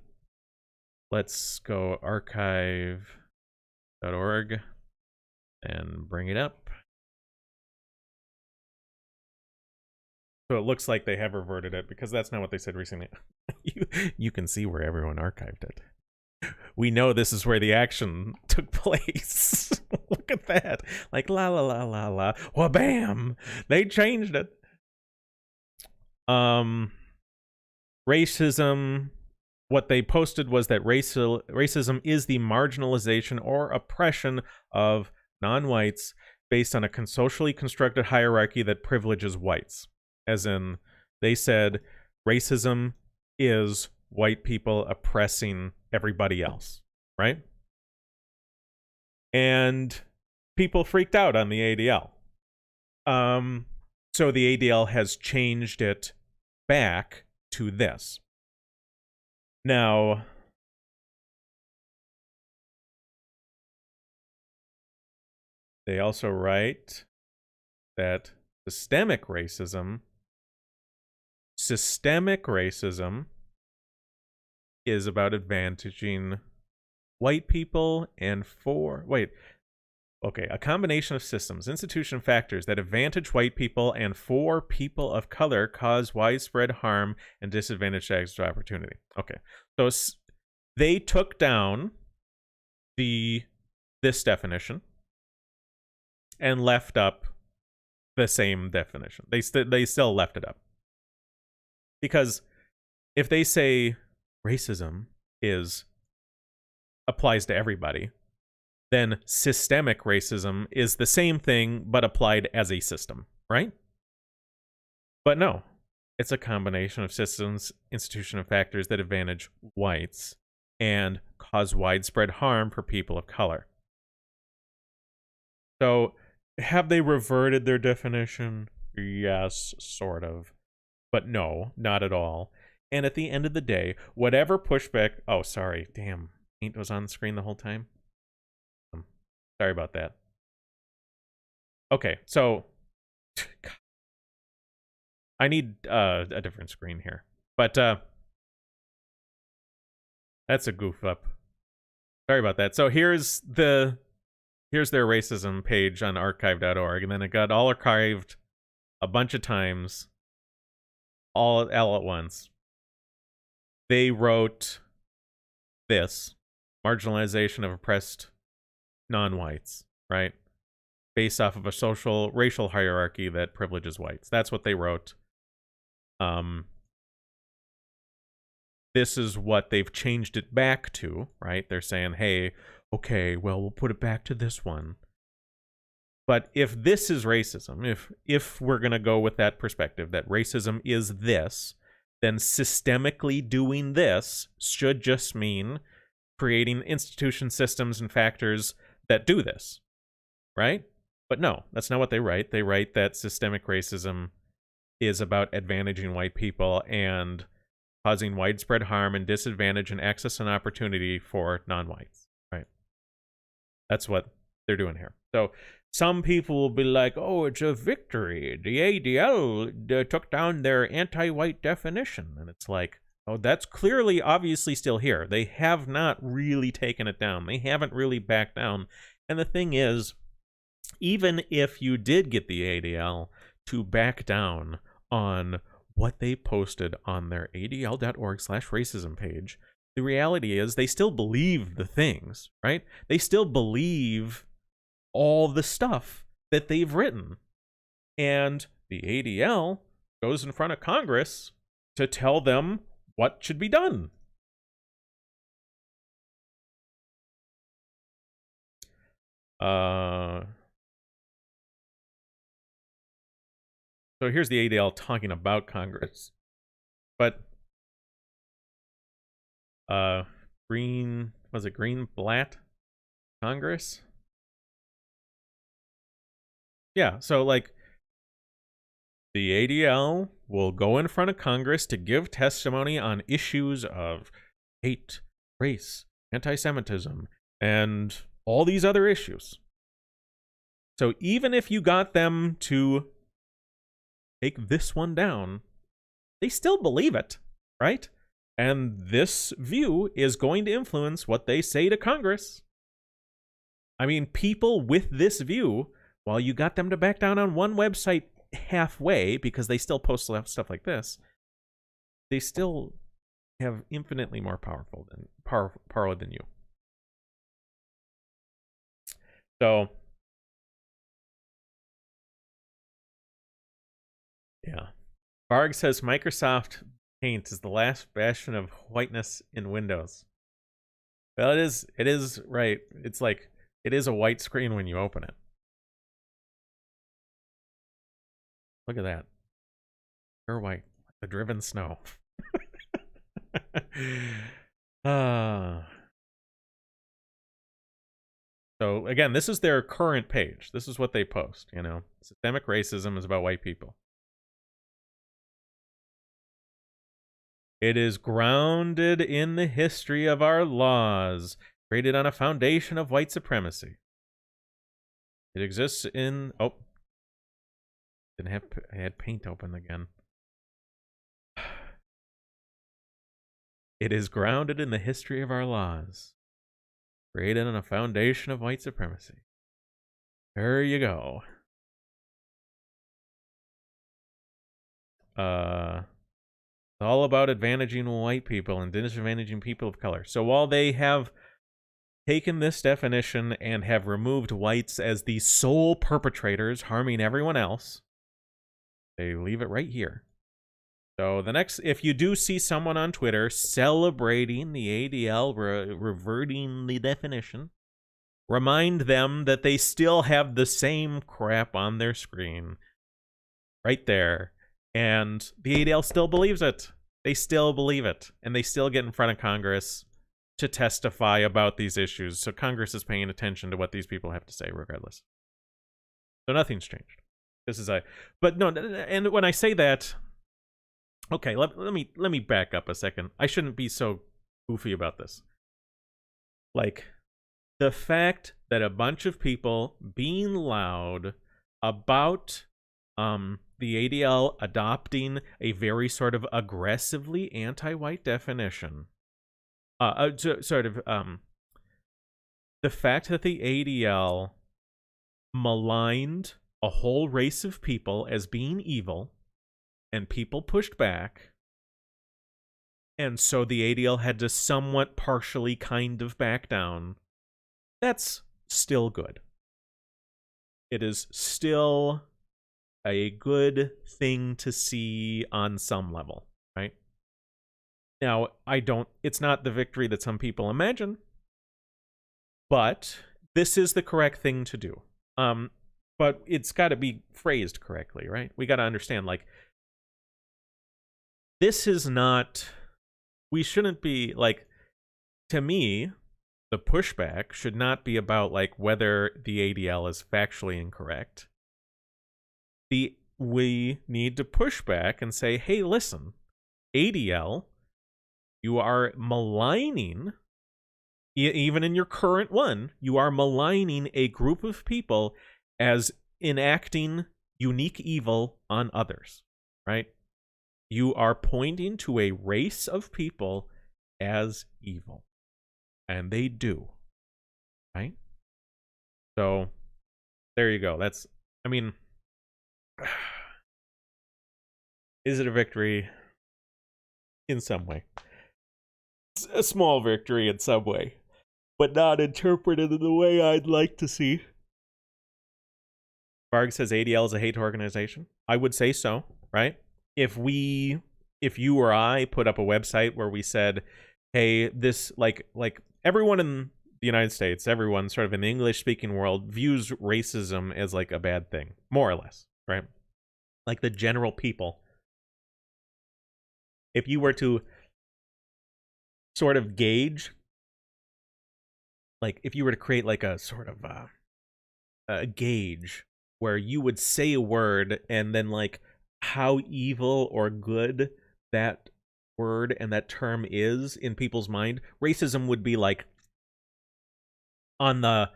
Let's go archive.org and bring it up. So it looks like they have reverted it, because that's not what they said recently. You can see where everyone archived it. We know this is where the action took place. Look at that. Like, la la la la la. Well, bam! They changed it. Racism. What they posted was that racism is the marginalization or oppression of non-whites based on a socially constructed hierarchy that privileges whites. As in, they said racism is white people oppressing everybody else, right? And people freaked out on the ADL. So the ADL has changed it back to this. Now, they also write that systemic racism is about advantaging white people and a combination of systems, institution factors that advantage white people and for people of color cause widespread harm and disadvantage access to opportunity. Okay, so they took down this definition and left up the same definition. They still left it up. Because if they say racism applies to everybody, then systemic racism is the same thing but applied as a system, right? But no, it's a combination of systems, institution, and factors that advantage whites and cause widespread harm for people of color. So, have they reverted their definition? Yes, sort of. But no, not at all. And at the end of the day, whatever pushback... Oh, sorry. Damn. Paint was on the screen the whole time. Sorry about that. Okay, so... I need a different screen here. But that's a goof up. Sorry about that. So here's their racism page on archive.org, and then it got all archived a bunch of times, all at once. They wrote this: marginalization of oppressed non-whites, right? Based off of a racial hierarchy that privileges whites. That's what they wrote. This is what they've changed it back to, right? They're saying, hey, okay, well, we'll put it back to this one. But if this is racism, if we're going to go with that perspective, that racism is this, then systemically doing this should just mean creating institution, systems, and factors that do this, right? But no, that's not what they write. They write that systemic racism is about advantaging white people and causing widespread harm and disadvantage and access and opportunity for non-whites, right? That's what they're doing here. So some people will be like, oh, it's a victory. The ADL took down their anti-white definition. And it's like, oh, that's clearly, obviously still here. They have not really taken it down. They haven't really backed down. And the thing is, even if you did get the ADL to back down on what they posted on their adl.org/racism page, the reality is they still believe the things, right? They still believe all the stuff that they've written. And the ADL goes in front of Congress to tell them what should be done. So here's the ADL talking about Congress. But Greenblatt Congress? Yeah, so like the ADL will go in front of Congress to give testimony on issues of hate, race, anti-Semitism, and all these other issues. So even if you got them to take this one down, they still believe it, right? And this view is going to influence what they say to Congress. I mean, people with this view, while you got them to back down on one website halfway because they still post stuff like this, they still have infinitely more power than you. So, yeah. Varg says Microsoft Paint is the last bastion of whiteness in Windows. Well, it is right. It's like, it is a white screen when you open it. Look at that. Pure white. The driven snow. So again, this is their current page. This is what they post, you know. Systemic racism is about white people. It is grounded in the history of our laws, created on a foundation of white supremacy. It exists in... Oh. I had Paint open again. It is grounded in the history of our laws, created on a foundation of white supremacy. There you go. It's all about advantaging white people and disadvantaging people of color. So while they have taken this definition and have removed whites as the sole perpetrators harming everyone else, they leave it right here. So the next, if you do see someone on Twitter celebrating the ADL reverting the definition, remind them that they still have the same crap on their screen right there. And the ADL still believes it. They still believe it. And they still get in front of Congress to testify about these issues. So Congress is paying attention to what these people have to say regardless. So nothing's changed. This is but no, and when I say that, okay, let me back up a second. I shouldn't be so goofy about this. Like, the fact that a bunch of people being loud about the ADL adopting a very sort of aggressively anti-white definition, the fact that the ADL maligned a whole race of people as being evil, and people pushed back, and so the ADL had to somewhat partially kind of back down, that's still good. It is still a good thing to see on some level, right? Now, it's not the victory that some people imagine, but this is the correct thing to do. But it's got to be phrased correctly, right? We got to understand, like, this is not, we shouldn't be, like, to me, the pushback should not be about, like, whether the ADL is factually incorrect. We need to push back and say, hey, listen, ADL, you are maligning, even in your current one, you are maligning a group of people as enacting unique evil on others, right? You are pointing to a race of people as evil. And they do, right? So, there you go. That's, I mean, is it a victory? In some way. It's a small victory in some way, but not interpreted in the way I'd like to see. Varg says ADL is a hate organization. I would say so, right? If you or I put up a website where we said, hey, this, like everyone in the United States, everyone sort of in the English-speaking world views racism as like a bad thing, more or less, right? Like the general people. If you were to sort of gauge, like if you were to create like a sort of a gauge where you would say a word and then like how evil or good that word and that term is in people's mind, racism would be like on the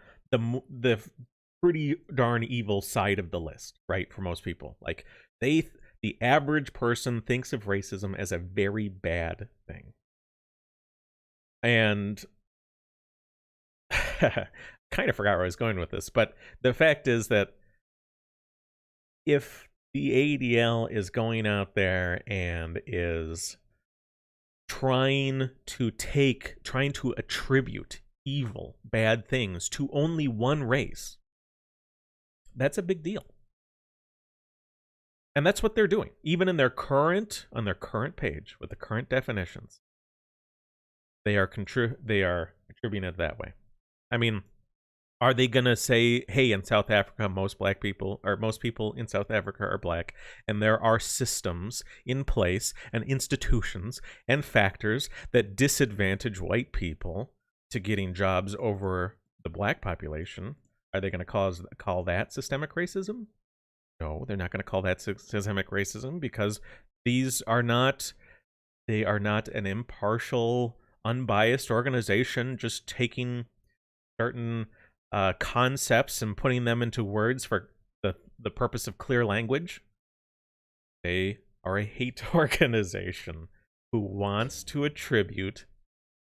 pretty darn evil side of the list, right? For most people, like the average person thinks of racism as a very bad thing, and kind of forgot where I was going with this, but the fact is that if the ADL is going out there and is trying to attribute evil, bad things to only one race, that's a big deal. And that's what they're doing. Even on their current page with the current definitions, they are attributing it that way. I mean, are they gonna say, hey, in South Africa, most people in South Africa are black, and there are systems in place and institutions and factors that disadvantage white people to getting jobs over the black population? Are they gonna call that systemic racism? No, they're not gonna call that systemic racism, because they are not an impartial, unbiased organization just taking certain concepts and putting them into words for the purpose of clear language. They are a hate organization who wants to attribute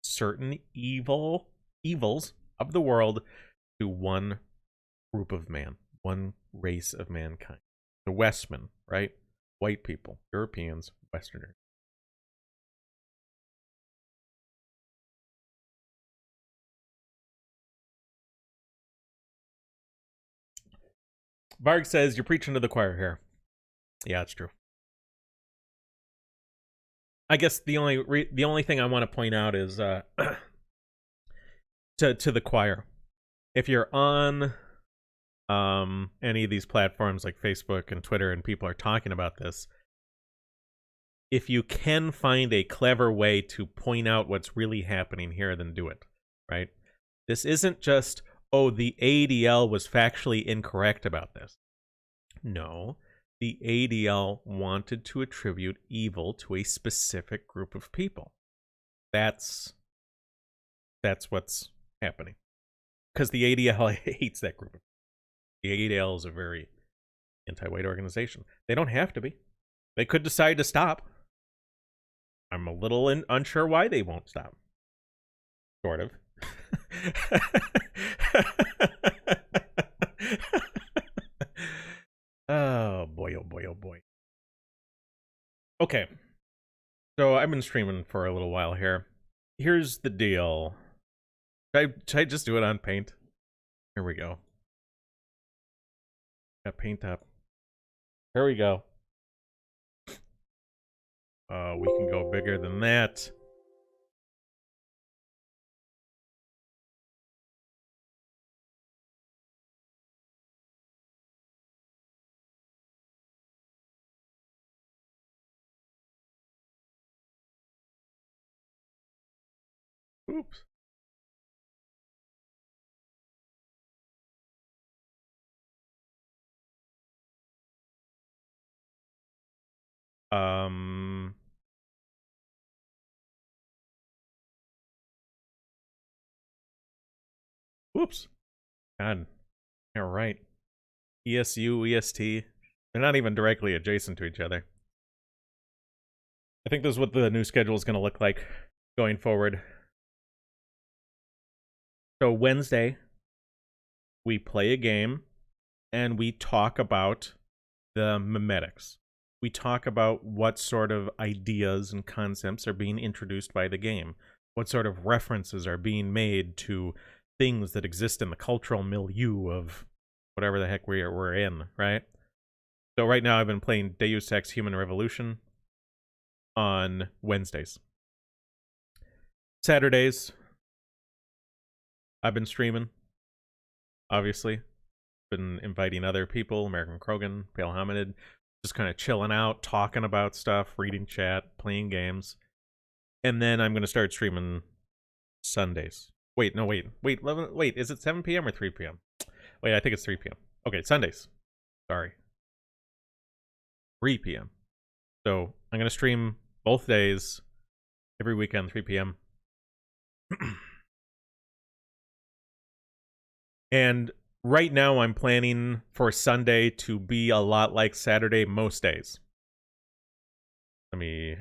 certain evils of the world to one group of man, one race of mankind. The Westmen, right? White people, Europeans, Westerners. Varg says, you're preaching to the choir here. Yeah, it's true. I guess the only thing I want to point out is to the choir. If you're on any of these platforms like Facebook and Twitter and people are talking about this, if you can find a clever way to point out what's really happening here, then do it, right? This isn't just, oh, the ADL was factually incorrect about this. No, the ADL wanted to attribute evil to a specific group of people. That's what's happening. Because the ADL hates that group. The ADL is a very anti-white organization. They don't have to be. They could decide to stop. I'm a little unsure why they won't stop. Sort of. Oh boy, oh boy, oh boy. Okay. So I've been streaming for a little while here. Here's the deal. Should I just do it on Paint? Here we go. Got Paint up. Here we go. We can go bigger than that. Oops. Whoops. God. Yeah, right. ESU, EST. They're not even directly adjacent to each other. I think this is what the new schedule is going to look like going forward. So Wednesday, we play a game and we talk about the memetics. We talk about what sort of ideas and concepts are being introduced by the game. What sort of references are being made to things that exist in the cultural milieu of whatever the heck we're in, right? So right now I've been playing Deus Ex Human Revolution on Wednesdays. Saturdays, I've been streaming, obviously. Been inviting other people, American Krogan, Pale Hominid, just kind of chilling out, talking about stuff, reading chat, playing games. And then I'm going to start streaming Sundays. Wait, is it 7 p.m. or 3 p.m.? Wait, I think it's 3 p.m. Okay, Sundays. Sorry. 3 p.m. So I'm going to stream both days, every weekend, 3 p.m. And right now I'm planning for Sunday to be a lot like Saturday most days. Let me...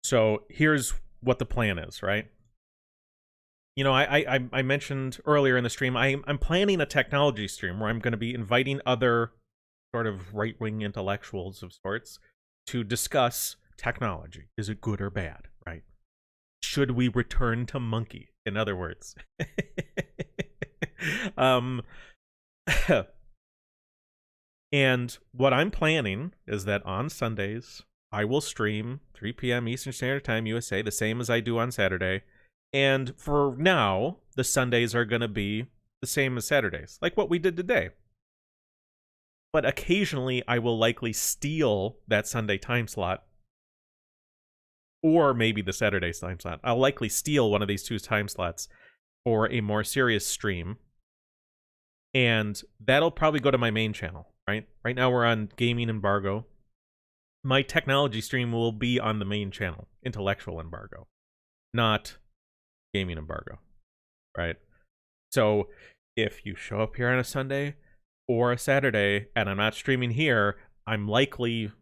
So here's what the plan is, right? You know, I mentioned earlier in the stream, I'm planning a technology stream where I'm going to be inviting other sort of right-wing intellectuals of sorts to discuss technology. Is it good or bad, right? Should we return to monkey, in other words? um, and what I'm planning is that on Sundays, I will stream 3 p.m. Eastern Standard Time, USA, the same as I do on Saturday. And for now, the Sundays are going to be the same as Saturdays, like what we did today. But occasionally, I will likely steal that Sunday time slot, or maybe the Saturday time slot. I'll likely steal one of these two time slots for a more serious stream, and that'll probably go to my main channel, right? Right now, we're on Gaming Embargo. My technology stream will be on the main channel, Intellectual Embargo, not Gaming Embargo, right? So if you show up here on a Sunday or a Saturday and I'm not streaming here, I'm likely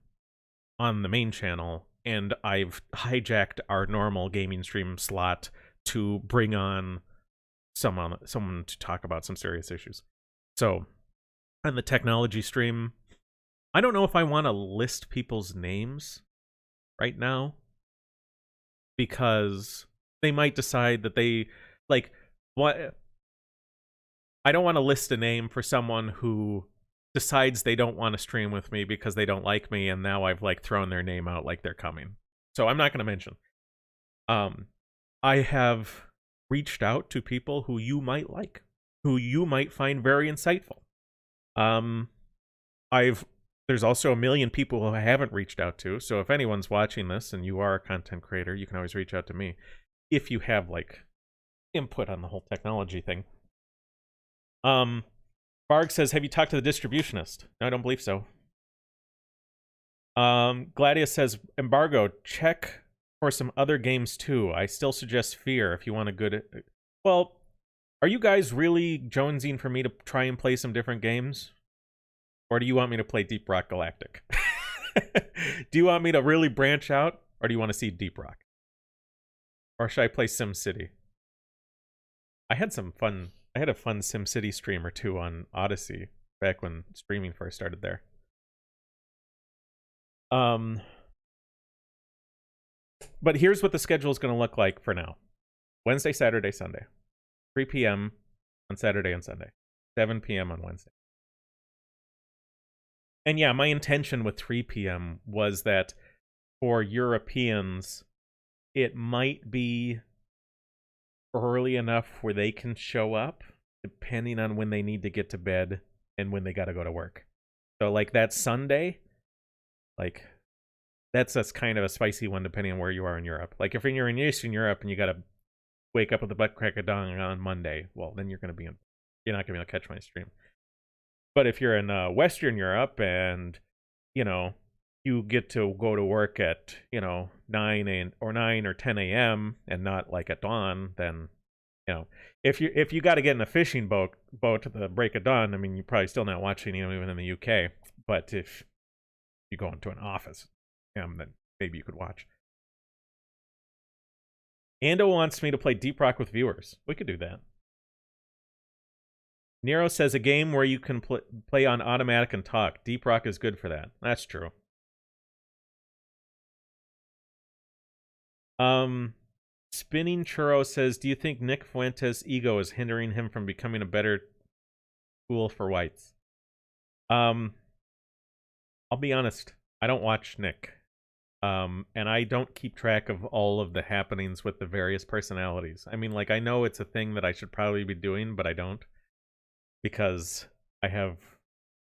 on the main channel, and I've hijacked our normal gaming stream slot to bring on someone to talk about some serious issues. So on the technology stream, I don't know if I want to list people's names right now, because they might decide that they like what. I don't want to list a name for someone who decides they don't want to stream with me because they don't like me, and now I've like thrown their name out like they're coming. So I'm not going to mention. I have reached out to people who you might like, who you might find very insightful. There's also a million people who I haven't reached out to. So if anyone's watching this and you are a content creator, you can always reach out to me if you have like input on the whole technology thing. Barg says, have you talked to the distributionist? No, I don't believe so. Gladius says, Embargo, check for some other games too. I still suggest Fear if you want a good... Well, are you guys really jonesing for me to try and play some different games? Or do you want me to play Deep Rock Galactic? Do you want me to really branch out? Or do you want to see Deep Rock? Or should I play SimCity? I had a fun SimCity stream or two on Odyssey back when streaming first started there. But here's what the schedule is going to look like for now. Wednesday, Saturday, Sunday. 3 p.m. on Saturday and Sunday. 7 p.m. on Wednesday. And yeah, my intention with 3 p.m. was that for Europeans, it might be early enough where they can show up, depending on when they need to get to bed and when they got to go to work. So like that Sunday, like that's kind of a spicy one depending on where you are in Europe. Like if you're in Eastern Europe and you got to wake up with the butt crack of dawn on Monday, well, then you're not going to be able to catch my stream. But if you're in Western Europe and, you know, you get to go to work at, you know, 9 or 10 a.m. and not like at dawn, then, you know, if you got to get in a fishing boat at the break of dawn, I mean, you're probably still not watching, you know, even in the UK. But if you go into an office, then maybe you could watch. Ando wants me to play Deep Rock with viewers. We could do that. Nero says a game where you can play on automatic and talk. Deep Rock is good for that. That's true. Spinning Churro says, do you think Nick Fuentes' ego is hindering him from becoming a better tool for whites? I'll be honest. I don't watch Nick. And I don't keep track of all of the happenings with the various personalities. I mean, like, I know it's a thing that I should probably be doing, but I don't. Because I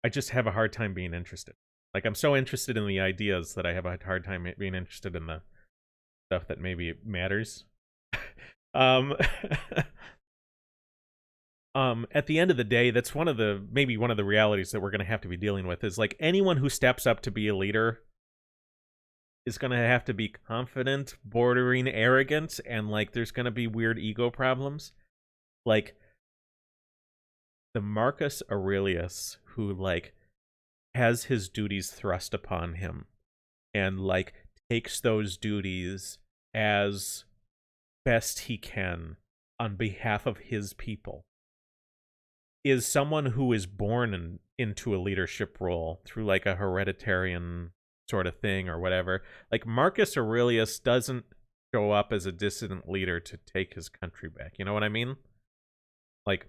just have a hard time being interested. Like, I'm so interested in the ideas that I have a hard time being interested in the stuff that maybe matters. At the end of the day, that's maybe one of the realities that we're going to have to be dealing with is, like, anyone who steps up to be a leader is going to have to be confident, bordering arrogant, and like there's going to be weird ego problems. Like the Marcus Aurelius who like has his duties thrust upon him and like takes those duties as best he can on behalf of his people is someone who is born into a leadership role through like a hereditarian sort of thing or whatever. Like Marcus Aurelius doesn't show up as a dissident leader to take his country back. You know what I mean? Like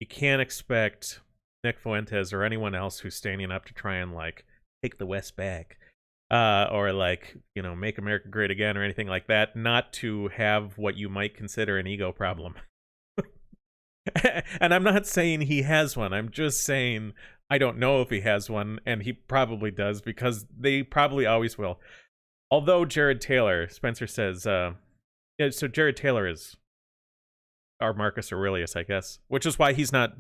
you can't expect Nick Fuentes or anyone else who's standing up to try and like take the West back or like, you know, make America great again or anything like that, not to have what you might consider an ego problem. And I'm not saying he has one. I'm just saying I don't know if he has one, and he probably does because they probably always will. Although Jared Taylor, Spencer says, yeah, so Jared Taylor is our Marcus Aurelius, I guess, which is why he's not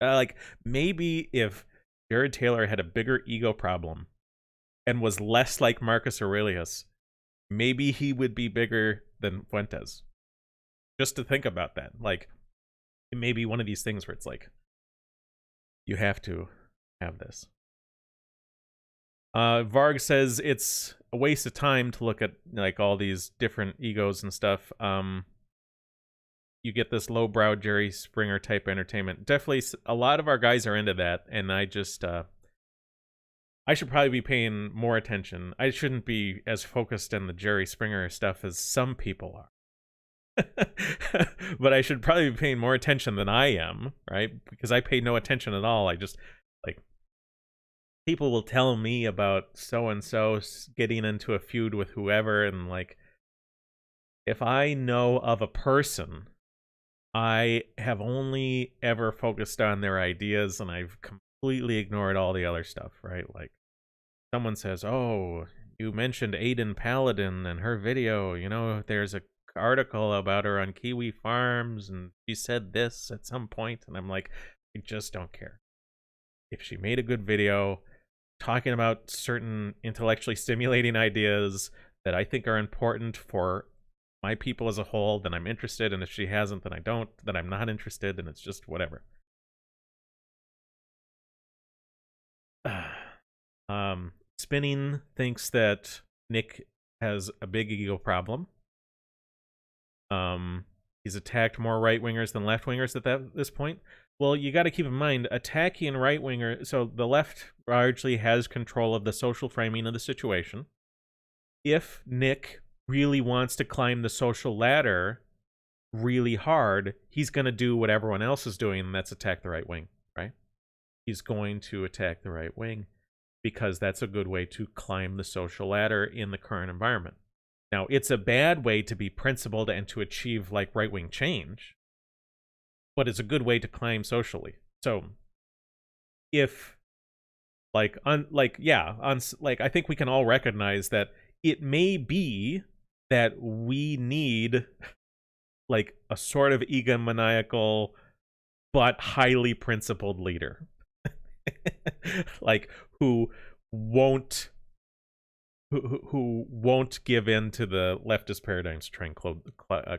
like maybe if Jared Taylor had a bigger ego problem and was less like Marcus Aurelius, maybe he would be bigger than Fuentes. Just to think about that, like. It may be one of these things where it's like you have to have this. Varg says it's a waste of time to look at like all these different egos and stuff. You get this lowbrow Jerry Springer type entertainment. Definitely a lot of our guys are into that, and I just I should probably be paying more attention. I shouldn't be as focused on the Jerry Springer stuff as some people are. But I should probably be paying more attention than I am, right? Because I pay no attention at all. I just like people will tell me about so and so getting into a feud with whoever, and like if I know of a person, I have only ever focused on their ideas and I've completely ignored all the other stuff, right? Like someone says, "Oh, you mentioned Aiden Paladin and her video, you know, there's a article about her on Kiwi Farms and she said this at some point," and I'm like, I just don't care. If she made a good video talking about certain intellectually stimulating ideas that I think are important for my people as a whole, then I'm interested, and if she hasn't, then I don't, then I'm not interested, and it's just whatever. Spinning thinks that Nick has a big ego problem. He's attacked more right-wingers than left-wingers at this point. Well, you got to keep in mind, attacking right-winger, so the left largely has control of the social framing of the situation. If Nick really wants to climb the social ladder really hard, he's going to do what everyone else is doing, and that's attack the right wing, right? He's going to attack the right wing because that's a good way to climb the social ladder in the current environment. Now, it's a bad way to be principled and to achieve like right-wing change, but it's a good way to climb socially. So if I think we can all recognize that it may be that we need like a sort of egomaniacal but highly principled leader. Like who won't give in to the leftist paradigms to try and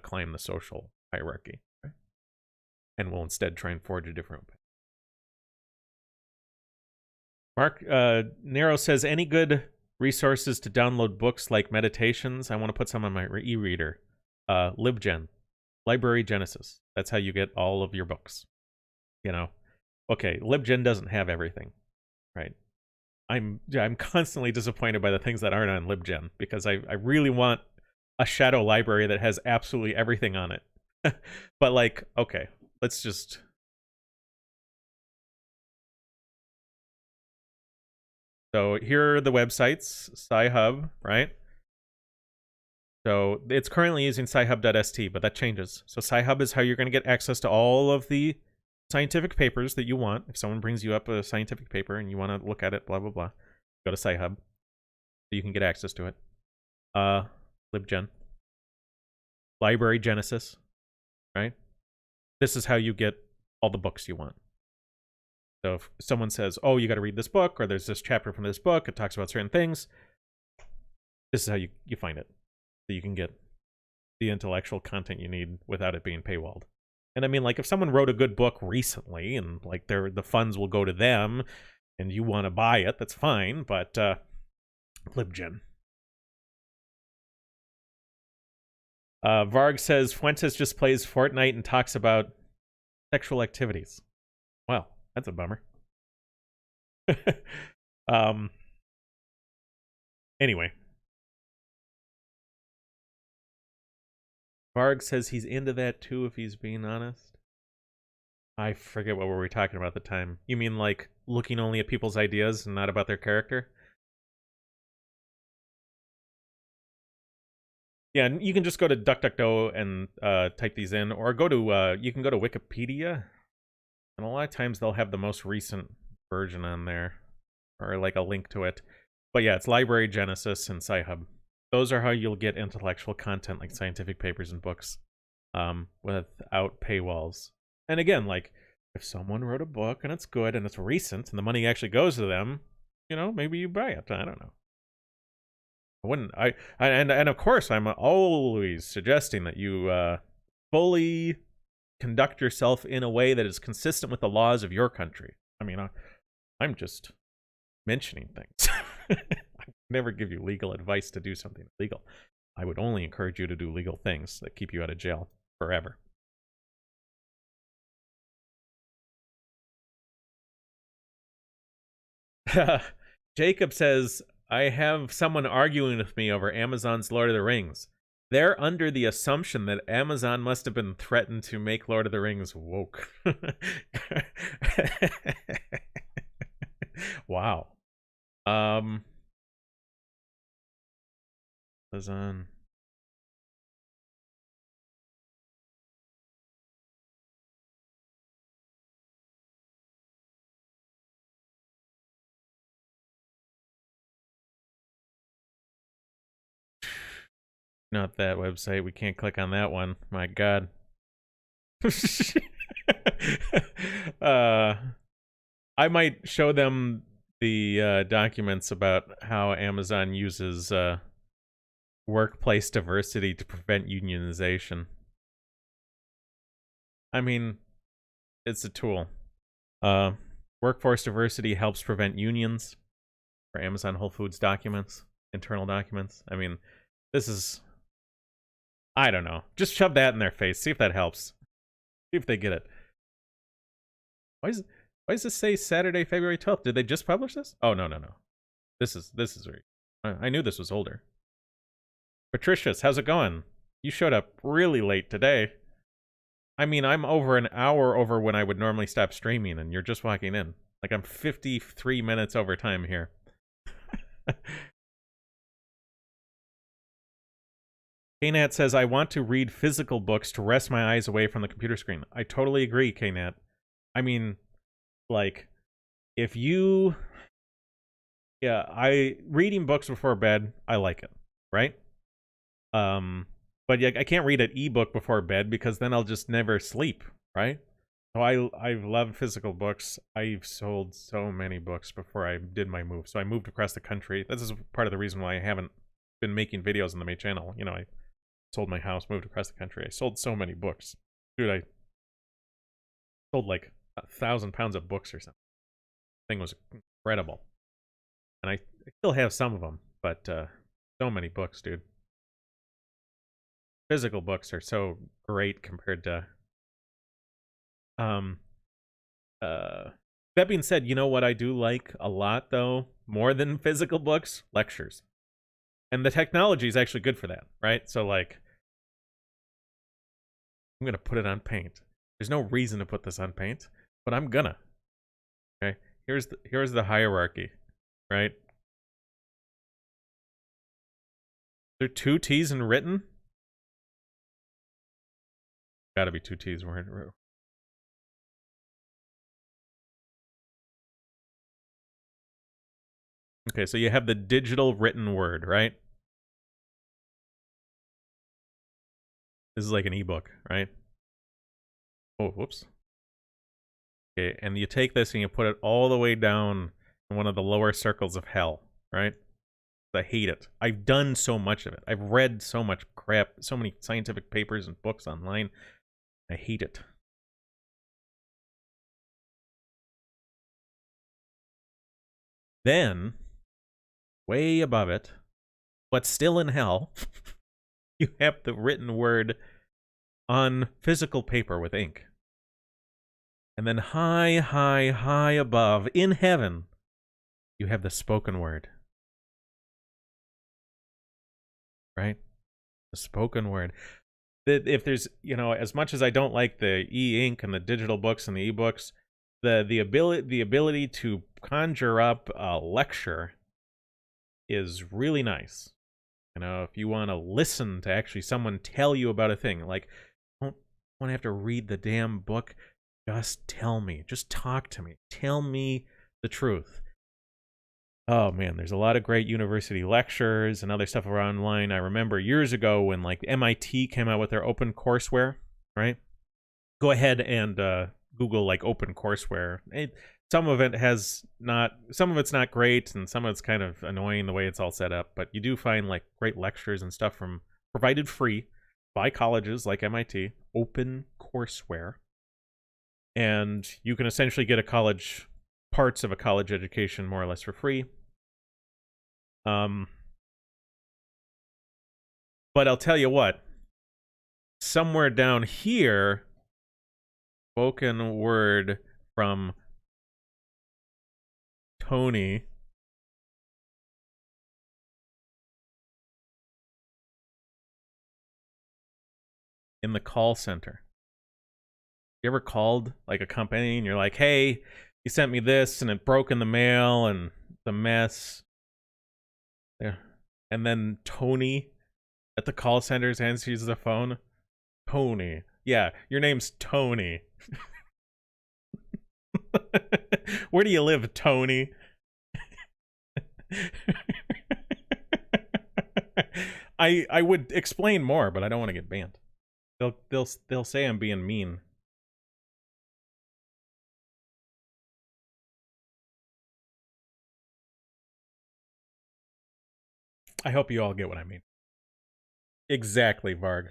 climb the social hierarchy, right? And will instead try and forge a different way. Mark Nero says, any good resources to download books like meditations? I want to put some on my e-reader. LibGen, Library Genesis. That's how you get all of your books. You know, okay, LibGen doesn't have everything, right? I'm constantly disappointed by the things that aren't on LibGen because I really want a shadow library that has absolutely everything on it. But like, okay, let's just. So here are the websites, Sci-Hub, right? So it's currently using sci-hub.st, but that changes. So Sci-Hub is how you're going to get access to all of the scientific papers that you want. If someone brings you up a scientific paper and you want to look at it, blah, blah, blah, go to Sci-Hub so you can get access to it. LibGen. Library Genesis, right? This is how you get all the books you want. So if someone says, oh, you got to read this book, or there's this chapter from this book, it talks about certain things, This is how you find it. So you can get the intellectual content you need without it being paywalled. And I mean, like, if someone wrote a good book recently and like the funds will go to them and you want to buy it, that's fine, but libgen. Varg says Fuentes just plays Fortnite and talks about sexual activities. Wow, that's a bummer. Anyway. Varg says he's into that too, if he's being honest. I forget what were we talking about at the time. You mean like looking only at people's ideas and not about their character? Yeah, you can just go to DuckDuckGo and type these in, or go to you can go to Wikipedia, and a lot of times they'll have the most recent version on there, or like a link to it. But yeah, it's Library Genesis and Sci-Hub. Those are how you'll get intellectual content like scientific papers and books without paywalls. And again, like, if someone wrote a book and it's good and it's recent and the money actually goes to them, you know, maybe you buy it. I don't know. I wouldn't. And of course, I'm always suggesting that you fully conduct yourself in a way that is consistent with the laws of your country. I mean, I'm just mentioning things. I never give you legal advice to do something illegal. I would only encourage you to do legal things that keep you out of jail forever. Jacob says, I have someone arguing with me over Amazon's Lord of the Rings. They're under the assumption that Amazon must have been threatened to make Lord of the Rings woke. Wow. Amazon. Not that website. We can't click on that one. My God. I might show them the documents about how Amazon uses workplace diversity to prevent unionization. I mean, it's a tool. Workforce diversity helps prevent unions for Amazon Whole Foods documents, internal documents. I mean, this is... I don't know. Just shove that in their face. See if that helps. See if they get it. Why does this say Saturday, February 12th? Did they just publish this? Oh, no. This is right. I knew this was older. Patricius, how's it going? You showed up really late today. I mean, I'm over an hour over when I would normally stop streaming, and you're just walking in. Like, I'm 53 minutes over time here. KNat says, I want to read physical books to rest my eyes away from the computer screen. I totally agree, KNat. I mean, like, if you... Yeah, reading books before bed, I like it, right? But yeah, I can't read an ebook before bed because then I'll just never sleep, right? So I love physical books. I've sold so many books before I did my move. So I moved across the country. This is part of the reason why I haven't been making videos on the main channel. You know, I sold my house, moved across the country. I sold so many books. Dude, I sold like 1,000 pounds of books or something. The thing was incredible. And I still have some of them, but so many books, dude. Physical books are so great compared to... that being said, you know what I do like a lot, though? More than physical books? Lectures. And the technology is actually good for that, right? So, like, I'm going to put it on Paint. There's no reason to put this on Paint, but I'm gonna. Okay? Here's the hierarchy, right? There are 2 T's in written? Gotta be 2 T's. Okay, so you have the digital written word, right? This is like an ebook, right? Oh, whoops. Okay, and you take this and you put it all the way down in one of the lower circles of hell, right? I hate it. I've done so much of it. I've read so much crap, so many scientific papers and books online. I hate it. Then, way above it, but still in hell, you have the written word on physical paper with ink. And then high, high, high above, in heaven, you have the spoken word. Right? The spoken word. If there's, as much as I don't like the e-ink and the digital books and the e-books, the ability to conjure up a lecture is really nice. If you want to listen to actually someone tell you about a thing, like, don't want to have to read the damn book. Just tell me. Just talk to me. Tell me the truth. Oh man, there's a lot of great university lectures and other stuff around online. I remember years ago when like MIT came out with their open courseware, right? Go ahead and Google like open courseware. Some of it's not great, and some of it's kind of annoying the way it's all set up. But you do find like great lectures and stuff provided free by colleges like MIT, open courseware, and you can essentially get parts of a college education more or less for free. But I'll tell you what, somewhere down here, spoken word from Tony. In the call center. You ever called like a company and you're like, hey, you sent me this and it broke in the mail and it's a mess. Yeah. And then Tony at the call center's answers the phone. Tony. Yeah, your name's Tony. Where do you live, Tony? I would explain more, but I don't want to get banned. They'll say I'm being mean. I hope you all get what I mean. Exactly, Varg.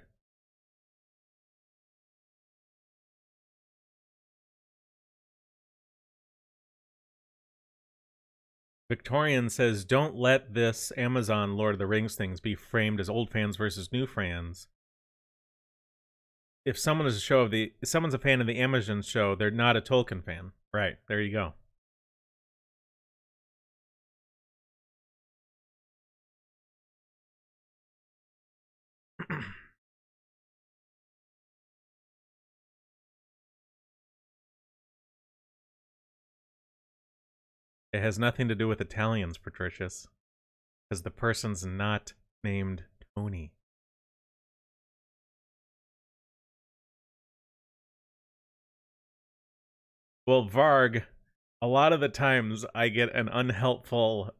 Victorian says, don't let this Amazon Lord of the Rings things be framed as old fans versus new fans. If someone is someone's a fan of the Amazon show, they're not a Tolkien fan. Right, there you go. It has nothing to do with Italians, Patricius. Because the person's not named Tony. Well, Varg, a lot of the times I get an unhelpful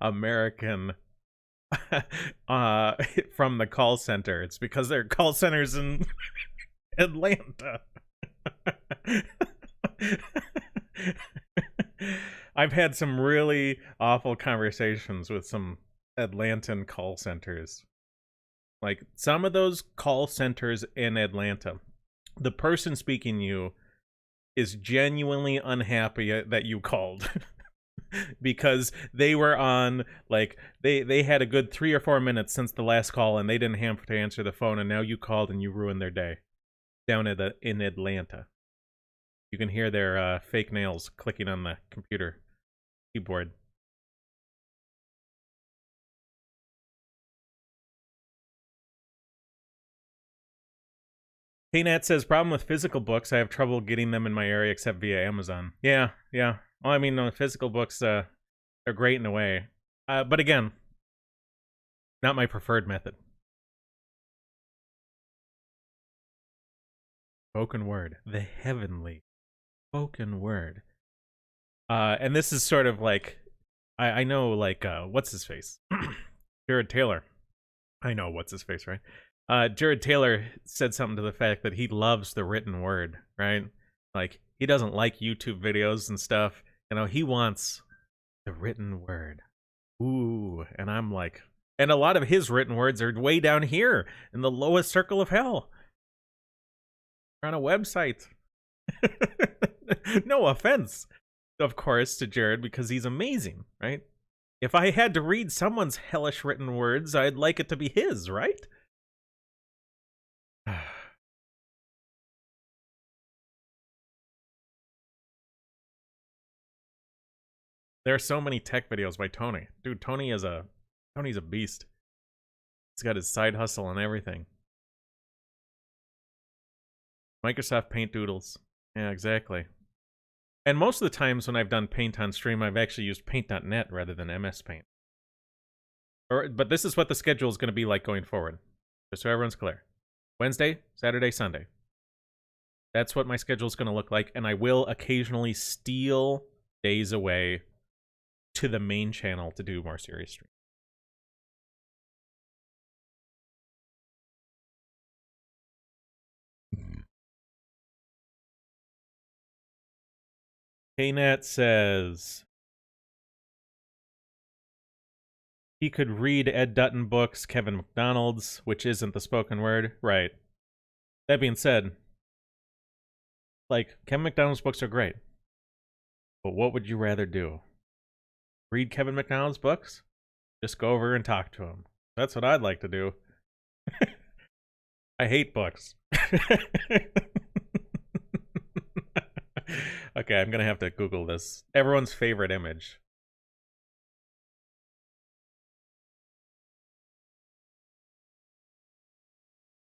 American from the call center. It's because their call center's in Atlanta. I've had some really awful conversations with some Atlantan call centers. Like, some of those call centers in Atlanta, the person speaking to you is genuinely unhappy that you called. Because they were on, like, they had a good 3 or 4 minutes since the last call, and they didn't have to answer the phone, and now you called and you ruined their day. Down in Atlanta. You can hear their fake nails clicking on the computer keyboard. Hey Nat says, problem with physical books, I have trouble getting them in my area except via Amazon. Yeah. Well, I mean, physical books, they're great in a way. But again, not my preferred method. Spoken word. The heavenly spoken word. And this is sort of like, I know, like, what's his face? Jared Taylor. I know what's his face, right? Jared Taylor said something to the fact that he loves the written word, right? Like, he doesn't like YouTube videos and stuff. He wants the written word. Ooh, and I'm like, and a lot of his written words are way down here in the lowest circle of hell. They're on a website. No offense, of course, to Jared, because he's amazing, right? If I had to read someone's hellish written words, I'd like it to be his, right? There are so many tech videos by Tony. Dude, Tony's a beast. He's got his side hustle and everything. Microsoft Paint doodles. Yeah, exactly. And most of the times when I've done Paint on stream, I've actually used Paint.net rather than MS Paint. But this is what the schedule is going to be like going forward. Just so everyone's clear. Wednesday, Saturday, Sunday. That's what my schedule is going to look like, and I will occasionally steal days away to the main channel to do more serious streams. KNet says he could read Ed Dutton books, Kevin McDonald's, which isn't the spoken word. Right. That being said, like, Kevin McDonald's books are great. But what would you rather do? Read Kevin McDonald's books? Just go over and talk to him. That's what I'd like to do. I hate books. Okay, I'm gonna have to Google this. Everyone's favorite image.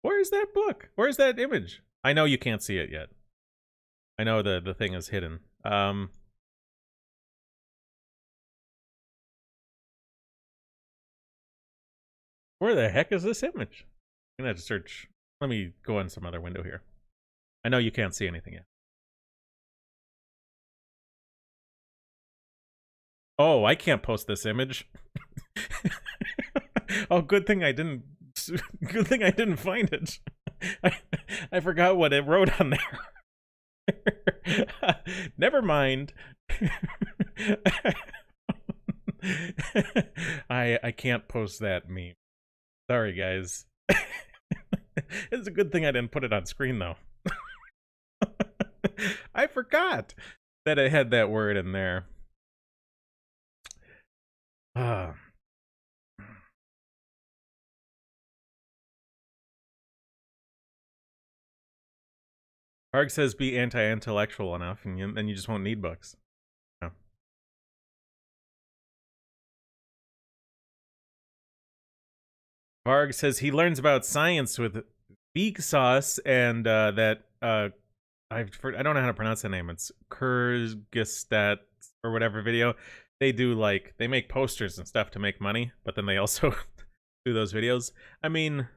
Where's that book? Where's that image? I know you can't see it yet. I know the thing is hidden. Where the heck is this image? I'm gonna have to search. Let me go on some other window here. I know you can't see anything yet. Oh, I can't post this image. Oh, good thing I didn't. Good thing I didn't find it. I forgot what it wrote on there. Never mind. I can't post that meme. Sorry, guys. It's a good thing I didn't put it on screen, though. I forgot that it had that word in there. Arg says be anti-intellectual enough, and then you just won't need books. No. Varg says he learns about science with Vsauce and that I don't know how to pronounce the name. It's Kyrgyzstan or whatever video. They do, like, they make posters and stuff to make money, but then they also do those videos. I mean,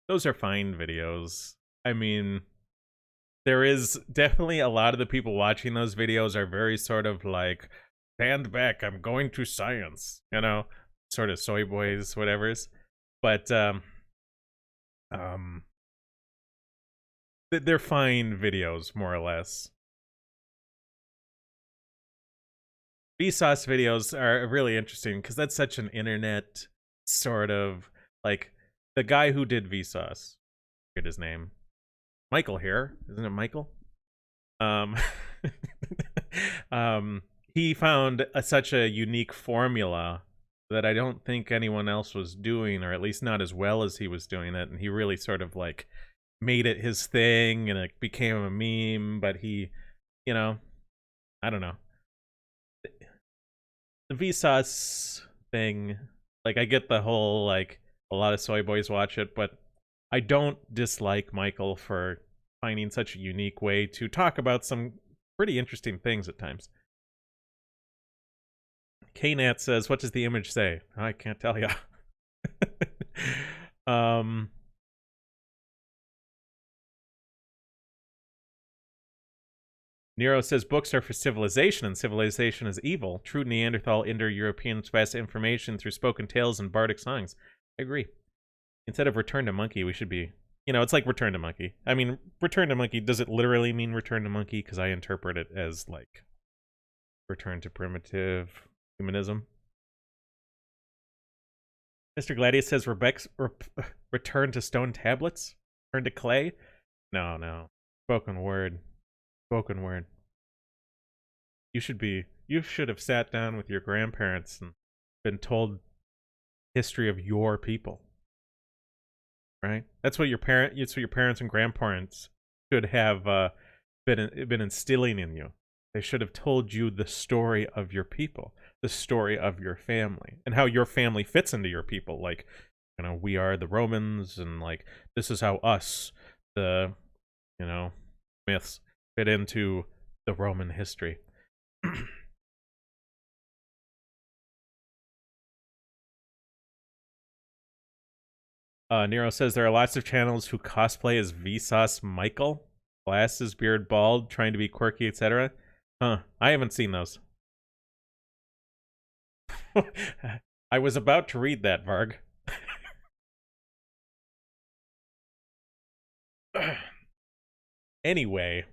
those are fine videos. I mean, there is definitely a lot of the people watching those videos are very sort of like, stand back, I'm going to science, you know, sort of soy boys, whatever's. But they're fine videos, more or less. Vsauce videos are really interesting because that's such an internet sort of, like, the guy who did Vsauce, I forget his name, Michael here, isn't it Michael? He found such a unique formula that I don't think anyone else was doing, or at least not as well as he was doing it, and he really sort of, like, made it his thing, and it became a meme, but he, you know, I don't know. The Vsauce thing, like, I get the whole, like, a lot of soy boys watch it, but I don't dislike Michael for finding such a unique way to talk about some pretty interesting things at times. KNat says, what does the image say? I can't tell you. Nero says books are for civilization, and civilization is evil. True Neanderthal Indo-Europeans pass information through spoken tales and bardic songs. I agree. Instead of Return to Monkey, we should be, you know, it's like Return to Monkey. I mean, Return to Monkey, does it literally mean Return to Monkey? Because I interpret it as, like, Return to Primitive Humanism. Mr. Gladius says return to stone tablets? Return to clay? No, no. Spoken word. Spoken word. You should have sat down with your grandparents and been told history of your people. Right? That's what your parents and grandparents should have been instilling in you. They should have told you the story of your people, the story of your family, and how your family fits into your people. Like, we are the Romans, and like this is how us, the myths, fit into the Roman history. Nero says there are lots of channels who cosplay as Vsauce Michael, glasses, beard, bald, trying to be quirky, etc. Huh? I haven't seen those. I was about to read that, Varg. Anyway,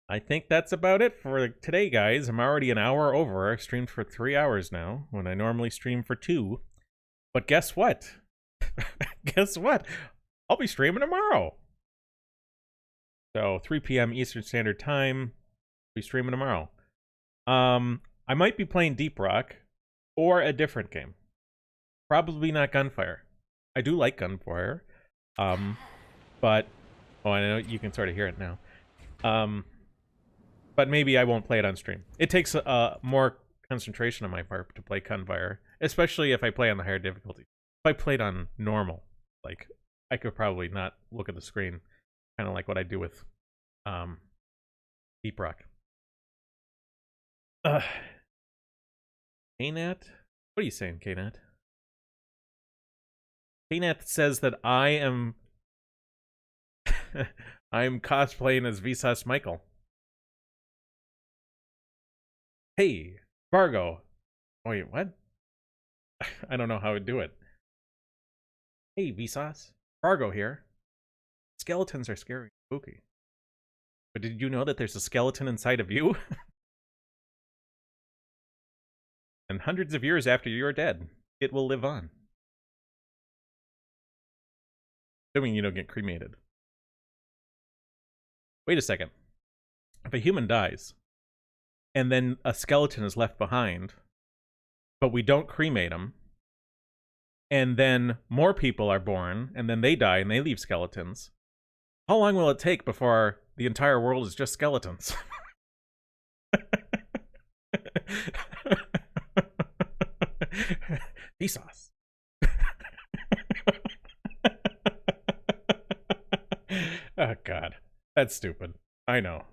I think that's about it for today, guys. I'm already an hour over. I streamed for 3 hours now, when I normally stream for 2. But guess what? Guess what? I'll be streaming tomorrow. So 3 p.m. Eastern Standard Time. I'll be streaming tomorrow. I might be playing Deep Rock or a different game. Probably not Gunfire. I do like Gunfire. But I know you can sort of hear it now. But maybe I won't play it on stream. It takes more concentration on my part to play Gunfire, especially if I play on the higher difficulty. If I played on normal, like, I could probably not look at the screen, kind of like what I do with Deep Rock. KNAT? What are you saying, KNAT? KNAT says that I am I'm cosplaying as Vsauce Michael. Hey, Fargo. Wait, what? I don't know how to do it. Hey, Vsauce. Fargo here. Skeletons are scary and spooky. But did you know that there's a skeleton inside of you? And hundreds of years after you're dead, it will live on. Assuming you don't get cremated. Wait a second. If a human dies, and then a skeleton is left behind, but we don't cremate them, and then more people are born, and then they die, and they leave skeletons, how long will it take before the entire world is just skeletons? Vsauce. Oh, God. That's stupid. I know.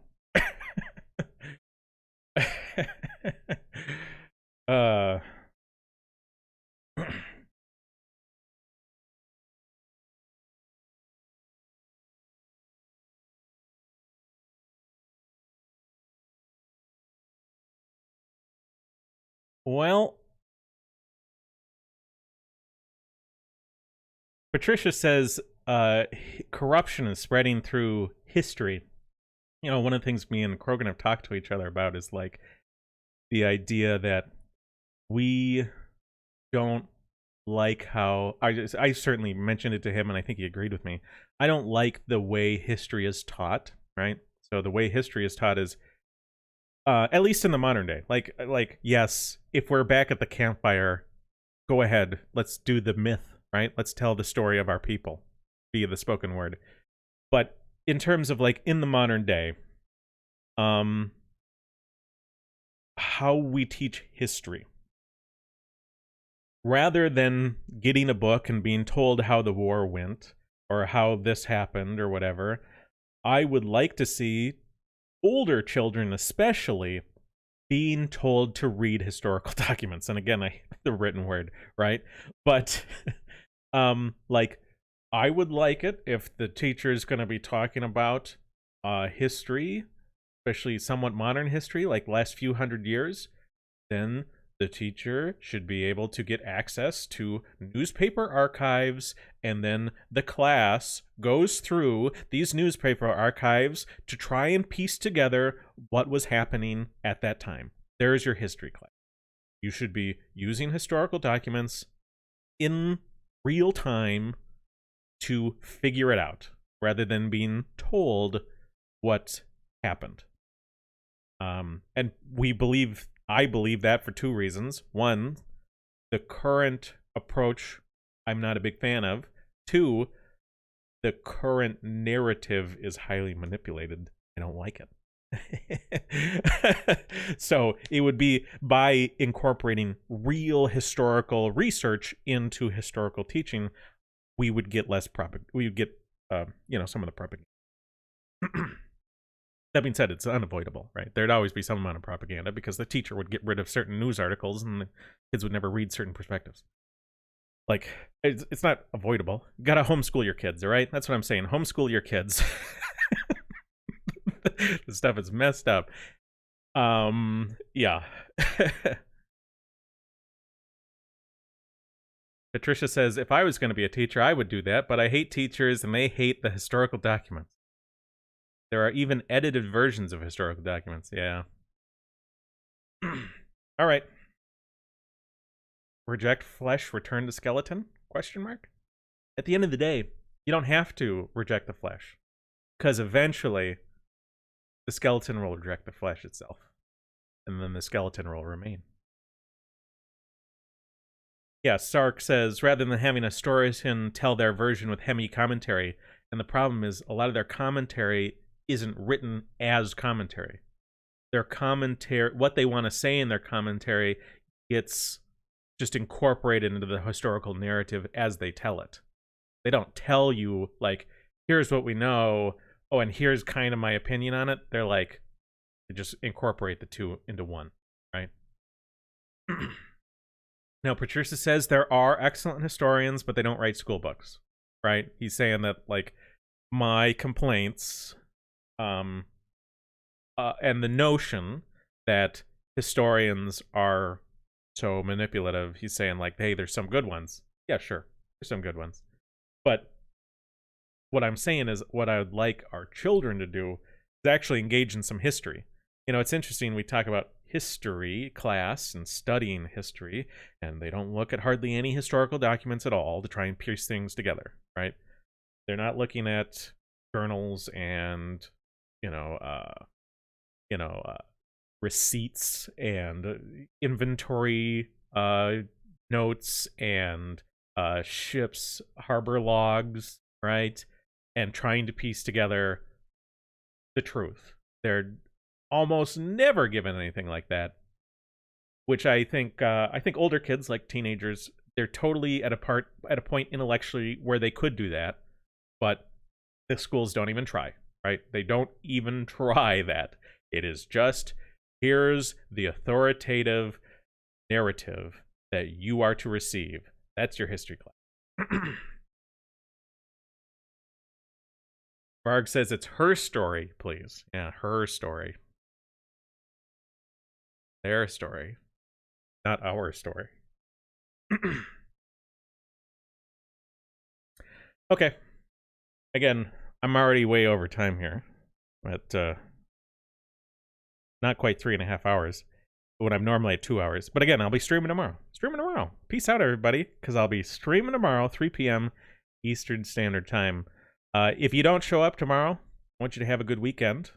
Well, Patricia says corruption is spreading through history. One of the things me and Krogan have talked to each other about is like the idea that we don't like how I certainly mentioned it to him, and I think he agreed with me. I don't like the way history is taught, right? So the way history is taught is at least in the modern day. Like yes, if we're back at the campfire, go ahead, let's do the myth, right? Let's tell the story of our people via the spoken word. But in terms of like in the modern day, how we teach history, rather than getting a book and being told how the war went or how this happened or whatever, I would like to see older children especially being told to read historical documents. And again, the written word, right? But like, I would like it if the teacher is going to be talking about history, especially somewhat modern history, like last few hundred years, then the teacher should be able to get access to newspaper archives, and then the class goes through these newspaper archives to try and piece together what was happening at that time. There's your history class. You should be using historical documents in real time to figure it out, rather than being told what happened. And I believe that for two reasons. One, the current approach I'm not a big fan of. Two, the current narrative is highly manipulated. I don't like it. So it would be by incorporating real historical research into historical teaching, we would get we would get some of the propaganda. That being said, it's unavoidable, right? There'd always be some amount of propaganda because the teacher would get rid of certain news articles and the kids would never read certain perspectives. Like, it's not avoidable. You gotta homeschool your kids, all right? That's what I'm saying. Homeschool your kids. The stuff is messed up. Yeah. Patricia says, if I was going to be a teacher, I would do that, but I hate teachers and they hate the historical documents. There are even edited versions of historical documents. Yeah. All right. Reject flesh, return to skeleton? Question mark? At the end of the day, you don't have to reject the flesh, because eventually the skeleton will reject the flesh itself, and then the skeleton will remain. Yeah, Sark says, rather than having a historian tell their version with heavy commentary, and the problem is a lot of their commentary isn't written as commentary. Their commentary, what they want to say in their commentary, gets just incorporated into the historical narrative as they tell it. They don't tell you, like, here's what we know, oh, and here's kind of my opinion on it. They're like, they just incorporate the two into one, right? Now, Patricia says there are excellent historians, but they don't write school books, right? He's saying that, like, my complaints, and the notion that historians are so manipulative, he's saying, like, hey, there's some good ones. Yeah, sure, there's some good ones. But what I'm saying is what I would like our children to do is actually engage in some history. You know, it's interesting, we talk about history class and studying history, and they don't look at hardly any historical documents at all to try and piece things together, right? They're not looking at journals and, receipts and inventory notes and ships, harbor logs, right? And trying to piece together the truth. They're almost never given anything like that, which I think older kids, like teenagers, they're totally at a point intellectually where they could do that, but the schools don't even try, right? They don't even try that. It is just, here's the authoritative narrative that you are to receive. That's your history class. Varg says it's her story, please. Yeah, her story. Their story. Not our story. Okay. Again, I'm already way over time here. But, not quite 3.5 hours. When I'm normally at 2 hours. But again, I'll be streaming tomorrow. Peace out, everybody. Because I'll be streaming tomorrow, 3 p.m. Eastern Standard Time. If you don't show up tomorrow, I want you to have a good weekend.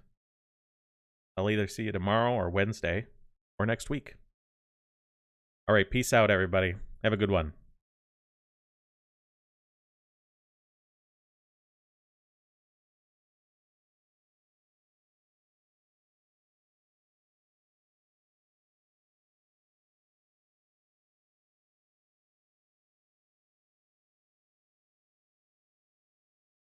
I'll either see you tomorrow or Wednesday or next week. All right, peace out, everybody. Have a good one.